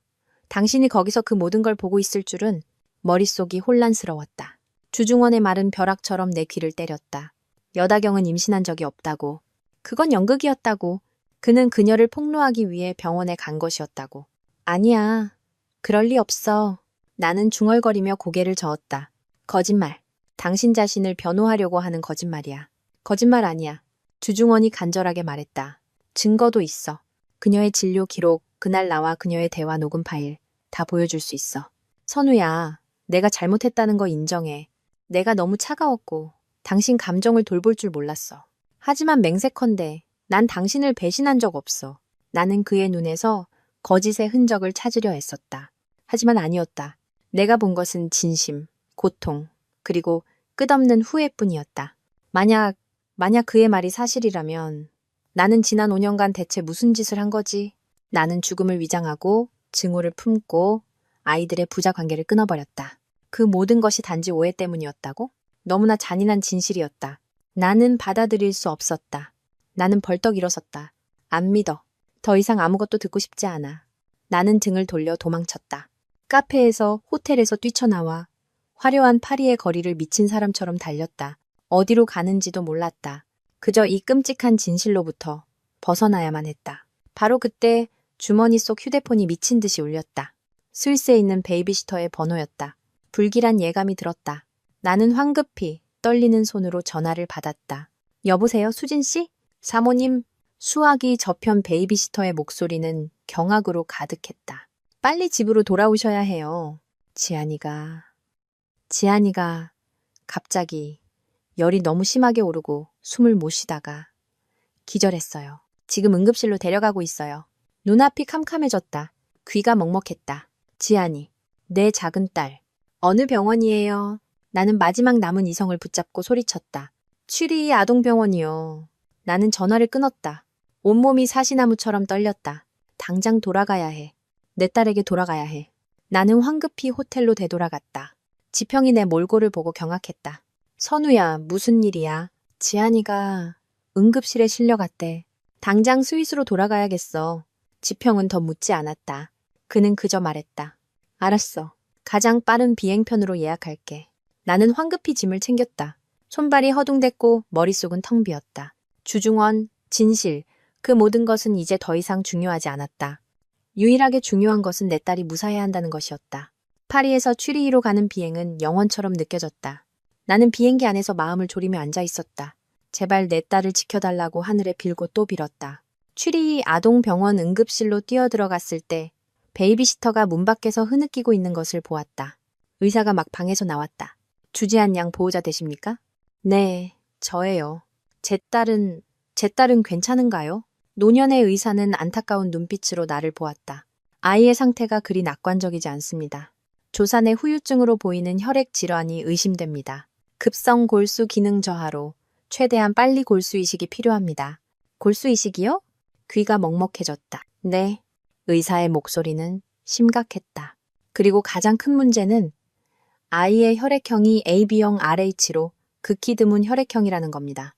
당신이 거기서 그 모든 걸 보고 있을 줄은. 머릿속이 혼란스러웠다. 주중원의 말은 벼락처럼 내 귀를 때렸다. 여다경은 임신한 적이 없다고. 그건 연극이었다고. 그는 그녀를 폭로하기 위해 병원에 간 것이었다고. 아니야. 그럴 리 없어. 나는 중얼거리며 고개를 저었다. 거짓말. 당신 자신을 변호하려고 하는 거짓말이야. 거짓말 아니야. 주중원이 간절하게 말했다. 증거도 있어. 그녀의 진료 기록, 그날 나와 그녀의 대화 녹음 파일 다 보여줄 수 있어. 선우야, 내가 잘못했다는 거 인정해. 내가 너무 차가웠고 당신 감정을 돌볼 줄 몰랐어. 하지만 맹세컨대 난 당신을 배신한 적 없어. 나는 그의 눈에서 거짓의 흔적을 찾으려 애썼다. 하지만 아니었다. 내가 본 것은 진심, 고통, 그리고 끝없는 후회뿐이었다. 만약 그의 말이 사실이라면 나는 지난 5년간 대체 무슨 짓을 한 거지? 나는 죽음을 위장하고 증오를 품고 아이들의 부자 관계를 끊어버렸다. 그 모든 것이 단지 오해 때문이었다고? 너무나 잔인한 진실이었다. 나는 받아들일 수 없었다. 나는 벌떡 일어섰다. 안 믿어. 더 이상 아무것도 듣고 싶지 않아. 나는 등을 돌려 도망쳤다. 카페에서, 호텔에서 뛰쳐나와 화려한 파리의 거리를 미친 사람처럼 달렸다. 어디로 가는지도 몰랐다. 그저 이 끔찍한 진실로부터 벗어나야만 했다. 바로 그때 주머니 속 휴대폰이 미친 듯이 울렸다. 스위스에 있는 베이비시터의 번호였다. 불길한 예감이 들었다. 나는 황급히 떨리는 손으로 전화를 받았다. 여보세요, 수진 씨? 사모님, 수화기 저편 베이비시터의 목소리는 경악으로 가득했다. 빨리 집으로 돌아오셔야 해요. 지안이가 갑자기 열이 너무 심하게 오르고 숨을 못 쉬다가 기절했어요. 지금 응급실로 데려가고 있어요. 눈앞이 캄캄해졌다. 귀가 먹먹했다. 지안이, 내 작은 딸. 어느 병원이에요? 나는 마지막 남은 이성을 붙잡고 소리쳤다. 취리 아동병원이요. 나는 전화를 끊었다. 온몸이 사시나무처럼 떨렸다. 당장 돌아가야 해. 내 딸에게 돌아가야 해. 나는 황급히 호텔로 되돌아갔다. 지평이 내 몰골을 보고 경악했다. 선우야, 무슨 일이야? 지안이가 응급실에 실려갔대. 당장 스위스로 돌아가야겠어. 지평은 더 묻지 않았다. 그는 그저 말했다. 알았어. 가장 빠른 비행편으로 예약할게. 나는 황급히 짐을 챙겼다. 손발이 허둥댔고 머릿속은 텅 비었다. 주중원, 진실, 그 모든 것은 이제 더 이상 중요하지 않았다. 유일하게 중요한 것은 내 딸이 무사해야 한다는 것이었다. 파리에서 취리히로 가는 비행은 영원처럼 느껴졌다. 나는 비행기 안에서 마음을 졸이며 앉아 있었다. 제발 내 딸을 지켜달라고 하늘에 빌고 또 빌었다. 추리 아동병원 응급실로 뛰어들어갔을 때 베이비시터가 문 밖에서 흐느끼고 있는 것을 보았다. 의사가 막 방에서 나왔다. 주지한 양 보호자 되십니까? 네, 저예요. 제 딸은 괜찮은가요? 노년의 의사는 안타까운 눈빛으로 나를 보았다. 아이의 상태가 그리 낙관적이지 않습니다. 조사 내 후유증으로 보이는 혈액 질환이 의심됩니다. 급성 골수 기능 저하로 최대한 빨리 골수 이식이 필요합니다. 골수 이식이요? 귀가 먹먹해졌다. 네. 의사의 목소리는 심각했다. 그리고 가장 큰 문제는 아이의 혈액형이 AB형 RH로 극히 드문 혈액형이라는 겁니다.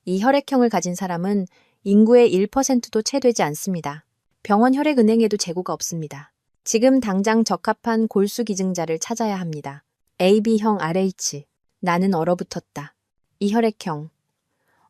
이 혈액형을 가진 사람은 인구의 1%도 채 되지 않습니다. 병원 혈액은행에도 재고가 없습니다. 지금 당장 적합한 골수 기증자를 찾아야 합니다. AB형 RH. 나는 얼어붙었다. 이 혈액형.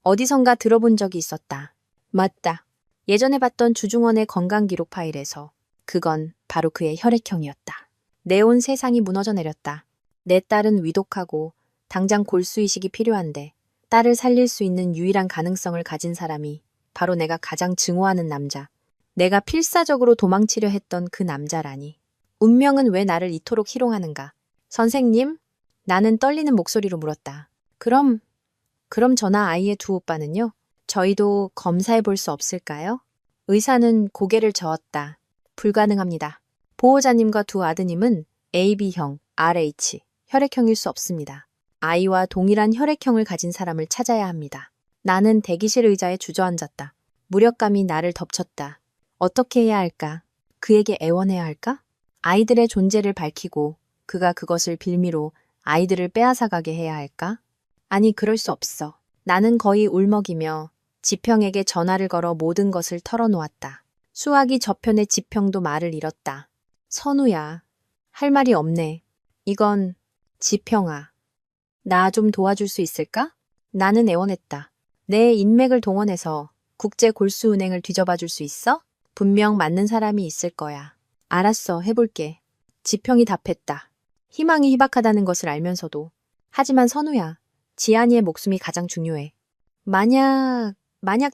어디선가 들어본 적이 있었다. 맞다. 예전에 봤던 주중원의 건강기록 파일에서. 그건 바로 그의 혈액형이었다. 내 온 세상이 무너져 내렸다. 내 딸은 위독하고 당장 골수 이식이 필요한데 딸을 살릴 수 있는 유일한 가능성을 가진 사람이 바로 내가 가장 증오하는 남자. 내가 필사적으로 도망치려 했던 그 남자라니. 운명은 왜 나를 이토록 희롱하는가? 선생님? 나는 떨리는 목소리로 물었다. 그럼 저나 아이의 두 오빠는요? 저희도 검사해 볼 수 없을까요? 의사는 고개를 저었다. 불가능합니다. 보호자님과 두 아드님은 AB형, RH, 혈액형일 수 없습니다. 아이와 동일한 혈액형을 가진 사람을 찾아야 합니다. 나는 대기실 의자에 주저앉았다. 무력감이 나를 덮쳤다. 어떻게 해야 할까? 그에게 애원해야 할까? 아이들의 존재를 밝히고 그가 그것을 빌미로 아이들을 빼앗아가게 해야 할까? 아니, 그럴 수 없어. 나는 거의 울먹이며 지평에게 전화를 걸어 모든 것을 털어놓았다. 수화기 저편의 지평도 말을 잃었다. 선우야, 할 말이 없네. 이건 지평아. 나 좀 도와줄 수 있을까? 나는 애원했다. 내 인맥을 동원해서 국제골수은행을 뒤져봐 줄 수 있어? 분명 맞는 사람이 있을 거야. 알았어, 해볼게. 지평이 답했다. 희망이 희박하다는 것을 알면서도. 하지만 선우야, 지안이의 목숨이 가장 중요해. 만약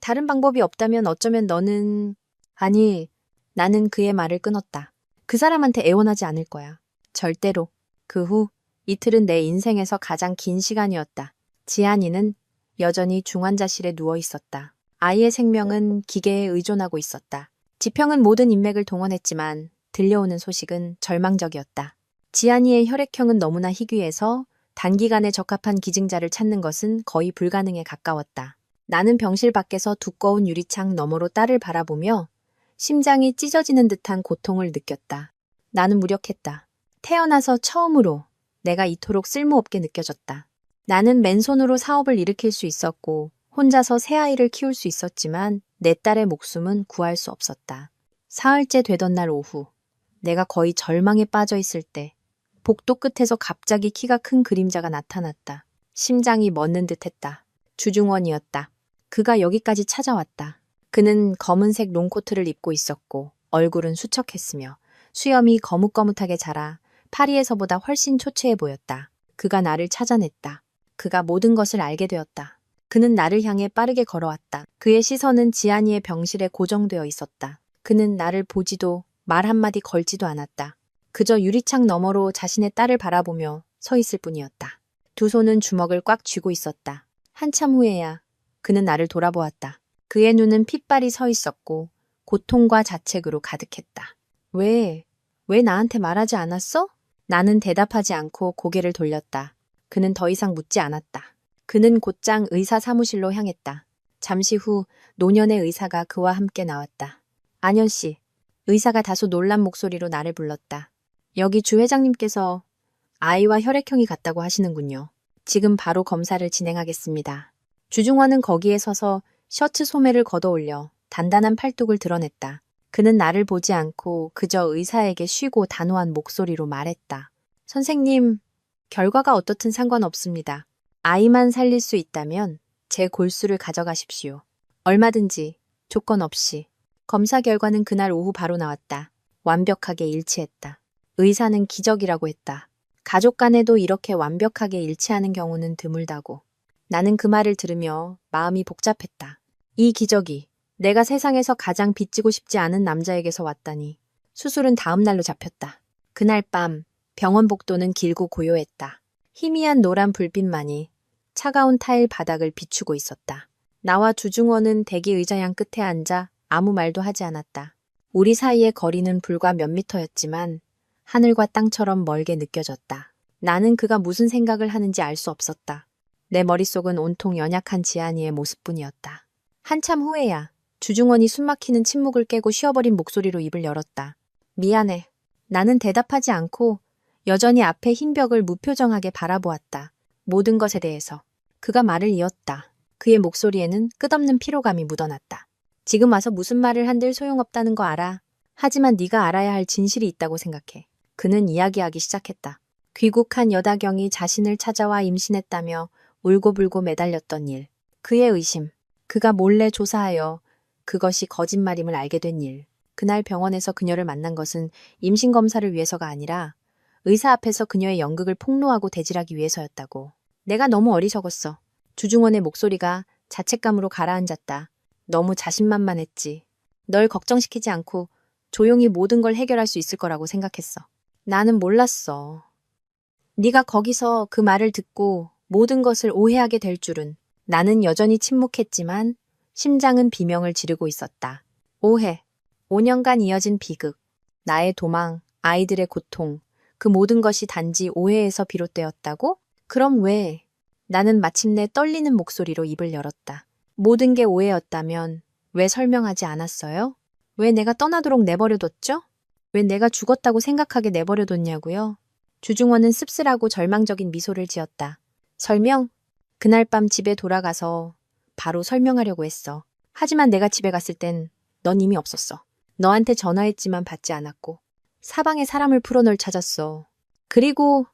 다른 방법이 없다면 어쩌면 너는... 아니, 나는 그의 말을 끊었다. 그 사람한테 애원하지 않을 거야. 절대로. 그 후 이틀은 내 인생에서 가장 긴 시간이었다. 지안이는 여전히 중환자실에 누워 있었다. 아이의 생명은 기계에 의존하고 있었다. 지평은 모든 인맥을 동원했지만 들려오는 소식은 절망적이었다. 지안이의 혈액형은 너무나 희귀해서 단기간에 적합한 기증자를 찾는 것은 거의 불가능에 가까웠다. 나는 병실 밖에서 두꺼운 유리창 너머로 딸을 바라보며 심장이 찢어지는 듯한 고통을 느꼈다. 나는 무력했다. 태어나서 처음으로 내가 이토록 쓸모없게 느껴졌다. 나는 맨손으로 사업을 일으킬 수 있었고 혼자서 새 아이를 키울 수 있었지만 내 딸의 목숨은 구할 수 없었다. 사흘째 되던 날 오후, 내가 거의 절망에 빠져 있을 때 복도 끝에서 갑자기 키가 큰 그림자가 나타났다. 심장이 멎는 듯했다. 주중원이었다. 그가 여기까지 찾아왔다. 그는 검은색 롱코트를 입고 있었고 얼굴은 수척했으며 수염이 거뭇거뭇하게 자라 파리에서보다 훨씬 초췌해 보였다. 그가 나를 찾아냈다. 그가 모든 것을 알게 되었다. 그는 나를 향해 빠르게 걸어왔다. 그의 시선은 지안이의 병실에 고정되어 있었다. 그는 나를 보지도 말 한마디 걸지도 않았다. 그저 유리창 너머로 자신의 딸을 바라보며 서 있을 뿐이었다. 두 손은 주먹을 꽉 쥐고 있었다. 한참 후에야 그는 나를 돌아보았다. 그의 눈은 핏발이 서 있었고 고통과 자책으로 가득했다. 왜 나한테 말하지 않았어? 나는 대답하지 않고 고개를 돌렸다. 그는 더 이상 묻지 않았다. 그는 곧장 의사 사무실로 향했다. 잠시 후 노년의 의사가 그와 함께 나왔다. 안현 씨, 의사가 다소 놀란 목소리로 나를 불렀다. 여기 주 회장님께서 아이와 혈액형이 같다고 하시는군요. 지금 바로 검사를 진행하겠습니다. 주중원은 거기에 서서 셔츠 소매를 걷어올려 단단한 팔뚝을 드러냈다. 그는 나를 보지 않고 그저 의사에게 쉬고 단호한 목소리로 말했다. 선생님, 결과가 어떻든 상관없습니다. 아이만 살릴 수 있다면 제 골수를 가져가십시오. 얼마든지, 조건 없이. 검사 결과는 그날 오후 바로 나왔다. 완벽하게 일치했다. 의사는 기적이라고 했다. 가족 간에도 이렇게 완벽하게 일치하는 경우는 드물다고. 나는 그 말을 들으며 마음이 복잡했다. 이 기적이 내가 세상에서 가장 빚지고 싶지 않은 남자에게서 왔다니. 수술은 다음 날로 잡혔다. 그날 밤 병원 복도는 길고 고요했다. 희미한 노란 불빛만이 차가운 타일 바닥을 비추고 있었다. 나와 주중원은 대기 의자 양 끝에 앉아 아무 말도 하지 않았다. 우리 사이의 거리는 불과 몇 미터였지만 하늘과 땅처럼 멀게 느껴졌다. 나는 그가 무슨 생각을 하는지 알 수 없었다. 내 머릿속은 온통 연약한 지안이의 모습뿐이었다. 한참 후에야 주중원이 숨막히는 침묵을 깨고 쉬어버린 목소리로 입을 열었다. 미안해. 나는 대답하지 않고 여전히 앞에 흰 벽을 무표정하게 바라보았다. 모든 것에 대해서. 그가 말을 이었다. 그의 목소리에는 끝없는 피로감이 묻어났다. 지금 와서 무슨 말을 한들 소용없다는 거 알아. 하지만 네가 알아야 할 진실이 있다고 생각해. 그는 이야기하기 시작했다. 귀국한 여다경이 자신을 찾아와 임신했다며 울고불고 매달렸던 일. 그의 의심. 그가 몰래 조사하여 그것이 거짓말임을 알게 된 일. 그날 병원에서 그녀를 만난 것은 임신검사를 위해서가 아니라 의사 앞에서 그녀의 연극을 폭로하고 대질하기 위해서였다고. 내가 너무 어리석었어. 주중원의 목소리가 자책감으로 가라앉았다. 너무 자신만만했지. 널 걱정시키지 않고 조용히 모든 걸 해결할 수 있을 거라고 생각했어. 나는 몰랐어. 네가 거기서 그 말을 듣고 모든 것을 오해하게 될 줄은. 나는 여전히 침묵했지만 심장은 비명을 지르고 있었다. 오해. 5년간 이어진 비극. 나의 도망, 아이들의 고통. 그 모든 것이 단지 오해에서 비롯되었다고? 그럼 왜? 나는 마침내 떨리는 목소리로 입을 열었다. 모든 게 오해였다면 왜 설명하지 않았어요? 왜 내가 떠나도록 내버려뒀죠? 왜 내가 죽었다고 생각하게 내버려뒀냐고요? 주중원은 씁쓸하고 절망적인 미소를 지었다. 설명? 그날 밤 집에 돌아가서 바로 설명하려고 했어. 하지만 내가 집에 갔을 땐 넌 이미 없었어. 너한테 전화했지만 받지 않았고 사방에 사람을 풀어 널 찾았어. 그리고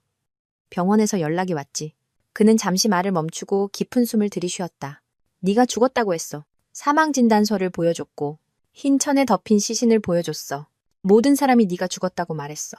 병원에서 연락이 왔지. 그는 잠시 말을 멈추고 깊은 숨을 들이쉬었다. 네가 죽었다고 했어. 사망진단서를 보여줬고 흰 천에 덮인 시신을 보여줬어. 모든 사람이 네가 죽었다고 말했어.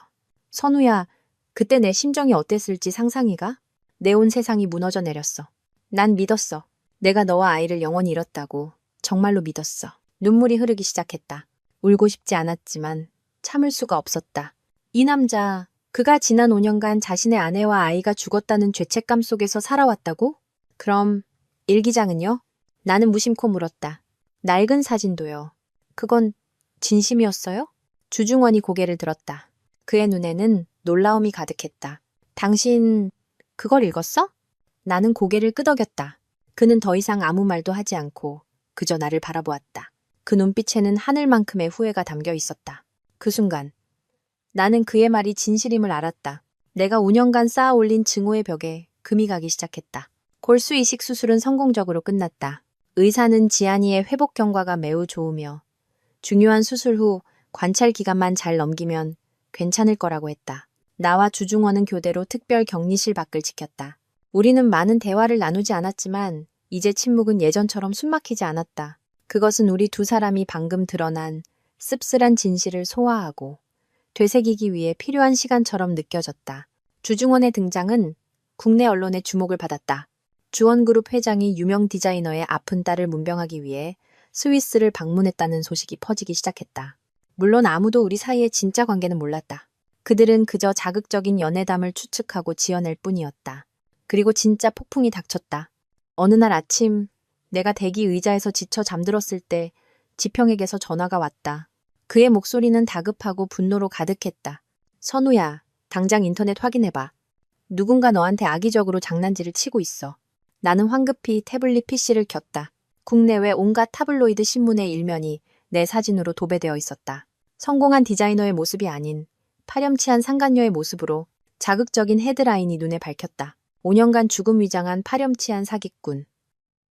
선우야, 그때 내 심정이 어땠을지 상상이가? 내 온 세상이 무너져 내렸어. 난 믿었어. 내가 너와 아이를 영원히 잃었다고. 정말로 믿었어. 눈물이 흐르기 시작했다. 울고 싶지 않았지만 참을 수가 없었다. 이 남자, 그가 지난 5년간 자신의 아내와 아이가 죽었다는 죄책감 속에서 살아왔다고? 그럼 일기장은요? 나는 무심코 물었다. 낡은 사진도요. 그건 진심이었어요? 주중원이 고개를 들었다. 그의 눈에는 놀라움이 가득했다. 당신 그걸 읽었어? 나는 고개를 끄덕였다. 그는 더 이상 아무 말도 하지 않고 그저 나를 바라보았다. 그 눈빛에는 하늘만큼의 후회가 담겨 있었다. 그 순간 나는 그의 말이 진실임을 알았다. 내가 5년간 쌓아 올린 증오의 벽에 금이 가기 시작했다. 골수 이식 수술은 성공적으로 끝났다. 의사는 지안이의 회복 경과가 매우 좋으며 중요한 수술 후 관찰 기간만 잘 넘기면 괜찮을 거라고 했다. 나와 주중원은 교대로 특별 격리실 밖을 지켰다. 우리는 많은 대화를 나누지 않았지만 이제 침묵은 예전처럼 숨막히지 않았다. 그것은 우리 두 사람이 방금 드러난 씁쓸한 진실을 소화하고 되새기기 위해 필요한 시간처럼 느껴졌다. 주중원의 등장은 국내 언론의 주목을 받았다. 주원그룹 회장이 유명 디자이너의 아픈 딸을 문병하기 위해 스위스를 방문했다는 소식이 퍼지기 시작했다. 물론 아무도 우리 사이의 진짜 관계는 몰랐다. 그들은 그저 자극적인 연애담을 추측하고 지어낼 뿐이었다. 그리고 진짜 폭풍이 닥쳤다. 어느 날 아침 내가 대기 의자에서 지쳐 잠들었을 때 지평에게서 전화가 왔다. 그의 목소리는 다급하고 분노로 가득했다. 선우야, 당장 인터넷 확인해봐. 누군가 너한테 악의적으로 장난질을 치고 있어. 나는 황급히 태블릿 PC를 켰다. 국내외 온갖 타블로이드 신문의 일면이 내 사진으로 도배되어 있었다. 성공한 디자이너의 모습이 아닌 파렴치한 상간녀의 모습으로 자극적인 헤드라인이 눈에 밝혔다. 5년간 죽음 위장한 파렴치한 사기꾼.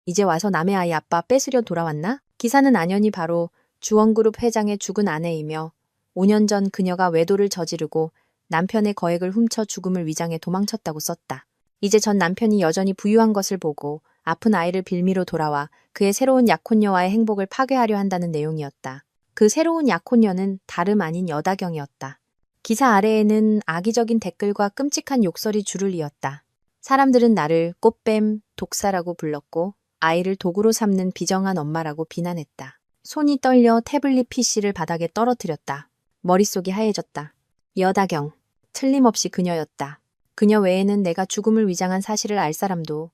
이제 와서 남의 아이 아빠 뺏으려 돌아왔나? 기사는 안연히 바로 주원그룹 회장의 죽은 아내이며 5년 전 그녀가 외도를 저지르고 남편의 거액을 훔쳐 죽음을 위장해 도망쳤다고 썼다. 이제 전 남편이 여전히 부유한 것을 보고 아픈 아이를 빌미로 돌아와 그의 새로운 약혼녀와의 행복을 파괴하려 한다는 내용이었다. 그 새로운 약혼녀는 다름 아닌 여다경이었다. 기사 아래에는 악의적인 댓글과 끔찍한 욕설이 줄을 이었다. 사람들은 나를 꽃뱀, 독사라고 불렀고 아이를 도구로 삼는 비정한 엄마라고 비난했다. 손이 떨려 태블릿 PC를 바닥에 떨어뜨렸다. 머릿속이 하얘졌다. 여다경. 틀림없이 그녀였다. 그녀 외에는 내가 죽음을 위장한 사실을 알 사람도,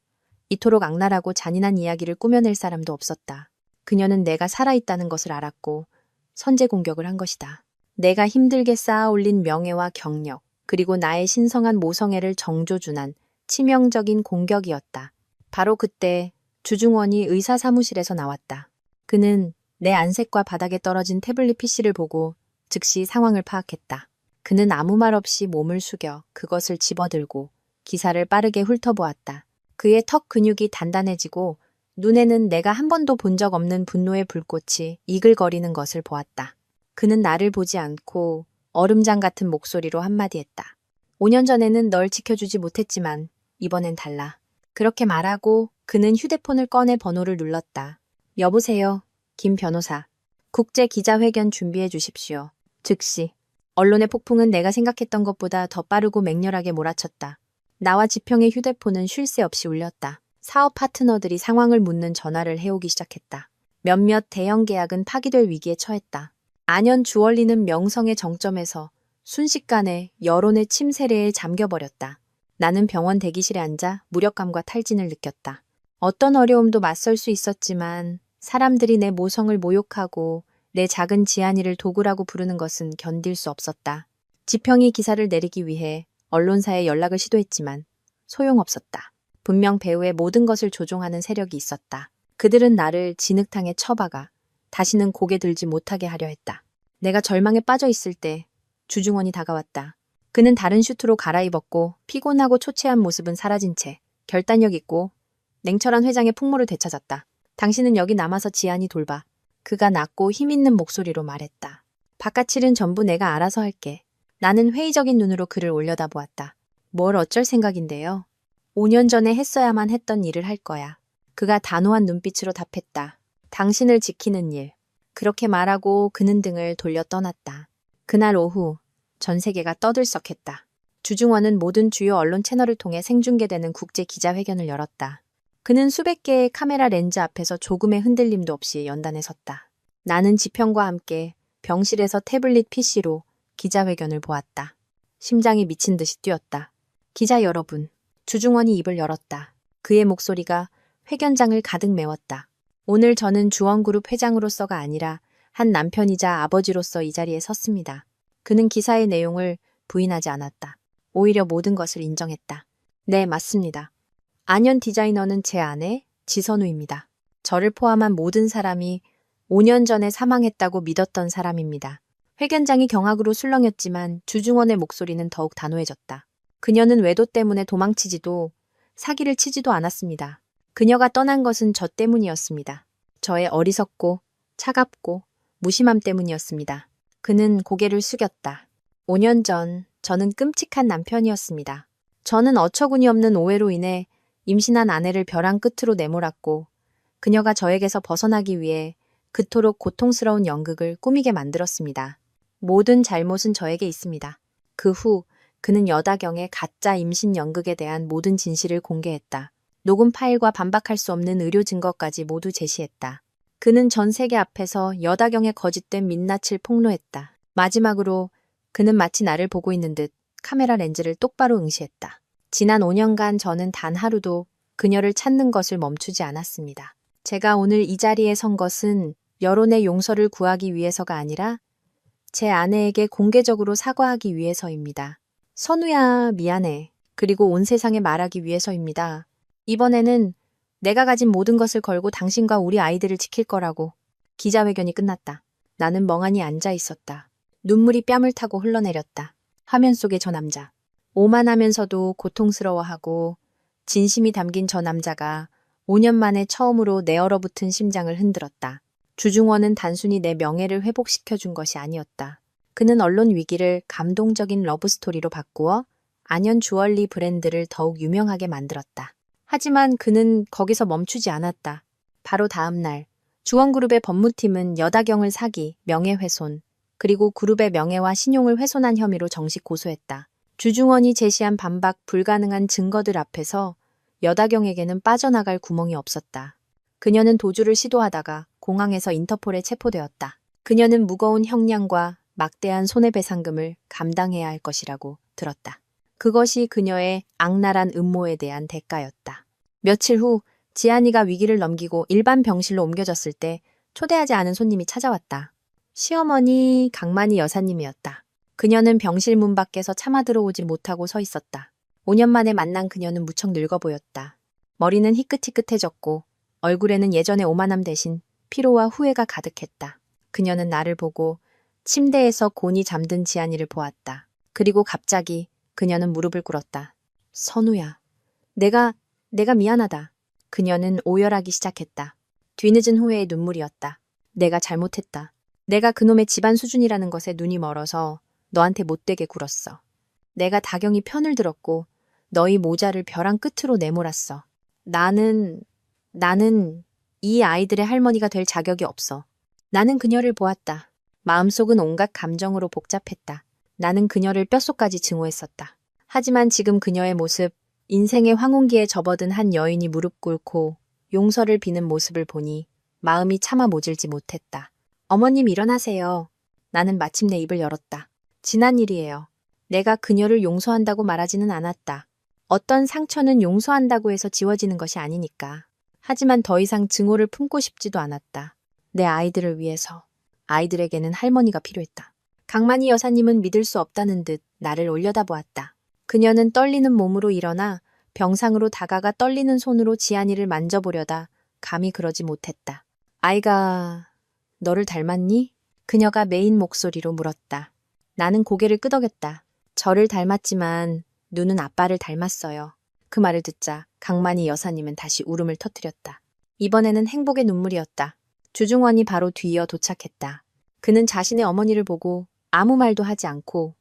이토록 악랄하고 잔인한 이야기를 꾸며낼 사람도 없었다. 그녀는 내가 살아있다는 것을 알았고 선제 공격을 한 것이다. 내가 힘들게 쌓아 올린 명예와 경력, 그리고 나의 신성한 모성애를 정조준한 치명적인 공격이었다. 바로 그때 주중원이 의사 사무실에서 나왔다. 그는 내 안색과 바닥에 떨어진 태블릿 PC를 보고 즉시 상황을 파악했다. 그는 아무 말 없이 몸을 숙여 그것을 집어들고 기사를 빠르게 훑어보았다. 그의 턱 근육이 단단해지고 눈에는 내가 한 번도 본 적 없는 분노의 불꽃이 이글거리는 것을 보았다. 그는 나를 보지 않고 얼음장 같은 목소리로 한마디 했다. 5년 전에는 널 지켜주지 못했지만 이번엔 달라. 그렇게 말하고 그는 휴대폰을 꺼내 번호를 눌렀다. 여보세요, 김 변호사. 국제 기자회견 준비해 주십시오. 즉시. 언론의 폭풍은 내가 생각했던 것보다 더 빠르고 맹렬하게 몰아쳤다. 나와 지평의 휴대폰은 쉴 새 없이 울렸다. 사업 파트너들이 상황을 묻는 전화를 해오기 시작했다. 몇몇 대형 계약은 파기될 위기에 처했다. 안현 주얼리는 명성의 정점에서 순식간에 여론의 침세례에 잠겨버렸다. 나는 병원 대기실에 앉아 무력감과 탈진을 느꼈다. 어떤 어려움도 맞설 수 있었지만 사람들이 내 모성을 모욕하고 내 작은 지안이를 도구라고 부르는 것은 견딜 수 없었다. 지평이 기사를 내리기 위해 언론사에 연락을 시도했지만 소용없었다. 분명 배우의 모든 것을 조종하는 세력이 있었다. 그들은 나를 진흙탕에 처박아 다시는 고개 들지 못하게 하려 했다. 내가 절망에 빠져 있을 때 주중원이 다가왔다. 그는 다른 슈트로 갈아입었고 피곤하고 초췌한 모습은 사라진 채 결단력 있고 냉철한 회장의 풍모를 되찾았다. 당신은 여기 남아서 지안이 돌봐. 그가 낮고 힘있는 목소리로 말했다. 바깥 일은 전부 내가 알아서 할게. 나는 회의적인 눈으로 그를 올려다보았다. 뭘 어쩔 생각인데요? 5년 전에 했어야만 했던 일을 할 거야. 그가 단호한 눈빛으로 답했다. 당신을 지키는 일. 그렇게 말하고 그는 등을 돌려 떠났다. 그날 오후 전 세계가 떠들썩했다. 주중원은 모든 주요 언론 채널을 통해 생중계되는 국제 기자회견을 열었다. 그는 수백 개의 카메라 렌즈 앞에서 조금의 흔들림도 없이 연단에 섰다. 나는 지평과 함께 병실에서 태블릿 PC로 기자회견을 보았다. 심장이 미친 듯이 뛰었다. 기자 여러분, 주중원이 입을 열었다. 그의 목소리가 회견장을 가득 메웠다. 오늘 저는 주원그룹 회장으로서가 아니라 한 남편이자 아버지로서 이 자리에 섰습니다. 그는 기사의 내용을 부인하지 않았다. 오히려 모든 것을 인정했다. 네, 맞습니다. 안현 디자이너는 제 아내 지선우입니다. 저를 포함한 모든 사람이 5년 전에 사망했다고 믿었던 사람입니다. 회견장이 경악으로 술렁였지만 주중원의 목소리는 더욱 단호해졌다. 그녀는 외도 때문에 도망치지도 사기를 치지도 않았습니다. 그녀가 떠난 것은 저 때문이었습니다. 저의 어리석고 차갑고 무심함 때문이었습니다. 그는 고개를 숙였다. 5년 전 저는 끔찍한 남편이었습니다. 저는 어처구니 없는 오해로 인해 임신한 아내를 벼랑 끝으로 내몰았고 그녀가 저에게서 벗어나기 위해 그토록 고통스러운 연극을 꾸미게 만들었습니다. 모든 잘못은 저에게 있습니다. 그 후 그는 여다경의 가짜 임신 연극에 대한 모든 진실을 공개했다. 녹음 파일과 반박할 수 없는 의료 증거까지 모두 제시했다. 그는 전 세계 앞에서 여다경의 거짓된 민낯을 폭로했다. 마지막으로 그는 마치 나를 보고 있는 듯 카메라 렌즈를 똑바로 응시했다. 지난 5년간 저는 단 하루도 그녀를 찾는 것을 멈추지 않았습니다. 제가 오늘 이 자리에 선 것은 여론의 용서를 구하기 위해서가 아니라 제 아내에게 공개적으로 사과하기 위해서입니다. 선우야, 미안해. 그리고 온 세상에 말하기 위해서입니다. 이번에는 내가 가진 모든 것을 걸고 당신과 우리 아이들을 지킬 거라고. 기자회견이 끝났다. 나는 멍하니 앉아 있었다. 눈물이 뺨을 타고 흘러내렸다. 화면 속의 저 남자. 오만하면서도 고통스러워하고 진심이 담긴 저 남자가 5년 만에 처음으로 내 얼어붙은 심장을 흔들었다. 주중원은 단순히 내 명예를 회복시켜준 것이 아니었다. 그는 언론 위기를 감동적인 러브스토리로 바꾸어 안현 주얼리 브랜드를 더욱 유명하게 만들었다. 하지만 그는 거기서 멈추지 않았다. 바로 다음 날 주원그룹의 법무팀은 여다경을 사기, 명예훼손, 그리고 그룹의 명예와 신용을 훼손한 혐의로 정식 고소했다. 주중원이 제시한 반박 불가능한 증거들 앞에서 여다경에게는 빠져나갈 구멍이 없었다. 그녀는 도주를 시도하다가 공항에서 인터폴에 체포되었다. 그녀는 무거운 형량과 막대한 손해배상금을 감당해야 할 것이라고 들었다. 그것이 그녀의 악랄한 음모에 대한 대가였다. 며칠 후 지안이가 위기를 넘기고 일반 병실로 옮겨졌을 때 초대하지 않은 손님이 찾아왔다. 시어머니 강만희 여사님이었다. 그녀는 병실 문 밖에서 차마 들어오지 못하고 서 있었다. 5년 만에 만난 그녀는 무척 늙어 보였다. 머리는 희끗희끗해졌고 얼굴에는 예전의 오만함 대신 피로와 후회가 가득했다. 그녀는 나를 보고 침대에서 곤히 잠든 지안이를 보았다. 그리고 갑자기 그녀는 무릎을 꿇었다. 선우야, 내가 미안하다. 그녀는 오열하기 시작했다. 뒤늦은 후회의 눈물이었다. 내가 잘못했다. 내가 그놈의 집안 수준이라는 것에 눈이 멀어서 너한테 못되게 굴었어. 내가 다경이 편을 들었고 너희 모자를 벼랑 끝으로 내몰았어. 나는 이 아이들의 할머니가 될 자격이 없어. 나는 그녀를 보았다. 마음속은 온갖 감정으로 복잡했다. 나는 그녀를 뼛속까지 증오했었다. 하지만 지금 그녀의 모습, 인생의 황혼기에 접어든 한 여인이 무릎 꿇고 용서를 비는 모습을 보니 마음이 차마 모질지 못했다. 어머님 일어나세요. 나는 마침내 입을 열었다. 지난 일이에요. 내가 그녀를 용서한다고 말하지는 않았다. 어떤 상처는 용서한다고 해서 지워지는 것이 아니니까. 하지만 더 이상 증오를 품고 싶지도 않았다. 내 아이들을 위해서. 아이들에게는 할머니가 필요했다. 강만희 여사님은 믿을 수 없다는 듯 나를 올려다보았다. 그녀는 떨리는 몸으로 일어나 병상으로 다가가 떨리는 손으로 지안이를 만져보려다 감히 그러지 못했다. 아이가 너를 닮았니? 그녀가 메인 목소리로 물었다. 나는 고개를 끄덕였다. 저를 닮았지만 눈은 아빠를 닮았어요. 그 말을 듣자 강만희 여사님은 다시 울음을 터뜨렸다. 이번에는 행복의 눈물이었다. 주중원이 바로 뒤이어 도착했다. 그는 자신의 어머니를 보고 아무 말도 하지 않고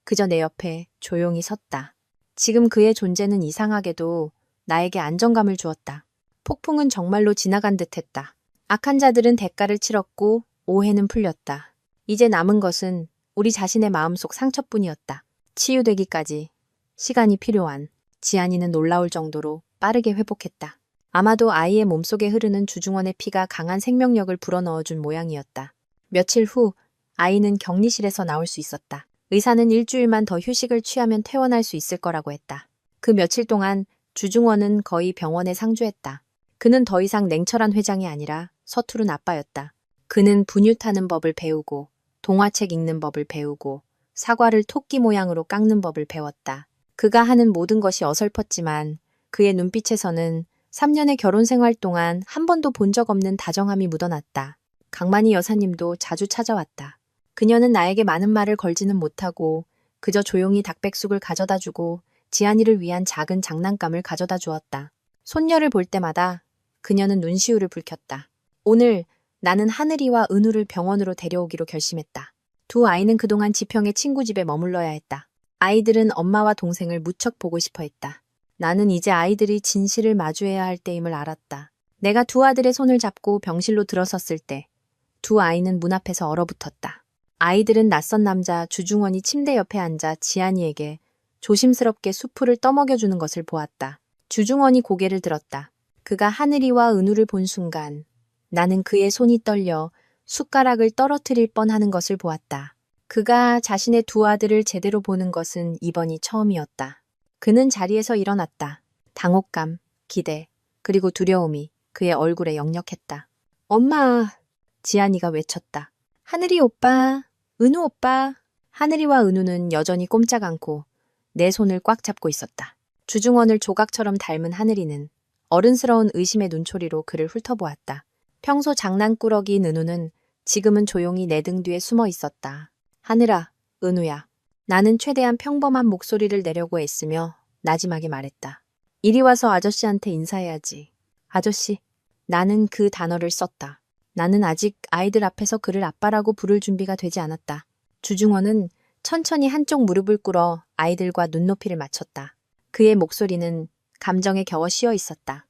그저 내 옆에 조용히 섰다. 지금 그의 존재는 이상하게도 나에게 안정감을 주었다. 폭풍은 정말로 지나간 듯했다. 악한 자들은 대가를 치렀고 오해는 풀렸다. 이제 남은 것은 우리 자신의 마음속 상처뿐이었다. 치유되기까지 시간이 필요한. 지안이는 놀라울 정도로 빠르게 회복했다. 아마도 아이의 몸속에 흐르는 주중원의 피가 강한 생명력을 불어넣어준 모양이었다. 며칠 후 아이는 격리실에서 나올 수 있었다. 의사는 일주일만 더 휴식을 취하면 퇴원할 수 있을 거라고 했다. 그 며칠 동안 주중원은 거의 병원에 상주했다. 그는 더 이상 냉철한 회장이 아니라 서투른 아빠였다. 그는 분유 타는 법을 배우고 동화책 읽는 법을 배우고 사과를 토끼 모양으로 깎는 법을 배웠다. 그가 하는 모든 것이 어설펐지만 그의 눈빛에서는 3년의 결혼 생활 동안 한 번도 본 적 없는 다정함이 묻어났다. 강만희 여사님도 자주 찾아왔다. 그녀는 나에게 많은 말을 걸지는 못하고 그저 조용히 닭백숙을 가져다 주고 지안이를 위한 작은 장난감을 가져다 주었다. 손녀를 볼 때마다 그녀는 눈시울을 붉혔다. 오늘 나는 하늘이와 은우를 병원으로 데려오기로 결심했다. 두 아이는 그동안 지평의 친구 집에 머물러야 했다. 아이들은 엄마와 동생을 무척 보고 싶어 했다. 나는 이제 아이들이 진실을 마주해야 할 때임을 알았다. 내가 두 아들의 손을 잡고 병실로 들어섰을 때 두 아이는 문 앞에서 얼어붙었다. 아이들은 낯선 남자 주중원이 침대 옆에 앉아 지안이에게 조심스럽게 수프를 떠먹여주는 것을 보았다. 주중원이 고개를 들었다. 그가 하늘이와 은우를 본 순간 나는 그의 손이 떨려 숟가락을 떨어뜨릴 뻔하는 것을 보았다. 그가 자신의 두 아들을 제대로 보는 것은 이번이 처음이었다. 그는 자리에서 일어났다. 당혹감, 기대, 그리고 두려움이 그의 얼굴에 역력했다. 엄마! 지안이가 외쳤다. 하늘이 오빠! 은우 오빠! 하늘이와 은우는 여전히 꼼짝 않고 내 손을 꽉 잡고 있었다. 주중원을 조각처럼 닮은 하늘이는 어른스러운 의심의 눈초리로 그를 훑어보았다. 평소 장난꾸러기인 은우는 지금은 조용히 내 등 뒤에 숨어 있었다. 하늘아, 은우야. 나는 최대한 평범한 목소리를 내려고 애쓰며 나지막에 말했다. 이리 와서 아저씨한테 인사해야지. 아저씨. 나는 그 단어를 썼다. 나는 아직 아이들 앞에서 그를 아빠라고 부를 준비가 되지 않았다. 주중원은 천천히 한쪽 무릎을 꿇어 아이들과 눈높이를 맞췄다. 그의 목소리는 감정에 겨워 쉬어 있었다.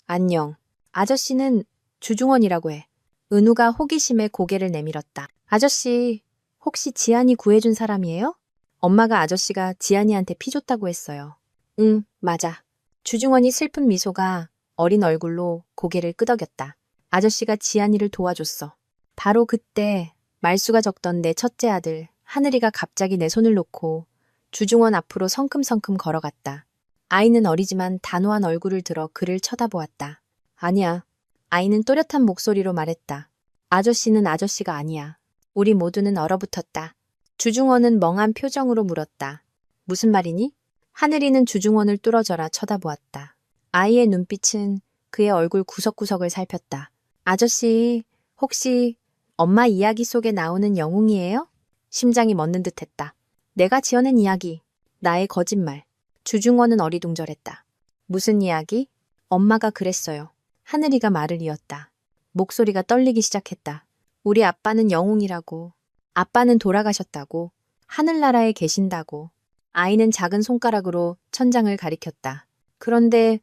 안녕. 아저씨는 주중원이라고 해. 은우가 호기심에 고개를 내밀었다. 아저씨, 혹시 지안이 구해준 사람이에요? 엄마가 아저씨가 지안이한테 피 줬다고 했어요. 응, 맞아. 주중원이 슬픈 미소가 어린 얼굴로 고개를 끄덕였다. 아저씨가 지안이를 도와줬어. 바로 그때 말수가 적던 내 첫째 아들 하늘이가 갑자기 내 손을 놓고 주중원 앞으로 성큼성큼 걸어갔다. 아이는 어리지만 단호한 얼굴을 들어 그를 쳐다보았다. 아니야. 아이는 또렷한 목소리로 말했다. 아저씨는 아저씨가 아니야. 우리 모두는 얼어붙었다. 주중원은 멍한 표정으로 물었다. 무슨 말이니? 하늘이는 주중원을 뚫어져라 쳐다보았다. 아이의 눈빛은 그의 얼굴 구석구석을 살폈다. 아저씨, 혹시 엄마 이야기 속에 나오는 영웅이에요? 심장이 멎는 듯했다. 내가 지어낸 이야기, 나의 거짓말. 주중원은 어리둥절했다. 무슨 이야기? 엄마가 그랬어요. 하늘이가 말을 이었다. 목소리가 떨리기 시작했다. 우리 아빠는 영웅이라고. 아빠는 돌아가셨다고. 하늘나라에 계신다고. 아이는 작은 손가락으로 천장을 가리켰다. 그런데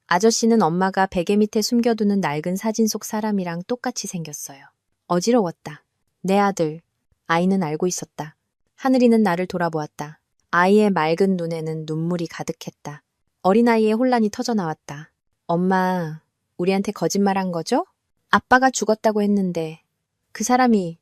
아저씨는 엄마가 베개 밑에 숨겨두는 낡은 사진 속 사람이랑 똑같이 생겼어요. 어지러웠다. 내 아들. 아이는 알고 있었다. 하늘이는 나를 돌아보았다. 아이의 맑은 눈에는 눈물이 가득했다. 어린아이의 혼란이 터져나왔다. 엄마, 우리한테 거짓말한 거죠? 아빠가 죽었다고 했는데 그 사람이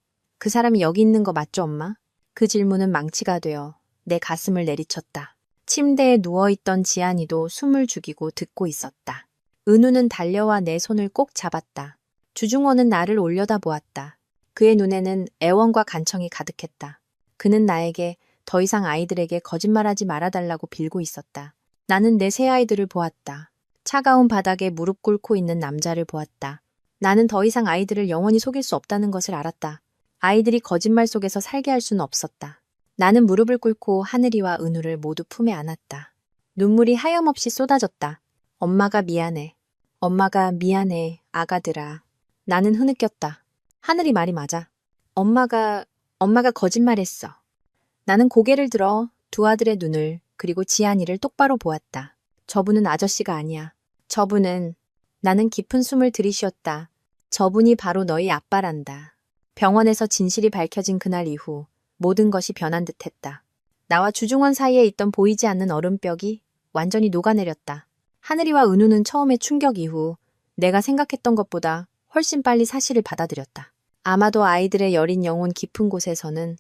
여기 있는 거 맞죠, 엄마? 그 질문은 망치가 되어 내 가슴을 내리쳤다. 침대에 누워있던 지안이도 숨을 죽이고 듣고 있었다. 은우는 달려와 내 손을 꼭 잡았다. 주중원은 나를 올려다보았다. 그의 눈에는 애원과 간청이 가득했다. 그는 나에게 더 이상 아이들에게 거짓말하지 말아달라고 빌고 있었다. 나는 내 새 아이들을 보았다. 차가운 바닥에 무릎 꿇고 있는 남자를 보았다. 나는 더 이상 아이들을 영원히 속일 수 없다는 것을 알았다. 아이들이 거짓말 속에서 살게 할 수는 없었다. 나는 무릎을 꿇고 하늘이와 은우를 모두 품에 안았다. 눈물이 하염없이 쏟아졌다. 엄마가 미안해. 엄마가 미안해, 아가들아. 나는 흐느꼈다. 하늘이 말이 맞아. 엄마가 거짓말했어. 나는 고개를 들어 두 아들의 눈을 그리고 지안이를 똑바로 보았다. 저분은 아저씨가 아니야. 나는 깊은 숨을 들이쉬었다. 저분이 바로 너희 아빠란다. 병원에서 진실이 밝혀진 그날 이후 모든 것이 변한 듯했다. 나와 주중원 사이에 있던 보이지 않는 얼음벽이 완전히 녹아내렸다. 하늘이와 은우는 처음의 충격 이후 내가 생각했던 것보다 훨씬 빨리 사실을 받아들였다. 아마도 아이들의 여린 영혼 깊은 곳에서는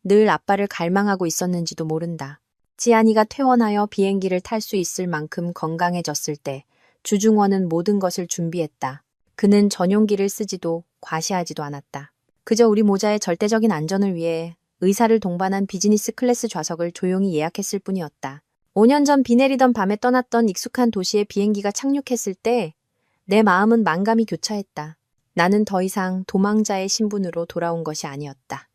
늘 아빠를 갈망하고 있었는지도 모른다. 지안이가 퇴원하여 비행기를 탈 수 있을 만큼 건강해졌을 때 주중원은 모든 것을 준비했다. 그는 전용기를 쓰지도 과시하지도 않았다. 그저 우리 모자의 절대적인 안전을 위해 의사를 동반한 비즈니스 클래스 좌석을 조용히 예약했을 뿐이었다. 5년 전 비 내리던 밤에 떠났던 익숙한 도시에 비행기가 착륙했을 때 내 마음은 만감이 교차했다. 나는 더 이상 도망자의 신분으로 돌아온 것이 아니었다.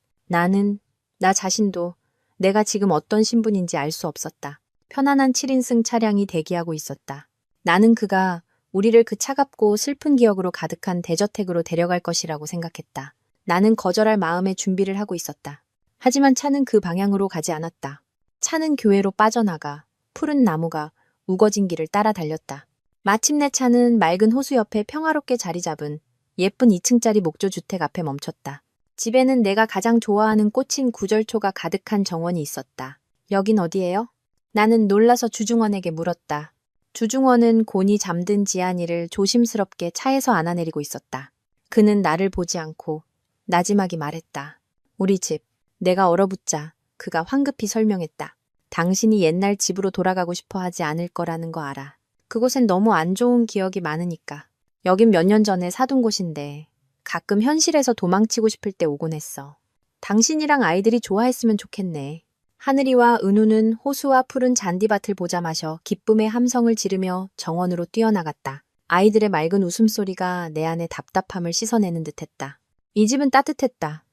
나 자신도 내가 지금 어떤 신분인지 알 수 없었다. 편안한 7인승 차량이 대기하고 있었다. 나는 그가 우리를 그 차갑고 슬픈 기억으로 가득한 대저택으로 데려갈 것이라고 생각했다. 나는 거절할 마음의 준비를 하고 있었다. 하지만 차는 그 방향으로 가지 않았다. 차는 교회로 빠져나가 푸른 나무가 우거진 길을 따라 달렸다. 마침내 차는 맑은 호수 옆에 평화롭게 자리 잡은 예쁜 2층짜리 목조 주택 앞에 멈췄다. 집에는 내가 가장 좋아하는 꽃인 구절초가 가득한 정원이 있었다. 여긴 어디예요? 나는 놀라서 주중원에게 물었다. 주중원은 곤히 잠든 지안이를 조심스럽게 차에서 안아내리고 있었다. 그는 나를 보지 않고 나지막이 말했다. 우리 집. 내가 얼어붙자 그가 황급히 설명했다. 당신이 옛날 집으로 돌아가고 싶어 하지 않을 거라는 거 알아. 그곳엔 너무 안 좋은 기억이 많으니까. 여긴 몇 년 전에 사둔 곳인데 가끔 현실에서 도망치고 싶을 때 오곤 했어. 당신이랑 아이들이 좋아했으면 좋겠네. 하늘이와 은우는 호수와 푸른 잔디밭을 보자 마셔 기쁨의 함성을 지르며 정원으로 뛰어나갔다. 아이들의 맑은 웃음소리가 내 안의 답답함을 씻어내는 듯했다. 이 집은 따뜻했다.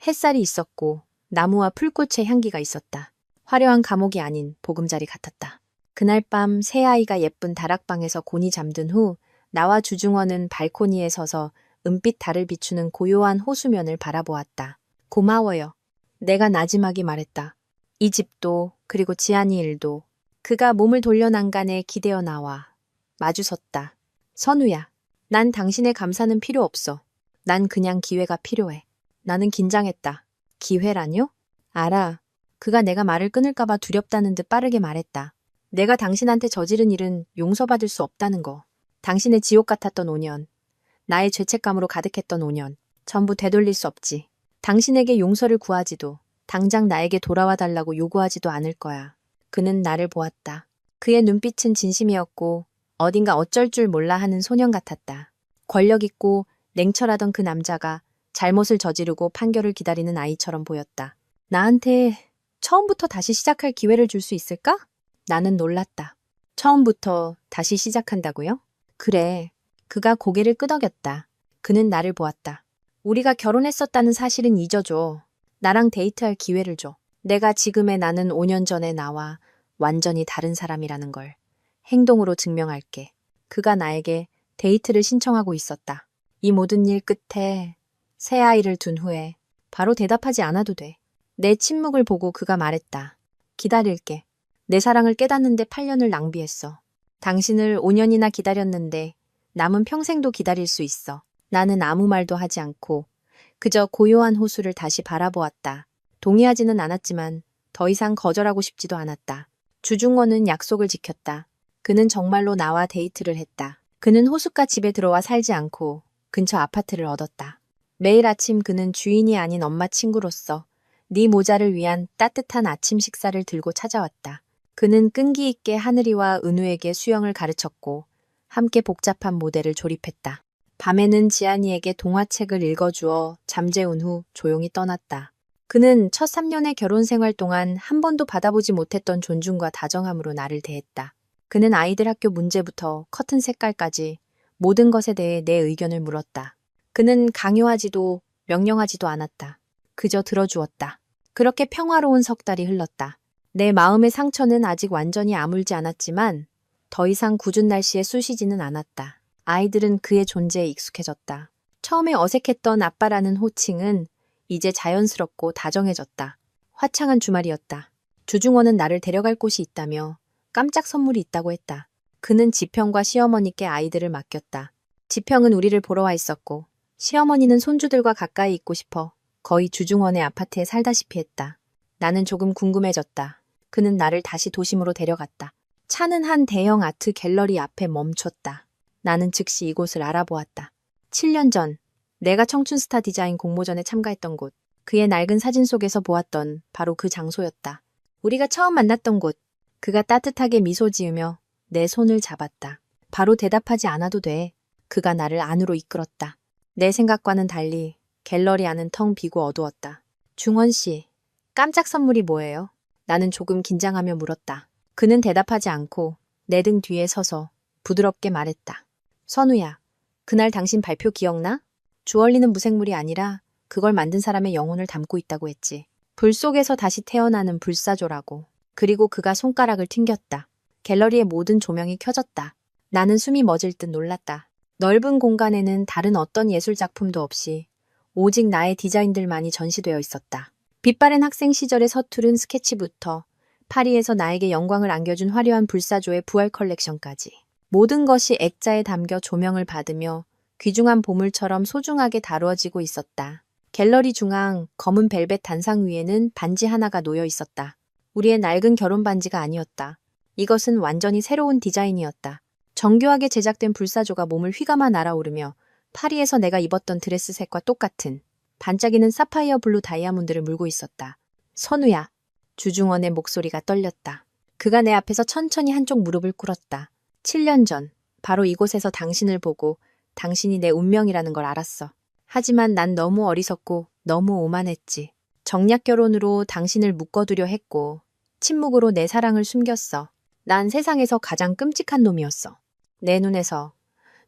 햇살이 있었고 나무와 풀꽃의 향기가 있었다. 화려한 감옥이 아닌 보금자리 같았다. 그날 밤 새아이가 예쁜 다락방에서 곤히 잠든 후 나와 주중원은 발코니에 서서 은빛 달을 비추는 고요한 호수면을 바라보았다. 고마워요. 내가 나지막이 말했다. 이 집도 그리고 지안이 일도. 그가 몸을 돌려 난간에 기대어 나와 마주섰다. 선우야, 난 당신의 감사는 필요 없어. 난 그냥 기회가 필요해. 나는 긴장했다. 기회라뇨? 알아. 그가 내가 말을 끊을까봐 두렵다는 듯 빠르게 말했다. 내가 당신한테 저지른 일은 용서받을 수 없다는 거. 당신의 지옥 같았던 5년, 나의 죄책감으로 가득했던 5년, 전부 되돌릴 수 없지. 당신에게 용서를 구하지도, 당장 나에게 돌아와 달라고 요구하지도 않을 거야. 그는 나를 보았다. 그의 눈빛은 진심이었고 어딘가 어쩔 줄 몰라 하는 소년 같았다. 권력 있고 냉철하던 그 남자가 잘못을 저지르고 판결을 기다리는 아이처럼 보였다. 나한테 처음부터 다시 시작할 기회를 줄 수 있을까? 나는 놀랐다. 처음부터 다시 시작한다고요? 그래. 그가 고개를 끄덕였다. 그는 나를 보았다. 우리가 결혼했었다는 사실은 잊어줘. 나랑 데이트할 기회를 줘. 내가 지금의 나는 5년 전의 나와 완전히 다른 사람이라는 걸 행동으로 증명할게. 그가 나에게 데이트를 신청하고 있었다. 이 모든 일 끝에 새 아이를 둔 후에 바로 대답하지 않아도 돼. 내 침묵을 보고 그가 말했다. 기다릴게. 내 사랑을 깨닫는데 8년을 낭비했어. 당신을 5년이나 기다렸는데 남은 평생도 기다릴 수 있어. 나는 아무 말도 하지 않고 그저 고요한 호수를 다시 바라보았다. 동의하지는 않았지만 더 이상 거절하고 싶지도 않았다. 주중원은 약속을 지켰다. 그는 정말로 나와 데이트를 했다. 그는 호숫가 집에 들어와 살지 않고 근처 아파트를 얻었다. 매일 아침 그는 주인이 아닌 엄마 친구로서 네 모자를 위한 따뜻한 아침 식사를 들고 찾아왔다. 그는 끈기 있게 하늘이와 은우에게 수영을 가르쳤고 함께 복잡한 모델을 조립했다. 밤에는 지안이에게 동화책을 읽어주어 잠재운 후 조용히 떠났다. 그는 첫 3년의 결혼 생활 동안 한 번도 받아보지 못했던 존중과 다정함으로 나를 대했다. 그는 아이들 학교 문제부터 커튼 색깔까지 모든 것에 대해 내 의견을 물었다. 그는 강요하지도 명령하지도 않았다. 그저 들어주었다. 그렇게 평화로운 석 달이 흘렀다. 내 마음의 상처는 아직 완전히 아물지 않았지만 더 이상 궂은 날씨에 쑤시지는 않았다. 아이들은 그의 존재에 익숙해졌다. 처음에 어색했던 아빠라는 호칭은 이제 자연스럽고 다정해졌다. 화창한 주말이었다. 주중원은 나를 데려갈 곳이 있다며 깜짝 선물이 있다고 했다. 그는 지평과 시어머니께 아이들을 맡겼다. 지평은 우리를 보러 와 있었고 시어머니는 손주들과 가까이 있고 싶어 거의 주중원의 아파트에 살다시피 했다. 나는 조금 궁금해졌다. 그는 나를 다시 도심으로 데려갔다. 차는 한 대형 아트 갤러리 앞에 멈췄다. 나는 즉시 이곳을 알아보았다. 7년 전 내가 청춘스타 디자인 공모전에 참가했던 곳. 그의 낡은 사진 속에서 보았던 바로 그 장소였다. 우리가 처음 만났던 곳. 그가 따뜻하게 미소 지으며 내 손을 잡았다. 바로 대답하지 않아도 돼. 그가 나를 안으로 이끌었다. 내 생각과는 달리 갤러리 안은 텅 비고 어두웠다. 중원 씨, 깜짝 선물이 뭐예요? 나는 조금 긴장하며 물었다. 그는 대답하지 않고 내 등 뒤에 서서 부드럽게 말했다. 선우야, 그날 당신 발표 기억나? 주얼리는 무생물이 아니라 그걸 만든 사람의 영혼을 담고 있다고 했지. 불 속에서 다시 태어나는 불사조라고. 그리고 그가 손가락을 튕겼다. 갤러리의 모든 조명이 켜졌다. 나는 숨이 멎을 듯 놀랐다. 넓은 공간에는 다른 어떤 예술 작품도 없이 오직 나의 디자인들만이 전시되어 있었다. 빛바랜 학생 시절의 서투른 스케치부터 파리에서 나에게 영광을 안겨준 화려한 불사조의 부활 컬렉션까지. 모든 것이 액자에 담겨 조명을 받으며 귀중한 보물처럼 소중하게 다루어지고 있었다. 갤러리 중앙 검은 벨벳 단상 위에는 반지 하나가 놓여 있었다. 우리의 낡은 결혼 반지가 아니었다. 이것은 완전히 새로운 디자인이었다. 정교하게 제작된 불사조가 몸을 휘감아 날아오르며 파리에서 내가 입었던 드레스 색과 똑같은 반짝이는 사파이어 블루 다이아몬드를 물고 있었다. 선우야. 주중원의 목소리가 떨렸다. 그가 내 앞에서 천천히 한쪽 무릎을 꿇었다. 7년 전, 바로 이곳에서 당신을 보고 당신이 내 운명이라는 걸 알았어. 하지만 난 너무 어리석고 너무 오만했지. 정략 결혼으로 당신을 묶어두려 했고 침묵으로 내 사랑을 숨겼어. 난 세상에서 가장 끔찍한 놈이었어. 내 눈에서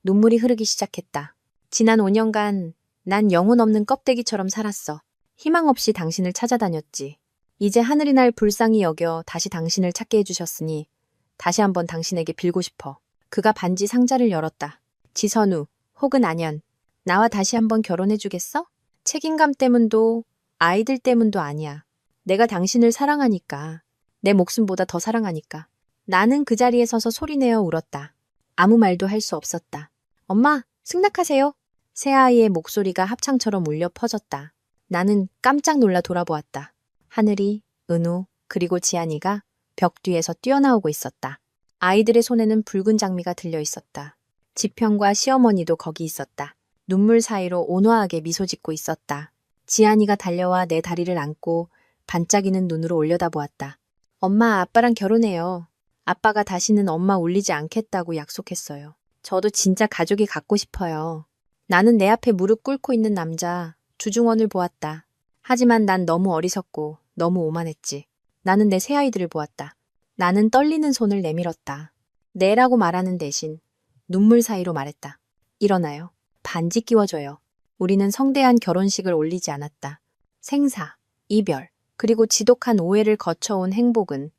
눈물이 흐르기 시작했다. 지난 5년간 난 영혼 없는 껍데기처럼 살았어. 희망 없이 당신을 찾아다녔지. 이제 하늘이 날 불쌍히 여겨 다시 당신을 찾게 해주셨으니 다시 한번 당신에게 빌고 싶어. 그가 반지 상자를 열었다. 지선우 혹은 안연, 나와 다시 한번 결혼해주겠어? 책임감 때문도 아이들 때문도 아니야. 내가 당신을 사랑하니까. 내 목숨보다 더 사랑하니까. 나는 그 자리에 서서 소리내어 울었다. 아무 말도 할 수 없었다. 엄마, 승낙하세요. 새아이의 목소리가 합창처럼 울려 퍼졌다. 나는 깜짝 놀라 돌아보았다. 하늘이, 은우, 그리고 지안이가 벽 뒤에서 뛰어나오고 있었다. 아이들의 손에는 붉은 장미가 들려 있었다. 지평과 시어머니도 거기 있었다. 눈물 사이로 온화하게 미소 짓고 있었다. 지안이가 달려와 내 다리를 안고 반짝이는 눈으로 올려다보았다. 엄마, 아빠랑 결혼해요. 아빠가 다시는 엄마 울리지 않겠다고 약속했어요. 저도 진짜 가족이 갖고 싶어요. 나는 내 앞에 무릎 꿇고 있는 남자, 주중원을 보았다. 하지만 난 너무 어리석고 너무 오만했지. 나는 내 새아이들을 보았다. 나는 떨리는 손을 내밀었다. 네라고 말하는 대신 눈물 사이로 말했다. 일어나요. 반지 끼워줘요. 우리는 성대한 결혼식을 올리지 않았다. 생사, 이별, 그리고 지독한 오해를 거쳐온 행복은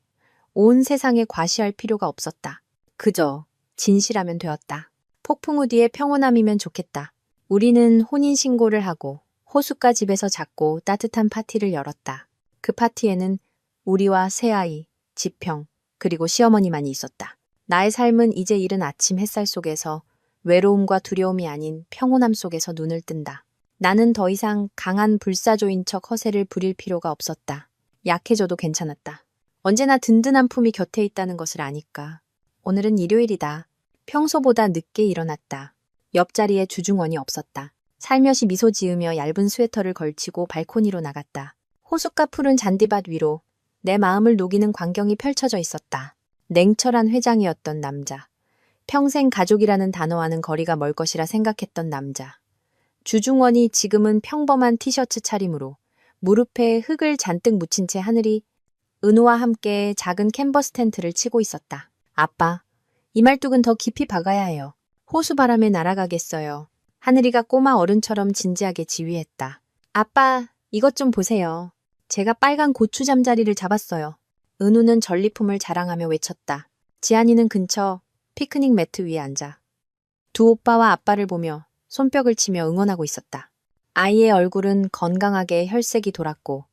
온 세상에 과시할 필요가 없었다. 그저 진실하면 되었다. 폭풍 후 뒤에 평온함이면 좋겠다. 우리는 혼인신고를 하고 호숫가 집에서 작고 따뜻한 파티를 열었다. 그 파티에는 우리와 새아이, 지평, 그리고 시어머니만이 있었다. 나의 삶은 이제 이른 아침 햇살 속에서 외로움과 두려움이 아닌 평온함 속에서 눈을 뜬다. 나는 더 이상 강한 불사조인 척 허세를 부릴 필요가 없었다. 약해져도 괜찮았다. 언제나 든든한 품이 곁에 있다는 것을 아니까. 오늘은 일요일이다. 평소보다 늦게 일어났다. 옆자리에 주중원이 없었다. 살며시 미소 지으며 얇은 스웨터를 걸치고 발코니로 나갔다. 호숫가 푸른 잔디밭 위로 내 마음을 녹이는 광경이 펼쳐져 있었다. 냉철한 회장이었던 남자. 평생 가족이라는 단어와는 거리가 멀 것이라 생각했던 남자. 주중원이 지금은 평범한 티셔츠 차림으로 무릎에 흙을 잔뜩 묻힌 채 하늘이 은우와 함께 작은 캔버스 텐트를 치고 있었다. 아빠, 이 말뚝은 더 깊이 박아야 해요. 호수바람에 날아가겠어요. 하늘이가 꼬마 어른처럼 진지하게 지휘했다. 아빠, 이것 좀 보세요. 제가 빨간 고추 잠자리를 잡았어요. 은우는 전리품을 자랑하며 외쳤다. 지안이는 근처 피크닉 매트 위에 앉아 두 오빠와 아빠를 보며 손뼉을 치며 응원하고 있었다. 아이의 얼굴은 건강하게 혈색이 돌았고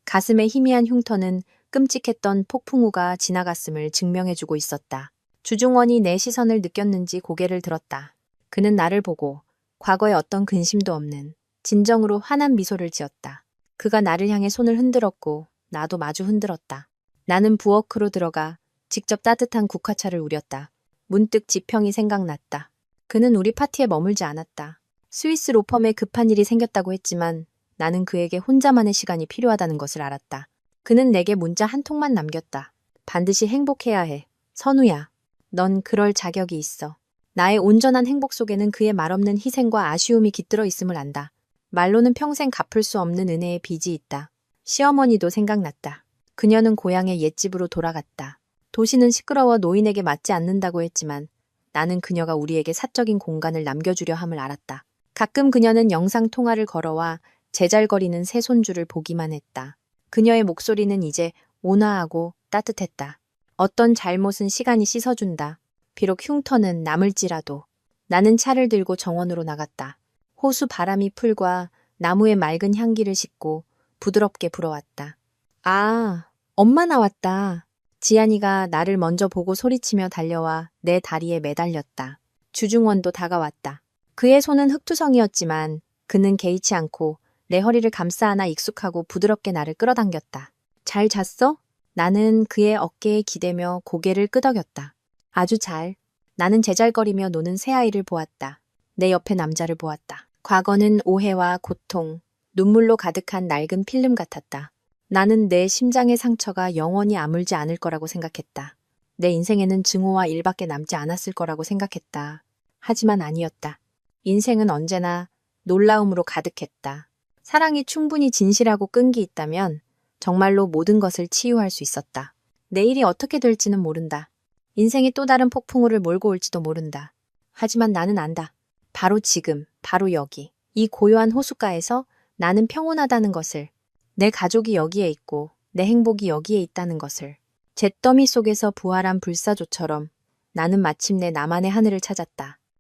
가슴에 희미한 흉터는 끔찍했던 폭풍우가 지나갔음을 증명해주고 있었다. 주중원이 내 시선을 느꼈는지 고개를 들었다. 그는 나를 보고 과거에 어떤 근심도 없는 진정으로 환한 미소를 지었다. 그가 나를 향해 손을 흔들었고 나도 마주 흔들었다. 나는 부엌으로 들어가 직접 따뜻한 국화차를 우렸다. 문득 지평이 생각났다. 그는 우리 파티에 머물지 않았다. 스위스 로펌에 급한 일이 생겼다고 했지만 나는 그에게 혼자만의 시간이 필요하다는 것을 알았다. 그는 내게 문자 한 통만 남겼다. 반드시 행복해야 해. 선우야, 넌 그럴 자격이 있어. 나의 온전한 행복 속에는 그의 말없는 희생과 아쉬움이 깃들어 있음을 안다. 말로는 평생 갚을 수 없는 은혜의 빚이 있다. 시어머니도 생각났다. 그녀는 고향의 옛집으로 돌아갔다. 도시는 시끄러워 노인에게 맞지 않는다고 했지만 나는 그녀가 우리에게 사적인 공간을 남겨주려 함을 알았다. 가끔 그녀는 영상통화를 걸어와 제잘거리는 새 손주를 보기만 했다. 그녀의 목소리는 이제 온화하고 따뜻했다. 어떤 잘못은 시간이 씻어준다. 비록 흉터는 남을지라도. 나는 차를 들고 정원으로 나갔다. 호수 바람이 풀과 나무의 맑은 향기를 싣고 부드럽게 불어왔다. 아, 엄마 나왔다. 지안이가 나를 먼저 보고 소리치며 달려와 내 다리에 매달렸다. 주중원도 다가왔다. 그의 손은 흙투성이었지만 그는 개의치 않고 내 허리를 감싸 안아 익숙하고 부드럽게 나를 끌어당겼다. 잘 잤어? 나는 그의 어깨에 기대며 고개를 끄덕였다. 아주 잘. 나는 제잘거리며 노는 새아이를 보았다. 내 옆에 남자를 보았다. 과거는 오해와 고통, 눈물로 가득한 낡은 필름 같았다. 나는 내 심장의 상처가 영원히 아물지 않을 거라고 생각했다. 내 인생에는 증오와 일밖에 남지 않았을 거라고 생각했다. 하지만 아니었다. 인생은 언제나 놀라움으로 가득했다. 사랑이 충분히 진실하고 끈기 있다면 정말로 모든 것을 치유할 수 있었다. 내일이 어떻게 될지는 모른다. 인생이 또 다른 폭풍우를 몰고 올지도 모른다. 하지만 나는 안다. 바로 지금, 바로 여기, 이 고요한 호숫가에서 나는 평온하다는 것을, 내 가족이 여기에 있고 내 행복이 여기에 있다는 것을. 잿더미 속에서 부활한 불사조처럼 나는 마침내 나만의 하늘을 찾았다.